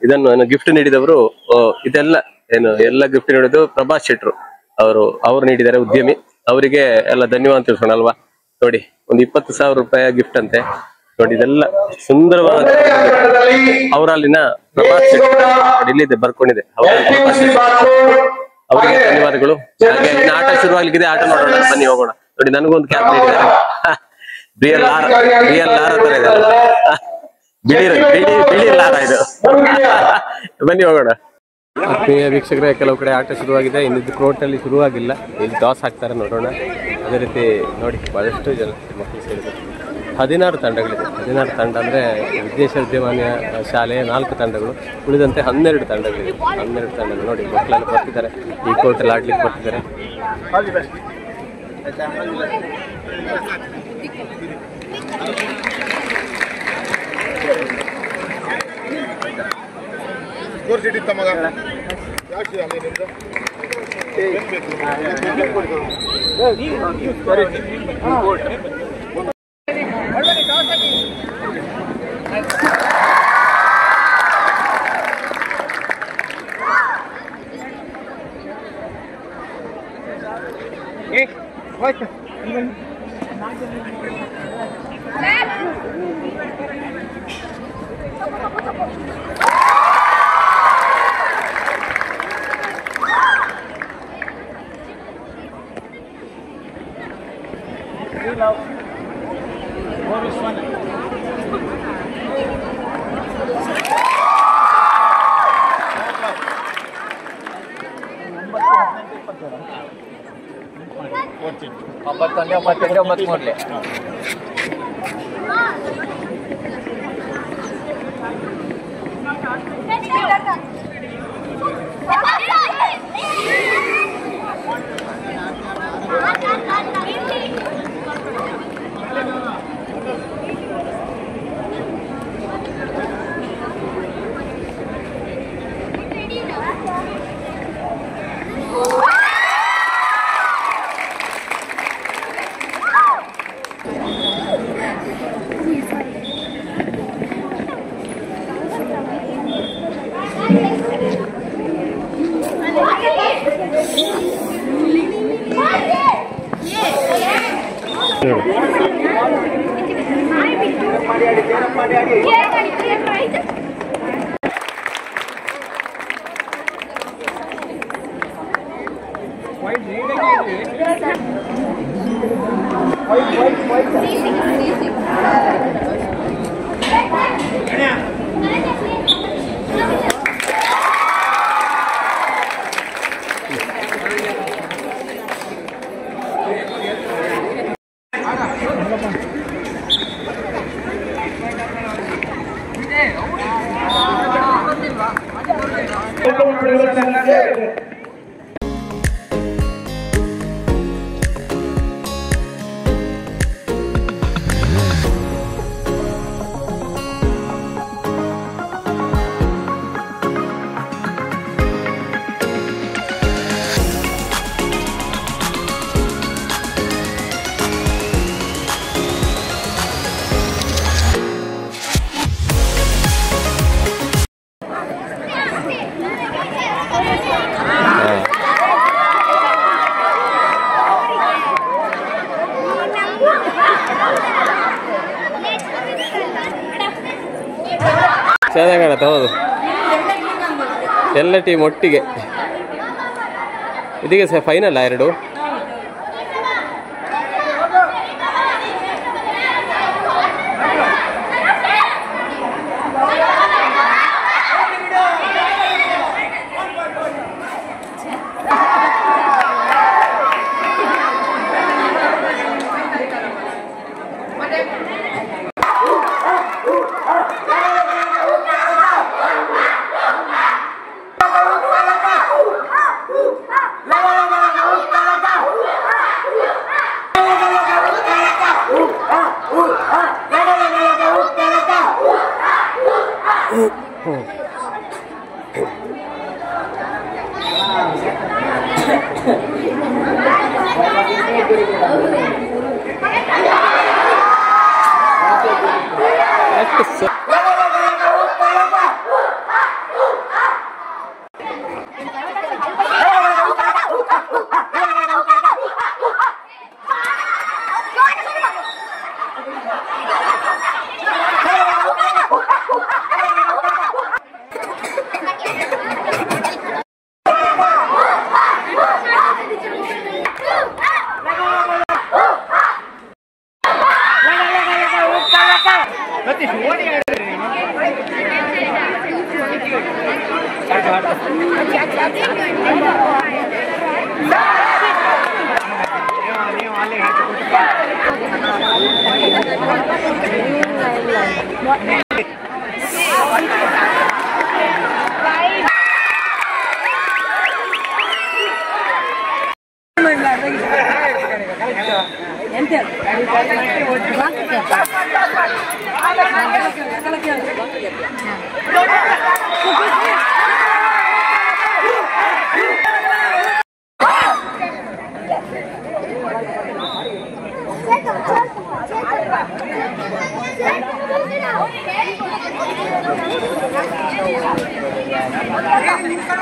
ಇದನ್ನು ಗಿಫ್ಟ್ ನೀಡಿದವರು ಇದೆಲ್ಲ ಎಲ್ಲ ಗಿಫ್ಟ್ ನೀಡಿದ್ದು ಪ್ರಭಾಸ್ ಶೆಟ್ರು ಅವರು ನೀಡಿದ್ದಾರೆ, ಉದ್ಯಮಿ. ಅವರಿಗೆ ಎಲ್ಲ ಧನ್ಯವಾದ ತಿಳಿಸೋಣ ಅಲ್ವಾ. ನೋಡಿ, ಒಂದು 20,000 ರೂಪಾಯಿ ಗಿಫ್ಟ್ ಅಂತೆ. ನೋಡಿ, ಇದೆಲ್ಲ ಸುಂದರವಾದ ಅವರಲ್ಲಿನ ಪ್ರಭಾಸ್ ಶೆಟ್ರು ಇಲ್ಲಿದೆ, ಬರ್ಕೊಂಡಿದೆ. ಅವರಿಗೆ ಧನ್ಯವಾದಗಳು. ಹಾಗೆ ಇನ್ನು ಆಟ ಶುರುವಾಗ್ಲಿಕ್ಕಿದೆ, ಆಟ ನೋಡೋಣ, ಬನ್ನಿ ಹೋಗೋಣ. ನೋಡಿ, ನನಗೊಂದು ಕ್ಯಾಪ್ ನೀಡಿದ್ದಾರೆ, ರಿಯಲ್ ಲಾರ ತರ ಇದೆ, ಬಿಳಿ ಲಾರ ಇದು. ಬನ್ನಿ ಹೋಗೋಣ. ಆತ್ಮೀಯ ವೀಕ್ಷಕರೇ, ಕೆಲವು ಕಡೆ ಆಟ ಶುರುವಾಗಿದೆ, ಇನ್ನಿದ್ದು ಕೋರ್ಟ್ನಲ್ಲಿ ಶುರುವಾಗಿಲ್ಲ, ಇಲ್ಲಿ ಟಾಸ್ ಹಾಕ್ತಾರೆ, ನೋಡೋಣ. ಅದೇ ರೀತಿ ನೋಡಿ, ಬಹಳಷ್ಟು ಜನ ಮಕ್ಕಳು ಸೇರಿದ್ದಾರೆ. 16 ತಂಡಗಳಿದೆ. 16 ತಂಡ ಅಂದರೆ ವಿದೇಶ ವಿದ್ಯಮಾನ್ಯ ಶಾಲೆಯ 4 ತಂಡಗಳು, ಉಳಿದಂತೆ 12 ತಂಡಗಳಿದೆ. 12 ತಂಡಗಳು ನೋಡಿ, ಮಕ್ಕಳೆಲ್ಲ ಬರ್ತಿದ್ದಾರೆ, ಈ ಕೋರ್ಟಲ್ಲಿ ಆಡ್ಲಿಕ್ಕೆ ಬರ್ತಿದ್ದಾರೆ. ಚೆನ್ನಾಗಿ ಕಾಣುತ್ತೆ. ಹೌದು, ಎಲ್ಲ ಟೀಮ್ ಒಟ್ಟಿಗೆ. ಇದೀಗ ಸಹ ಫೈನಲ್ ಎರಡು.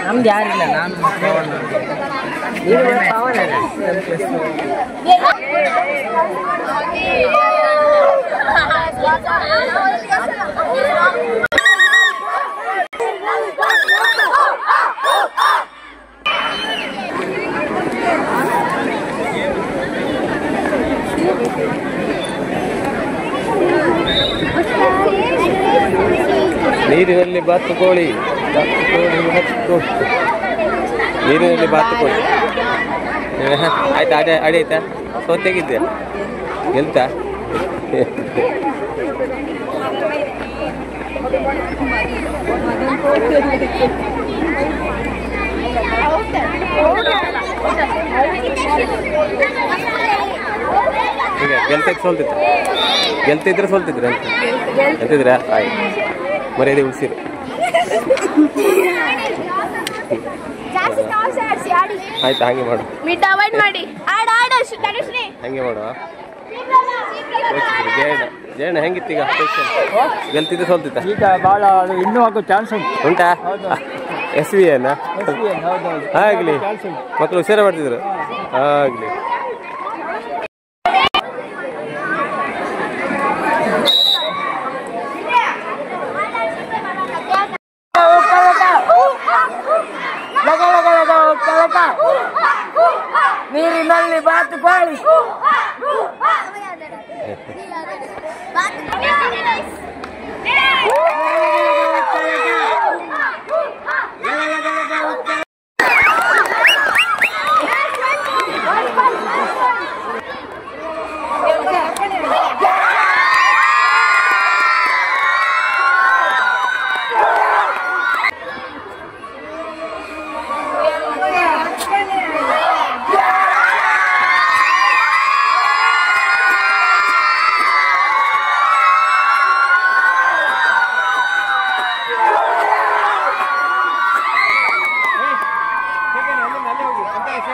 ನಮ್ದು ಯಾರಿಲ್ಲ, ನಾನು ನೀರಿನಲ್ಲಿ ಬಾತುಕೋಳಿ, ನೀರಿನಲ್ಲಿ ಬಾತುಕೋಳಿ. ಆಯ್ತಾ? ಅಡಿ ಆಯ್ತಾ? ಸೋತೆಗಿದ್ದೆ ಗೆಲ್ತಾ? ಈಗ ಗೆಲ್ತಕ್ಕೆ ಸೋಲ್ತಿತ್ತು, ಗೆಲ್ತಿದ್ರೆ ಸೋಲ್ತಿದ್ರೆ ಅಂತ ಗೆಲ್ತಿದ್ರ? ಆಯ್ತು, ಮರ್ಯಾದೆ ಉಳಿಸಿರು. ಆಯ್ತು, ಹಾಗೆ ಮಾಡು, ಹಂಗೆ ಮಾಡುವ. ಜಯಣ್ಣ ಹೆಂಗಿತ್ತು ಈಗ? ಗೆಲ್ತಿದ್ರೆ ಸೋಲ್ತಿತ್ತ? ಈಗ ಭಾಳ ಇನ್ನೂ ಆಗೋ ಚಾನ್ಸ್ ಉಂಟಾ? SV ಅನ್ನ ಆಗ್ಲಿ, ಮಕ್ಕಳು ಹುಷಾರ ಮಾಡ್ತಿದ್ರು. ಆಗ್ಲಿ. ನೀರಿನಲ್ಲಿ ಬಾತುಕೋಳಿ. ನಮ್ಮ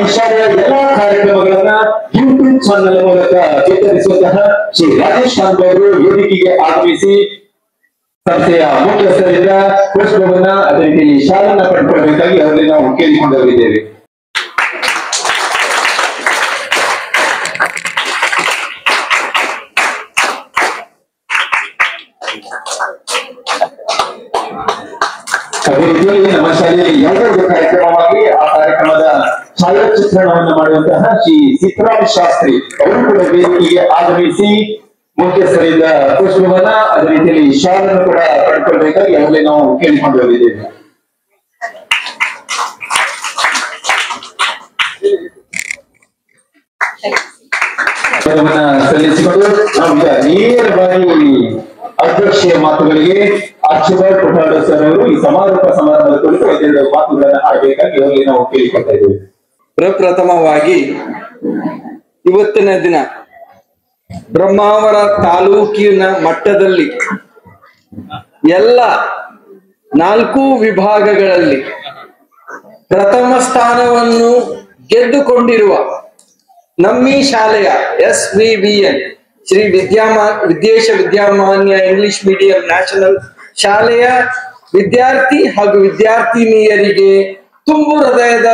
ಈ ಶಾಲೆಯ ಎಲ್ಲಾ ಕಾರ್ಯಕ್ರಮಗಳನ್ನ ಯೂಟ್ಯೂಬ್ ಚಾನೆಲ್ ಮೂಲಕ ಬಿತ್ತರಿಸುವಂತಹ ಶ್ರೀ ರಾಜೇಶ್ ಕಾಂತ್ ಅವರು ವೇದಿಕೆಗೆ ಆಗಮಿಸಿ ಸಂಸ್ಥೆಯ ಮುಖ್ಯಸ್ಥರಿಂದ ಪುಷ್ಪವನ್ನ ಅದೇ ರೀತಿ ಶಾಲನ್ನ ಪಡ್ಕೊಳ್ಬೇಕಾಗಿ ಅವರಲ್ಲಿ ನಾವು ಕೇಳಿಕೊಂಡು ಹೋಗಿದ್ದೇವೆ. ಅದೇ ರೀತಿಯಲ್ಲಿ ನಮ್ಮ ಶಾಲೆಯಲ್ಲಿ ಯಾವುದೋ ಕಾರ್ಯಕ್ರಮವಾಗಿ ಆ ಕಾರ್ಯಕ್ರಮದ ಛಾಯಾಚಿತ್ರಣವನ್ನು ಮಾಡುವಂತಹ ಶ್ರೀ ಸಿದ್ದರಾಮ ಶಾಸ್ತ್ರಿ ಅವರು ಕೂಡ ವೇದಿಕೆಗೆ ಆಗಮಿಸಿ ಮುಖ್ಯಸ್ಥರಿಂದ ಪುಷ್ಪವನ್ನ ಅದೇ ರೀತಿಯಲ್ಲಿ ಶಾಲನ್ನು ಕೂಡ ಪಡ್ಕೊಳ್ಬೇಕಾಗಿ ಅವರಲ್ಲಿ ನಾವು ಕೇಳಿಕೊಂಡು ಹೋಗಿದ್ದೇವೆ. ಸಲ್ಲಿಸಿಕೊಂಡು ನಾವೀಗ ನೇರವಾಗಿ ಅಧ್ಯಕ್ಷೀಯ ಮಾತುಗಳಿಗೆ ಅರ್ಚಬಾಲ್ ಪುಟಾಡ ಸರ್ ಅವರು ಈ ಸಮಾರೋಪ ಸಮಾರಂಭದ ಕುರಿತು ಒಂದೆರಡು ಮಾತುಗಳನ್ನು ಆಡಬೇಕಾಗಿ ಅವರಿಗೆ ನಾವು ಕೇಳಿಕೊಳ್ತಾ ಇದ್ದೇವೆ. ಪ್ರಪ್ರಥಮವಾಗಿ ಇವತ್ತಿನ ದಿನ ಬ್ರಹ್ಮಾವರ ತಾಲೂಕಿನ ಮಟ್ಟದಲ್ಲಿ ಎಲ್ಲ 4 ವಿಭಾಗಗಳಲ್ಲಿ ಪ್ರಥಮ ಸ್ಥಾನವನ್ನು ಗೆದ್ದುಕೊಂಡಿರುವ ನಮ್ಮಿ ಶಾಲೆಯ SVVN Shri Vidyesha Vidyamanya English medium national ಶಾಲೆಯ ವಿದ್ಯಾರ್ಥಿ ಹಾಗೂ ವಿದ್ಯಾರ್ಥಿನಿಯರಿಗೆ ತುಂಬು ಹೃದಯದ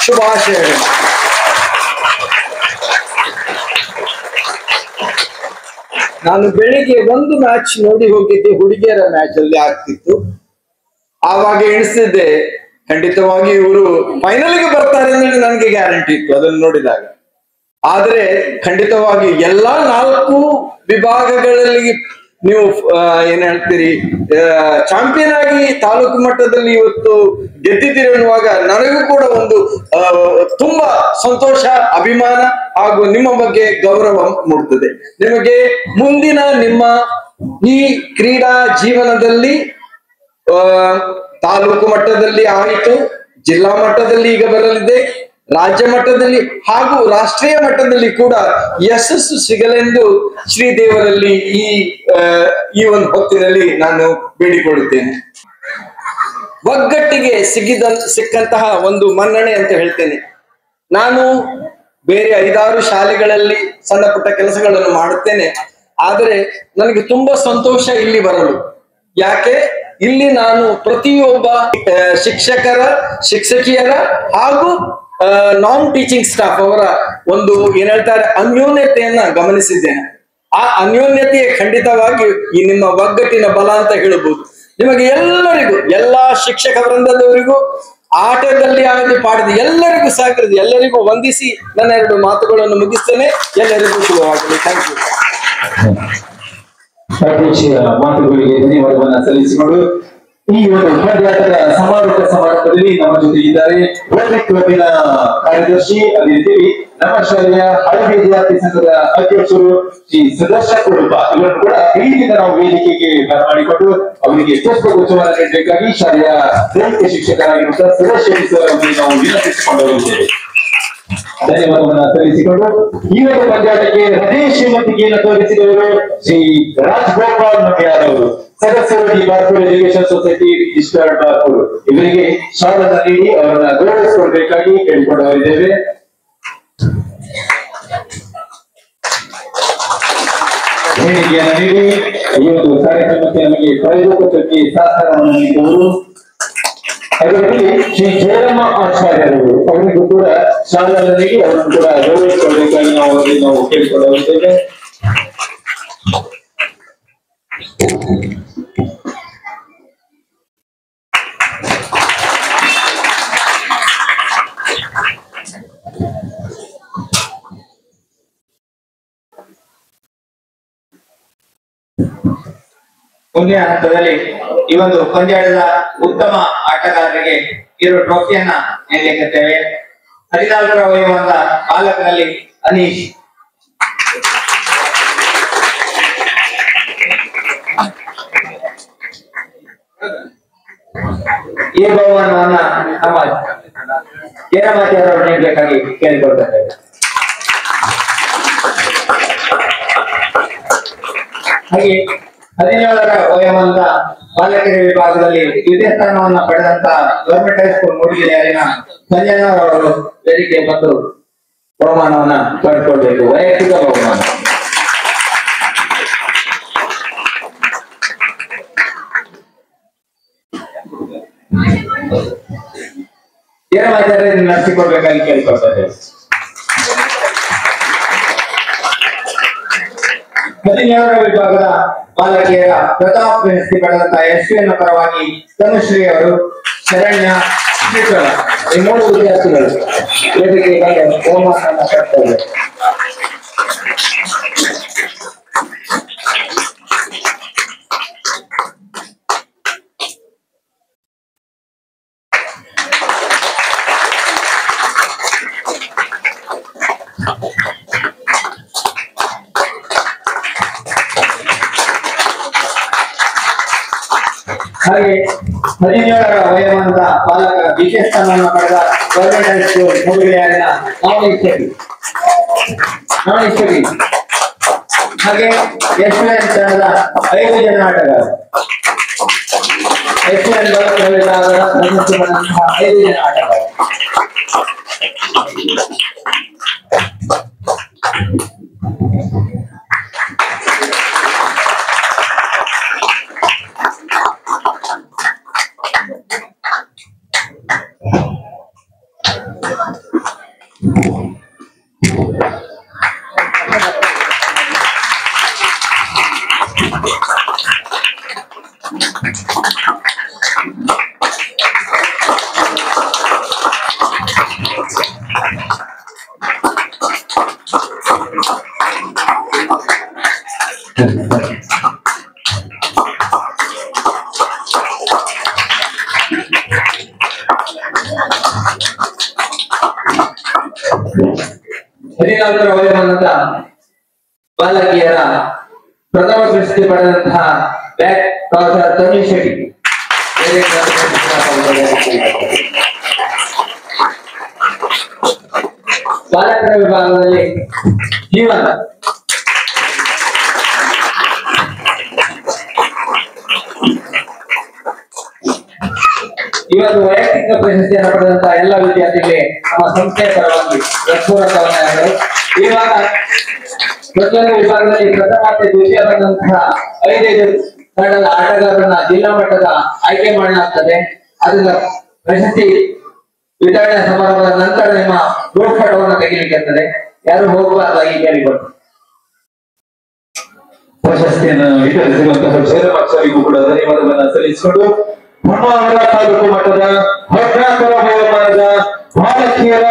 ಶುಭಾಶಯಗಳು. ನಾನು ಬೆಳಿಗ್ಗೆ ಒಂದು ಮ್ಯಾಚ್ ನೋಡಿ ಹೋಗಿದ್ದೆ, ಹುಡುಗಿಯರ ಮ್ಯಾಚ್ ಅಲ್ಲಿ ಆಗ್ತಿತ್ತು. ಆವಾಗ ಎಣಿಸಿದ್ದೆ ಖಂಡಿತವಾಗಿ ಇವರು ಫೈನಲ್ಗೆ ಬರ್ತಾರೆ ಅಂತ ನನಗೆ ಗ್ಯಾರಂಟಿ ಇತ್ತು ಅದನ್ನು ನೋಡಿದಾಗ. ಆದ್ರೆ ಖಂಡಿತವಾಗಿ ಎಲ್ಲಾ 4 ವಿಭಾಗಗಳಲ್ಲಿ ನೀವು ಏನ್ ಹೇಳ್ತೀರಿ ಚಾಂಪಿಯನ್ ಆಗಿ ತಾಲೂಕು ಮಟ್ಟದಲ್ಲಿ ಇವತ್ತು ಗೆದ್ದಿದ್ದೀರಿ ಅನ್ನುವಾಗ ನನಗೂ ಕೂಡ ಒಂದು ತುಂಬಾ ಸಂತೋಷ, ಅಭಿಮಾನ ಹಾಗೂ ನಿಮ್ಮ ಬಗ್ಗೆ ಗೌರವ ಮೂಡ್ತದೆ. ನಿಮಗೆ ಮುಂದಿನ ನಿಮ್ಮ ಈ ಕ್ರೀಡಾ ಜೀವನದಲ್ಲಿ ತಾಲೂಕು ಮಟ್ಟದಲ್ಲಿ ಆಯಿತು, ಜಿಲ್ಲಾ ಮಟ್ಟದಲ್ಲಿ ಈಗ ಬರಲಿದೆ, ರಾಜ್ಯ ಮಟ್ಟದಲ್ಲಿ ಹಾಗೂ ರಾಷ್ಟ್ರೀಯ ಮಟ್ಟದಲ್ಲಿ ಕೂಡ ಯಶಸ್ಸು ಸಿಗಲೆಂದು ಶ್ರೀದೇವರಲ್ಲಿ ಈ ಒಂದು ಹೊತ್ತಿನಲ್ಲಿ ನಾನು ಬೇಡಿಕೊಳ್ಳುತ್ತೇನೆ. ಒಗ್ಗಟ್ಟಿಗೆ ಸಿಕ್ಕಂತಹ ಒಂದು ಮನ್ನಣೆ ಅಂತ ಹೇಳ್ತೇನೆ. ನಾನು ಬೇರೆ 5-6 ಶಾಲೆಗಳಲ್ಲಿ ಸಣ್ಣ ಪುಟ್ಟ ಕೆಲಸಗಳನ್ನು ಮಾಡುತ್ತೇನೆ. ಆದರೆ ನನಗೆ ತುಂಬಾ ಸಂತೋಷ ಇಲ್ಲಿ ಬರಲು. ಯಾಕೆ? ಇಲ್ಲಿ ನಾನು ಪ್ರತಿಯೊಬ್ಬ ಶಿಕ್ಷಕಿಯರ ಹಾಗೂ ನಾನ್ ಟೀಚಿಂಗ್ ಸ್ಟಾಫ್ ಅವರ ಒಂದು ಏನ್ ಹೇಳ್ತಾರೆ ಅನ್ಯೋನ್ಯತೆಯನ್ನ ಗಮನಿಸಿದ್ದೇನೆ. ಆ ಅನ್ಯೋನ್ಯತೆ ಖಂಡಿತವಾಗಿ ಈ ನಿಮ್ಮ ಒಗ್ಗಟ್ಟಿನ ಬಲ ಅಂತ ಹೇಳಬಹುದು. ನಿಮಗೆ ಎಲ್ಲರಿಗೂ, ಎಲ್ಲಾ ಶಿಕ್ಷಕ ವೃಂದದವರಿಗೂ, ಆಟದಲ್ಲಿ ಆಗಲಿ ಪಾಠದ ಎಲ್ಲರಿಗೂ ಸಹಕರಿಸಿ ಎಲ್ಲರಿಗೂ ವಂದಿಸಿ ನನ್ನ 2 ಮಾತುಗಳನ್ನು ಮುಗಿಸ್ತೇನೆ. ಎಲ್ಲರಿಗೂ ಶುಭವಾಗಲಿ. Thank you. ಅಧ್ಯಕ್ಷೀಯ ಮಾತುಗಳಿಗೆ ಧನ್ಯವಾದವನ್ನ ಸಲ್ಲಿಸಿಕೊಂಡು ಈ ಒಂದು ಉಪನ್ಯಾಸದ ಸಮಾರೋಪ ಸಮಾರಂಭದಲ್ಲಿ ನಮ್ಮ ಜೊತೆ ಇದ್ದಾರೆ ರೋಟರಿ ಕ್ಲಬ್ಬಿನ ಕಾರ್ಯದರ್ಶಿ, ಅದೇ ರೀತಿ ನಮ್ಮ ಶಾಲೆಯ ಹಳದಿ ವಿದ್ಯಾರ್ಥಿ ಸಂಘದ ಅಧ್ಯಕ್ಷರು ಶ್ರೀ ಸುದರ್ಶನ ಕುರುಪ ಇವರನ್ನು ಕೂಡ ಪ್ರೀತಿಯಿಂದ ನಾವು ವೇದಿಕೆಗೆ ಬರಮಾಡಿಕೊಂಡು ಅವರಿಗೆ ಪುಷ್ಪಗುಚ್ಛವನ್ನು ನೀಡಬೇಕಾಗಿ ಶಾಲೆಯ ದೈಹಿಕ ಶಿಕ್ಷಕರಾಗಿರುವಂತಹ ಸುರೇಶ್ ಶೆಟ್ಟಿ ಸರ್ ಅವರಿಗೆ ನಾವು ವಿನಂತಿಸಿಕೊಂಡು ಹೋಗುತ್ತೇವೆ. ಧನ್ಯವಾದವನ್ನು ಸಲ್ಲಿಸಿಕೊಂಡು ಈ ಒಂದು ಪಂದ್ಯಾಟಕ್ಕೆ ಹೃದಯ ಶ್ರೀಮಂತಿಕೆಯನ್ನು ತೋರಿಸಿದವರು ಶ್ರೀ ರಾಜ್ಗೋಪಾಲ್ ನಮ್ಯಾರ್ ಅವರು, ಸದಸ್ಯರು ಡಿ ಬಾರ್ಪುರ್ ಎಜುಕೇಶನ್ ಸೊಸೈಟಿ ರಿಜಿಸ್ಟರ್ಡ್ ಬಾರ್ಪುರ್. ಇವರಿಗೆ ಶಾಲನ್ನು ನೀಡಿ ಅವರನ್ನ ಗೌರವಿಸಿಕೊಳ್ಬೇಕಾಗಿ ಕೇಳಿಕೊಂಡವರಿದ್ದೇವೆ. ಹೇಳಿಕೆಯನ್ನು ನೀಡಿ ಈ ಒಂದು ಕಾರ್ಯಕ್ರಮಕ್ಕೆ ನಮಗೆ ಪ್ರಯೋಜಕಕ್ಕೆ ಸಹಕಾರವನ್ನು ನೀಡಿದವರು ಅದರಲ್ಲಿ ಶ್ರೀ ಜಯರಾಮ ಆಚಾರ್ಯರು, ಅವರಿಗೂ ಕೂಡ ಶಾಲೆಯನ್ನು ನೀಡಿ ಅವರನ್ನು ಕೂಡ ಗೌರವಿಸಿಕೊಳ್ಬೇಕಾಗಿ ನಾವು ಕೇಳಿಕೊಳ್ಳುತ್ತೇವೆ. ಮುಂದಿನ ಹಂತದಲ್ಲಿ ಈ ಒಂದು ಪಂದ್ಯಾಟದ ಉತ್ತಮ ಆಟಗಾರರಿಗೆ ಇರುವ ಟ್ರೋಫಿಯನ್ನ ನೀಡಲಿಕ್ಕೇವೆ. 14ರ ವಯೋಮಾನದ ಬಾಲಕನಲ್ಲಿ ಅನೀಶ್, ಈ ಬಹುಮಾನವನ್ನ ನಮ್ಮ ಕೇರಮಾತಿಯವರು ನೀಡಬೇಕಾಗಿ ಕೇಳಿಕೊಳ್ತೇವೆ. ಹಾಗೆ 17ರ ವಯೋಮಾನದ ಬಾಲಕಿಯರ ವಿಭಾಗದಲ್ಲಿ ದ್ವಿತೀಯ ಸ್ಥಾನವನ್ನ ಪಡೆದಂತ ಗವರ್ಮೆಂಟ್ ಹೈಸ್ಕೂಲ್ ಮೂಡಿಗೆರೆಯಲ್ಲಿನ ಸಂಜಯನವರು ವೇದಿಕೆ ಮತ್ತು ಬಹುಮಾನವನ್ನ ಪಡೆದುಕೊಳ್ಬೇಕು. ವೈಯಕ್ತಿಕ ಬಹುಮಾನ. ಕೇರಮಾಚಾರ್ಯರನ್ನು ನಡೆಸಿಕೊಡ್ಬೇಕಾಗಿ ಕೇಳಿಕೊಳ್ತೇವೆ. 17ರ ವಿಭಾಗದ ಬಾಲಕಿಯರ ಪ್ರಥಮ ಪ್ರಶಸ್ತಿ ಪಡೆದಂತ ಎಸ್ಪಿಎನ್ ಪರವಾಗಿ ತನುಶ್ರೀ ಅವರು, ಶರಣ್ಯ, ಶ್ರೀಕರ ಈ 3 ವಿದ್ಯಾರ್ಥಿಗಳು ವೇದಿಕೆಗೆ ಬಹುಮಾನವನ್ನು ಪಡೆದಿದ್ದಾರೆ. ಹಾಗೆ 17ರ ವಯೋಮಾನದ ಬಾಲಕ ದ್ವಿತೀಯ ಸ್ಥಾನವನ್ನು ಪಡೆದ ಗವರ್ಮೆಂಟ್ ಹೈಸ್ಕೂಲ್ ಮೂಡಿಗೆರೆಯಲ್ಲಿನ ನವನೀಶ್ ಶೆಟ್ಟಿ. ಹಾಗೆ ಎಸ್ಪಿಎನ್ ತಂಡದ 5 ಜನ ಆಟಗಾರರು, ಎಸ್ಪಿಎನ್ ವಿಭಾಗದ ಪ್ರಶಸ್ತಿ ಪಡೆದಂತಹ 5 ಜನ ಆಟಗಾರರು. ವಯೋಮಾನದ ಬಾಲಕಿಯರ ಪ್ರಥಮ ಪ್ರಶಸ್ತಿ ಪಡೆದಂತಹ ಬ್ಯಾಕ್ ಟಾಸರ್ ತನುಶ್ರೀ ಶೆಟ್ಟಿ. ಬಾಲಕರ ವಿಭಾಗದಲ್ಲಿ ಜೀವನ, ಈ ಒಂದು ವೈಯಕ್ತಿಕ ಪ್ರಶಸ್ತಿಯನ್ನು ಪಡೆದಂತಹ ಎಲ್ಲ ವಿದ್ಯಾರ್ಥಿಗಳಿಗೆ ನಮ್ಮ ಸಂಸ್ಥೆಯ ಪರವಾಗಿ ಹೃತ್ಪೂರ್ವಕವನ್ನು. ಇವಾಗ ಪ್ರತಿಯೊಂದು ವಿಭಾಗದಲ್ಲಿ ಪ್ರಥಮ ಮತ್ತು ದ್ವಿತೀಯ ಬಂದಂತಹ 5 ತಂಡದ ಆಟಗಾರರನ್ನ ಜಿಲ್ಲಾ ಮಟ್ಟದ ಆಯ್ಕೆ ಮಾಡಲಾಗ್ತದೆ. ಅದನ್ನ ಪ್ರಶಸ್ತಿ ವಿತರಣೆ ಸಮಾರಂಭದ ನಂತರ ನಿಮ್ಮ ಗ್ರೂಪ್ ಫೋಟೋವನ್ನು ತೆಗಿಲಿಕ್ಕೆ ಯಾರು ಹೋಗಬಾರ್ದಾಗಿ ಕೇಳಿಕೊಟ್ಟು. ಪ್ರಶಸ್ತಿಯನ್ನು ವಿತರಿಸಿರುವಂತಹ ಜಯರಾಮಾಚಾರ್ಯರಿಗೂ ಕೂಡ ಧನ್ಯವಾದವನ್ನು ಸಲ್ಲಿಸಿಕೊಂಡು ಬ್ರಹ್ಮಾವರ ತಾಲೂಕು ಮಟ್ಟದ 14ರ ವಯೋಮಾನದ ಬಾಲಕಿಯರ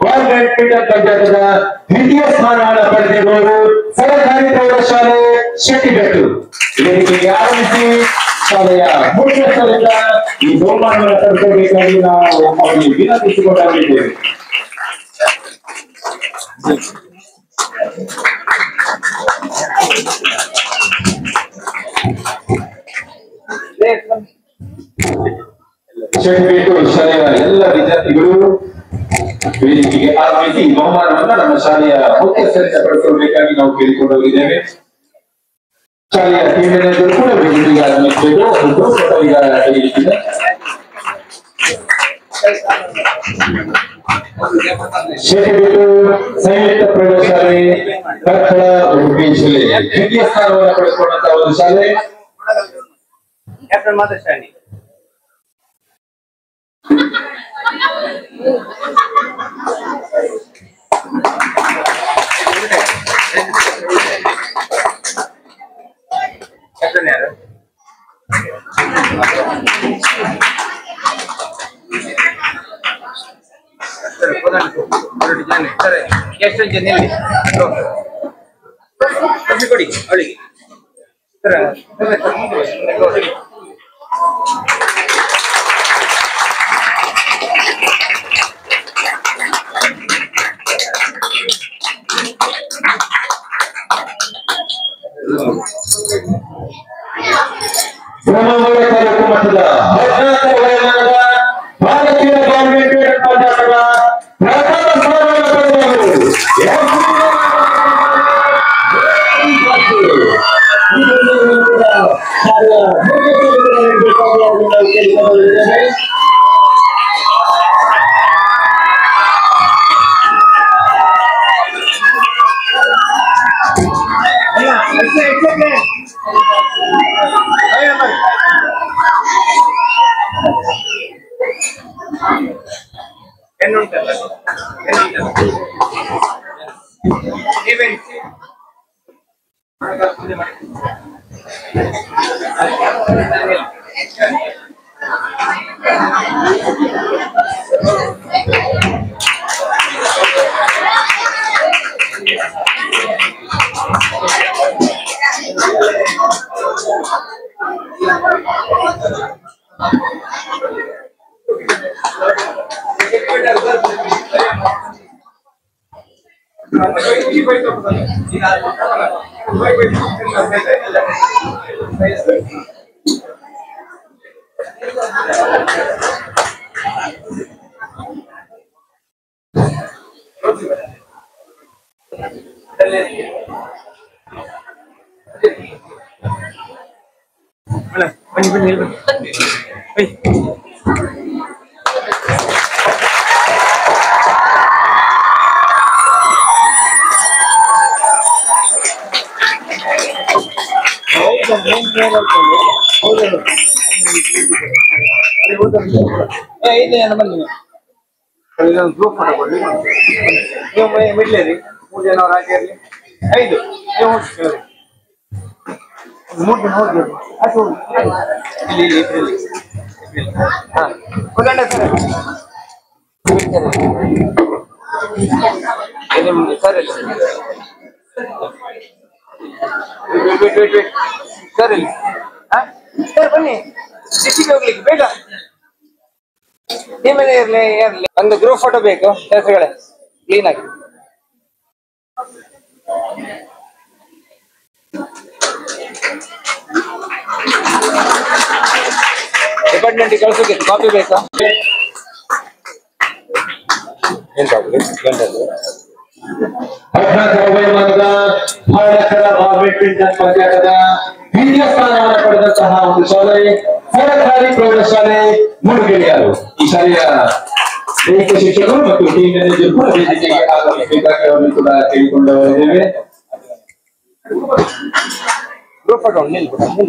ಗವರ್ಮೆಂಟ್ ಮಿಡಲ್ ಪಂಚಾಯತದ ದ್ವಿತೀಯ ಸ್ಥಾನವನ್ನು ಪಡೆದಿರುವವರು ಸರ್ಕಾರಿ ಪ್ರೌಢಶಾಲೆ ಶೆಟ್ಟಿಬೆಟ್ಟು ವೇದಿಕೆಗೆ ಆಗಮಿಸಿ ಶಾಲೆಯ ಮುಖ್ಯಸ್ಥರಿಂದ ಈ ಬಹುಮಾನವನ್ನು ತಲುಪಬೇಕಾಗಿ ನಾವು ಅವರಿಗೆ ವಿನಂತಿಸಿಕೊಳ್ಳಲಿದ್ದೇವೆ. ಶಾಲೆಯ ಎಲ್ಲ ವಿದ್ಯಾರ್ಥಿಗಳು ವೇದಿಕೆಗೆ ಆಗಮಿಸಿ ಬಹುಮಾನವನ್ನ ನಮ್ಮ ಶಾಲೆಯ ಮುಖ್ಯಸ್ಥರಿಂದ ಪಡೆದುಕೊಳ್ಳಬೇಕಾಗಿ ನಾವು ಕೇಳಿಕೊಂಡು ಹೋಗಿದ್ದೇವೆ. ಶಾಲೆಯ ಟೀಮ್ ಮ್ಯಾನೇಜರ್ ಕೂಡ ವೇದಿಕೆಗೆ ಆಗಮಿಸಬೇಕು. ಒಂದು ಈಗ ತೆಗೆಯುತ್ತಿದೆ. ಶೇಖಬೇಟು ಸಂಯುಕ್ತ ಪ್ರೌಢಶಾಲೆ ಕಟ್ಟಡ ಉಡುಪಿ ಜಿಲ್ಲೆ ದ್ವಿತೀಯ ಸ್ಥಾನವನ್ನು ಪಡೆದುಕೊಂಡಂತಹ ಒಂದು ಶಾಲೆ. ಕೊಡಿ ಅವಳಿಗೆ ಬ್ರಹ್ಮಮೂಲ ತಾಲೂಕು ಮಟ್ಟದ 14ನೇ ವಯೋಮಾನದ ಭಾರತೀಯ ಬ್ಯಾಡ್ಮಿಂಟನ್ ಪಂದ್ಯಾಟದ ಪ್ರಥಮ ಸ್ಥಾನವನ್ನು ಪಡೆದವರು ಗ್ರೂಪ್ ಮಾಡ್ಕೊಳ್ಳಿ ನೀವು ಮಿಡ್ಲೇರಿ 3 ಜನ ಅವ್ರು ಹಾಕಿ ಇರಲಿ 5 ನೀವು ಹೋಗಿ 3 ಜನ ಹೋಗಿ ಅದು ಇಲ್ಲಿ ಹಾ ಕೊಡಂಡ ಸರ್ ನಿಮ್ಗೆ ಸರ್ ಇಲ್ಲ ಸರ್ ಇಲ್ಲ ಹಾ ಸರ್ ಬನ್ನಿ ಸಿಟಿಗೆ ಹೋಗ್ಲಿಕ್ಕೆ ಬೇಗ ನಿಮ್ಮನೆ ಇರ್ಲಿ ಒಂದು ಗ್ರೂಪ್ ಫೋಟೋ ಬೇಕು ಹೆಸರುಗಳೇ ಕ್ಲೀನ್ ಆಗಿ ಡಿಪಾರ್ಟ್ಮೆಂಟ್ ಕಳ್ಸೋಕೆ ಕಾಪಿ ಬೇಕಾ ವಯೋಮಾನದ ಬಾಲಕರ ಬ್ಯಾಡ್ಮಿಂಟನ್ ಪಂದ್ಯಾಟದ ದ್ವಿತೀಯ ಸ್ಥಾನವನ್ನು ಪಡೆದಂತಹ ಒಂದು ಶಾಲೆ ಸರ್ಕಾರಿ ಪ್ರೌಢಶಾಲೆ ಮೂಡುಗೆರೆಯರು. ಈ ಶಾಲೆಯ ದೈಹಿಕ ಶಿಕ್ಷಕರು ಮತ್ತು ಟೀಮ್ ಮ್ಯಾನೇಜರ್ ಕೂಡ ವೇದಿಕೆಗೆ ಆಗಮಿಸಬೇಕಾಗಿ ಅವರನ್ನು ಕೂಡ ಕೇಳಿಕೊಂಡು ಬಂದಿದ್ದೇವೆ. ಗ್ರೂಪ್ ಫೋಟೋ ನಿಲ್ಬಿಟ್ಟು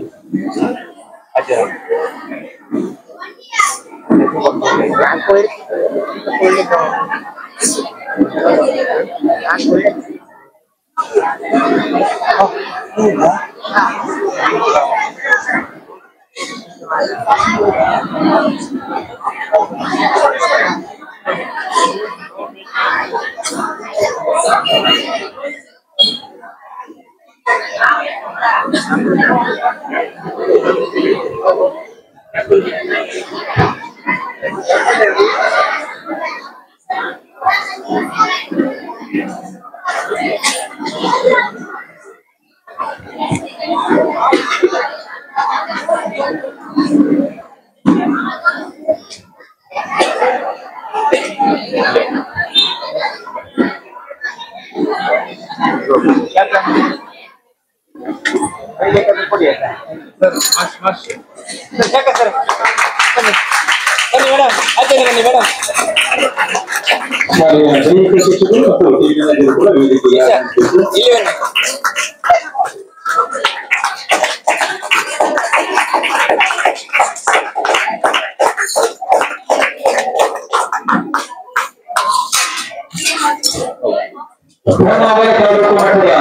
ತಾಲೂಕು ಮಟ್ಟದ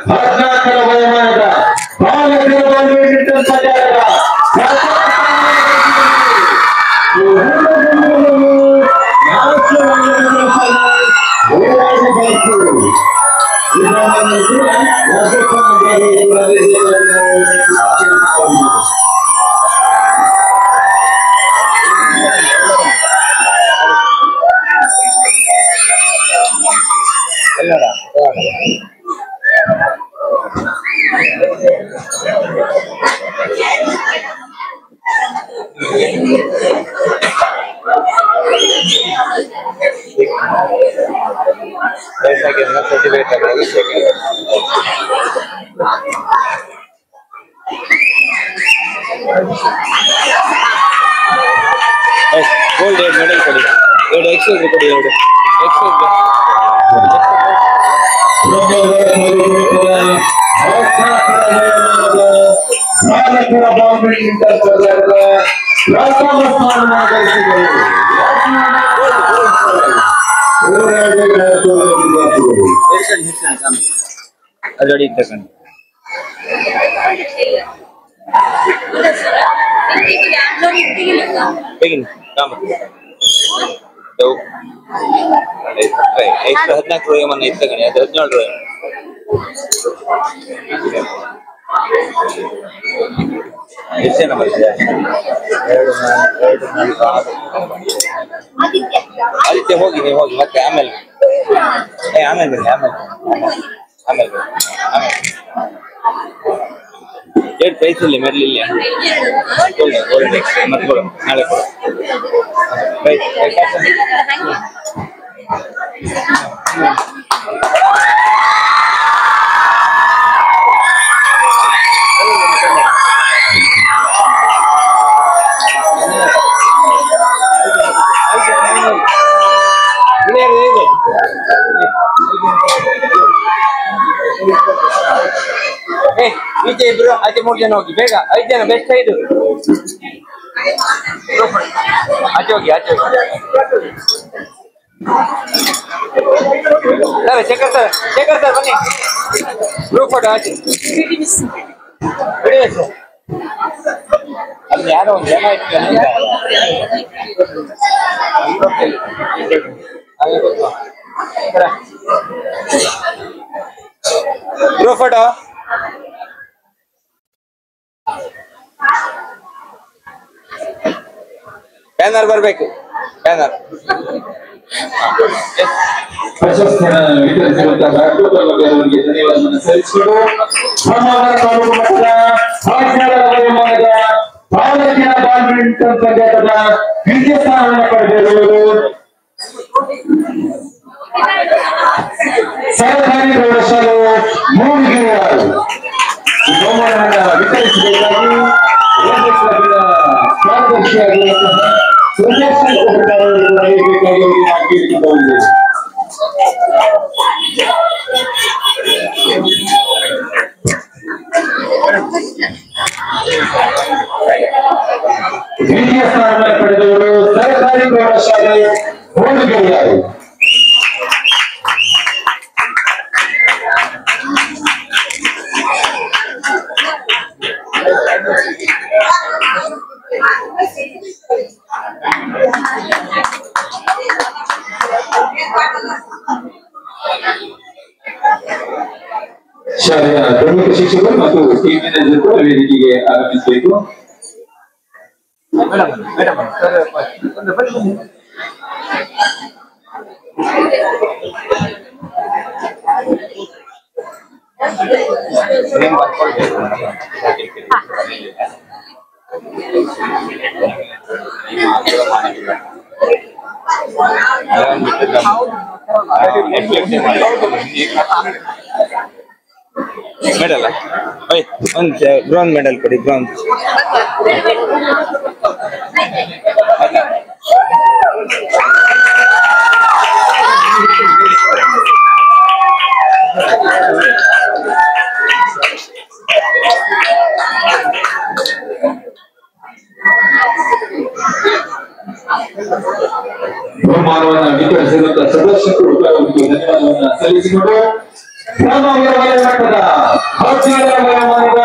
14ರ ವಯೋಮಾನದ ಬಾಲಕರ ಬ್ಯಾಡ್ಮಿಂಟನ್ ಪಂದ್ಯಾಟದ ಗೋಲ್ಡ್ ಮೆಡಲ್ ಕೊಡಿ, 2 ಎಕ್ಸ್ಟ್ರಾ ಕೊಡಿ, 2 ಎಕ್ಸ್ಟ್ರಾ ಬಾಲಕರ ಬ್ಯಾಡ್ಮಿಂಟನ್ ಪಂದ್ಯಾಟದ ಪ್ರಥಮ ಸ್ಥಾನ ಗಳಿಸಿದರು. ಅದಡಿ ತಗೊಂಡು ಹೇಗಿನ ಎಕ್ಸ್ಟ್ರಾ 14 ರೂಪಾಯಿ ಮನ್ನ ಇತ್ತಗಣಿ, ಅದು 17 ರೂಪಾಯಿ. ಎಷ್ಟು ಜನ ಬರ್ತೀರಾ? 2 4 6 ಆದಿತ್ಯ ಹೋಗಿ, ನೀವು ಹೋಗಿ ಮತ್ತೆ ಆಮೇಲೆ ಆಮೇಲೆ ಬನ್ನಿ, ಆಮೇಲೆ ಏನು ಪ್ರೈಸ್ ಇಲ್ಲಿ ಮೆಡಲ್ ಇಲ್ಲಿ ಗೋಲ್ಡ್ ಮತ್ತೆ ಕೊಡು, ನಾಳೆ ಕೊಡು ಪ್ರೈಸ್. ಈಚೆ ಇಬ್ರು, ಆಚೆ 3 ಜನ ಹೋಗಿ ಬೇಗ, 5 ಜನ ಬೆಸ್ಟ್ 5. ಆಚೆ ಹೋಗಿ ಸರ್, ಶೇಖರ್ ಸರ್ ಬನ್ನಿ, ಗ್ರೂಪ್ ಫೋಟೋ ಆಚೆ ಬಿಡಿ ಸರ್. ಅಲ್ಲಿ ಯಾರೋ ಒಂದು ಜನ ಇತ್ತು ಗ್ರೂಪ್ ಫೋಟೋ. ಬ್ಯಾನರ್ ಬರ್ಬೇಕು, ಬ್ಯಾನರ್. ಪ್ರಶಸ್ತಿಯನ್ನು ವಿತರಿಸಿರುವಂತಹ ಅವರಿಗೆ ಧನ್ಯವಾದವನ್ನು ಸಲ್ಲಿಸಿಕೊಂಡು ತಾಲೂಕು ಮಟ್ಟದ 14ರ ವಯೋಮಾನದ ಬಾಲಕಿಯರ ಬ್ಯಾಡ್ಮಿಂಟನ್ ಪಂದ್ಯಾಟದ ದ್ವಿತೀಯ ಸ್ಥಾನವನ್ನು ಪಡೆದಿರುವುದು ಸರ್ಕಾರಿ ಪ್ರೌಢಶಾಲೆ ಮೂಡಿಗೆರೆಯವರು. ಈ ಬಹುಮಾನವನ್ನು ವಿತರಿಸಬೇಕಾಗಿ ಕಾರ್ಯದರ್ಶಿಯಾಗಿರುವಂತಹ ಸುರೇಶ್ ದ್ವಿತೀಯ ಸ್ಥಾನವನ್ನು ಪಡೆದವರು ಸರ್ಕಾರಿ ಪ್ರೌಢಶಾಲೆ ಮೂಡಿಗೆರೆಯವರು. ಶಾಲೆಯ ಪ್ರಮುಖ ಶಿಕ್ಷಕರು ಮತ್ತು ಟೀಮ್ ಮ್ಯಾನೇಜರ್ ಕೂಡ ವೇದಿಕೆಗೆ ಆಗಮಿಸಬೇಕು. ಮೆಡಲ್ ಒಂದು ಬ್ರೌನ್ ಮೆಡಲ್ ಕೊಡಿ ಬ್ರೌನ್ ಬಹುಮಾನವನ್ನು ವಿತರಿಸಿದಂತ ಸದಸ್ಯರು ಧನ್ಯವಾದವನ್ನು ಸಲ್ಲಿಸಿಕೊಂಡು ಗ್ರಾಮ ವಲಯ ಮಟ್ಟದ ಭಾರತೀಯ ವಯೋಮಾನದ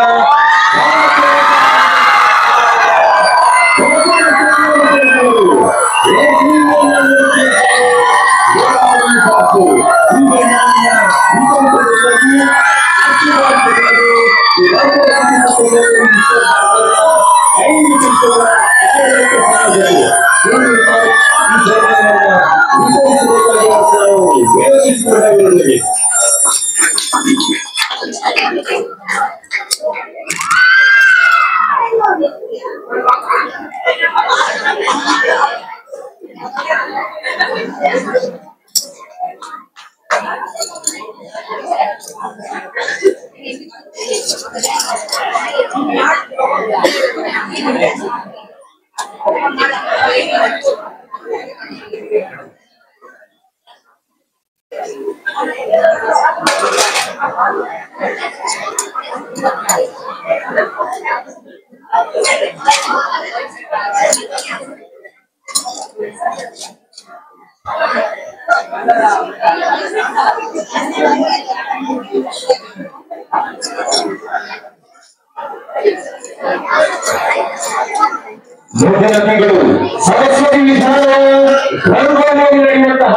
ಸರಸ್ವತಿ ವಿಧಾನದಲ್ಲಿ ನಡೆಯುವಂತಹ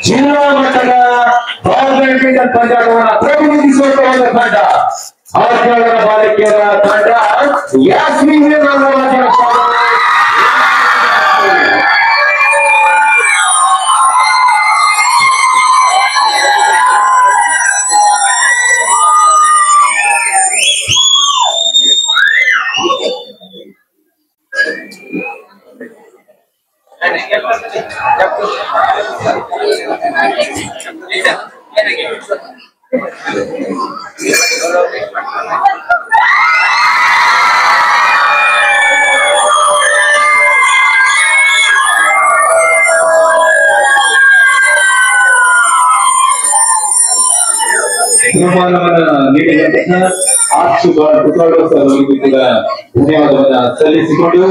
ಜಿಲ್ಲಾ ಮಟ್ಟದ ಬ್ಯಾಡ್ಮಿಂಟನ್ ಪಂದ್ಯಾಟವನ್ನು ಪ್ರತಿನಿಧಿಸುವಂತಹ ಒಂದು ತಂಡ ಆರ್ಜಾಳರ ಬಾಲಕಿಯರ ತಂಡ ಯಾಸ್ಮಿನ್ ನೀಡಿದಂತಹ ಆಕ್ಷುಬಾಳ್ ಪುಟಾಡೋ ಸರ್ ಅವರಿಗೂ ಕೂಡ ಧನ್ಯವಾದವನ್ನ ಸಲ್ಲಿಸಿಕೊಂಡು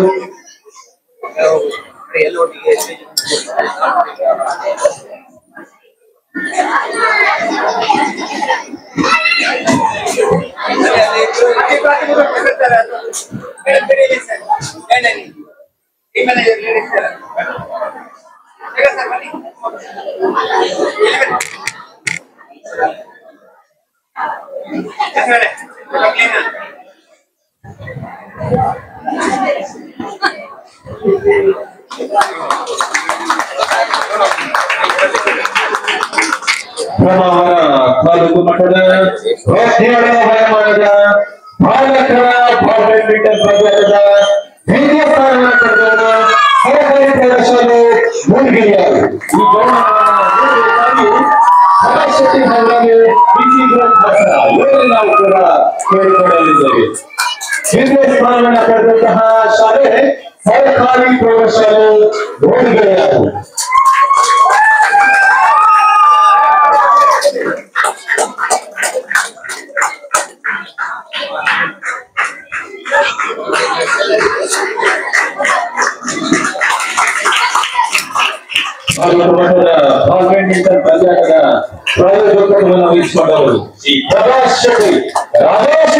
ಬ್ರಹ್ಮಾವರ ತಾಲೂಕು ಮಟ್ಟದ ವಯೋಮಾನದ ಬಾಲಕರ ಬ್ಯಾಡ್ಮಿಂಟನ್ ಪಂದ್ಯಾಟದ ದ್ವಿತೀಯ ಸ್ಥಾನವನ್ನು ಪಡೆದ ಸರ್ಕಾರಿ ಪ್ರೌಢಶಾಲೆ ಮೂಡಿಗೆರೆಯವರು ಈ ಬಹುಮಾನವನ್ನು ಸರಸ್ವತಿ ಸಂಘಕ್ಕೆ ಬಿಸಿ ನಾವು ಕೂಡ ಕೇಳಿಕೊಳ್ಳಲಿದ್ದೇವೆ. ದ್ವಿತೀಯ ಸ್ಥಾನವನ್ನು ಪಡೆದಂತಹ ಶಾಲೆ ಸರ್ಕಾರಿ ಪ್ರೌಢಶಾಲೆ ಮೂಡಿಗೆರೆಯವರು. ಬ್ಯಾಡ್ಮಿಂಟನ್ ಪಂದ್ಯಾಟದ ಪ್ರಾಯೋಜಕತ್ವವನ್ನು ವಹಿಸಿಕೊಂಡವರು ಈ ಪ್ರಕಾಶ್ ಶೆಟ್ಟಿ ರಾಜೇಶ್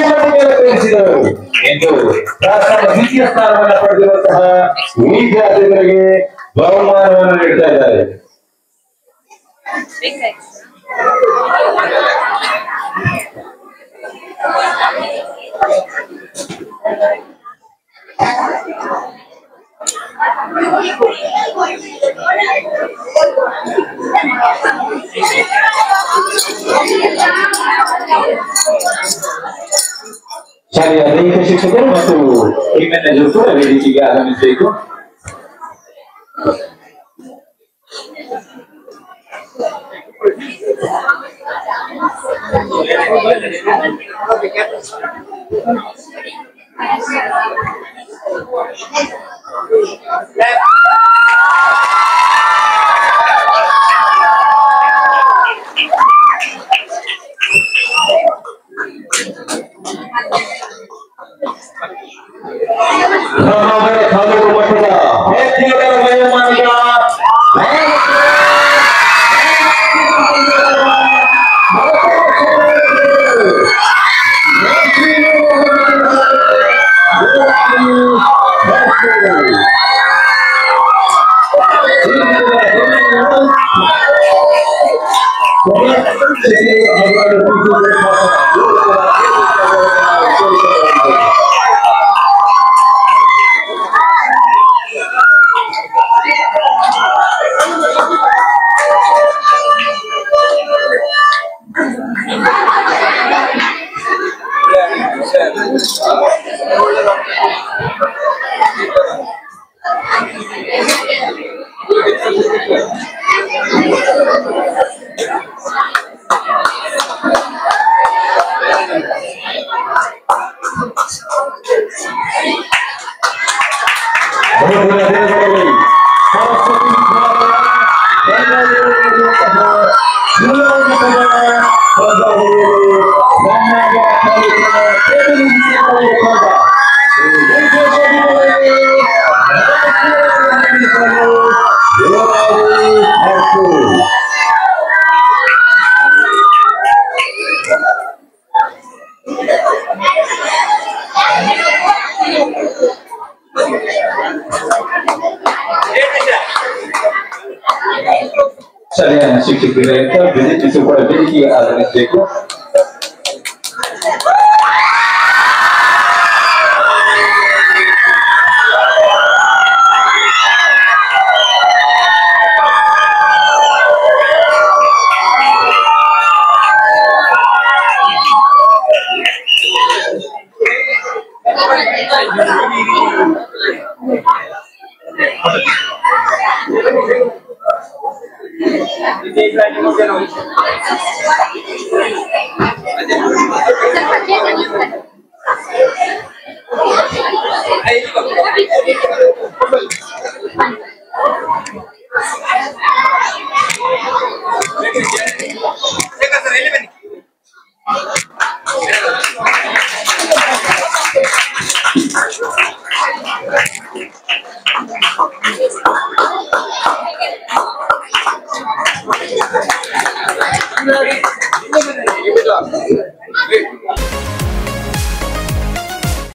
ತಿಳಿಸಿದವರು ಎಂದು ರಾಷ್ಟ್ರದ ದ್ವಿತೀಯ ಸ್ಥಾನವನ್ನು ಪಡೆದಿರುವಂತಹ ವಿದ್ಯಾರ್ಥಿಗಳಿಗೆ ಬಹುಮಾನವನ್ನು ನೀಡ್ತಾ ಇದ್ದಾರೆ. ಶಾಲೆಯ ದೈಹಿಕ ಶಿಕ್ಷಕರು ಮತ್ತು ಟೀಮ್ ಮ್ಯಾನೇಜರ್ ಕೂಡ ವೇದಿಕೆಗೆ ಆಗಮಿಸಬೇಕು. ತಾಲೂಕು ಮಟ್ಟದ ಹೆಚ್ಚಿನ ವಯೋಮಾನದ ಶಾಲೆಯ ಶಿಕ್ಷಕರಿಂದ ಬೆನಿಫಿಸುವ ವೇದಿಕೆಗೆ ಆಗಮಿಸಬೇಕು. Gracias.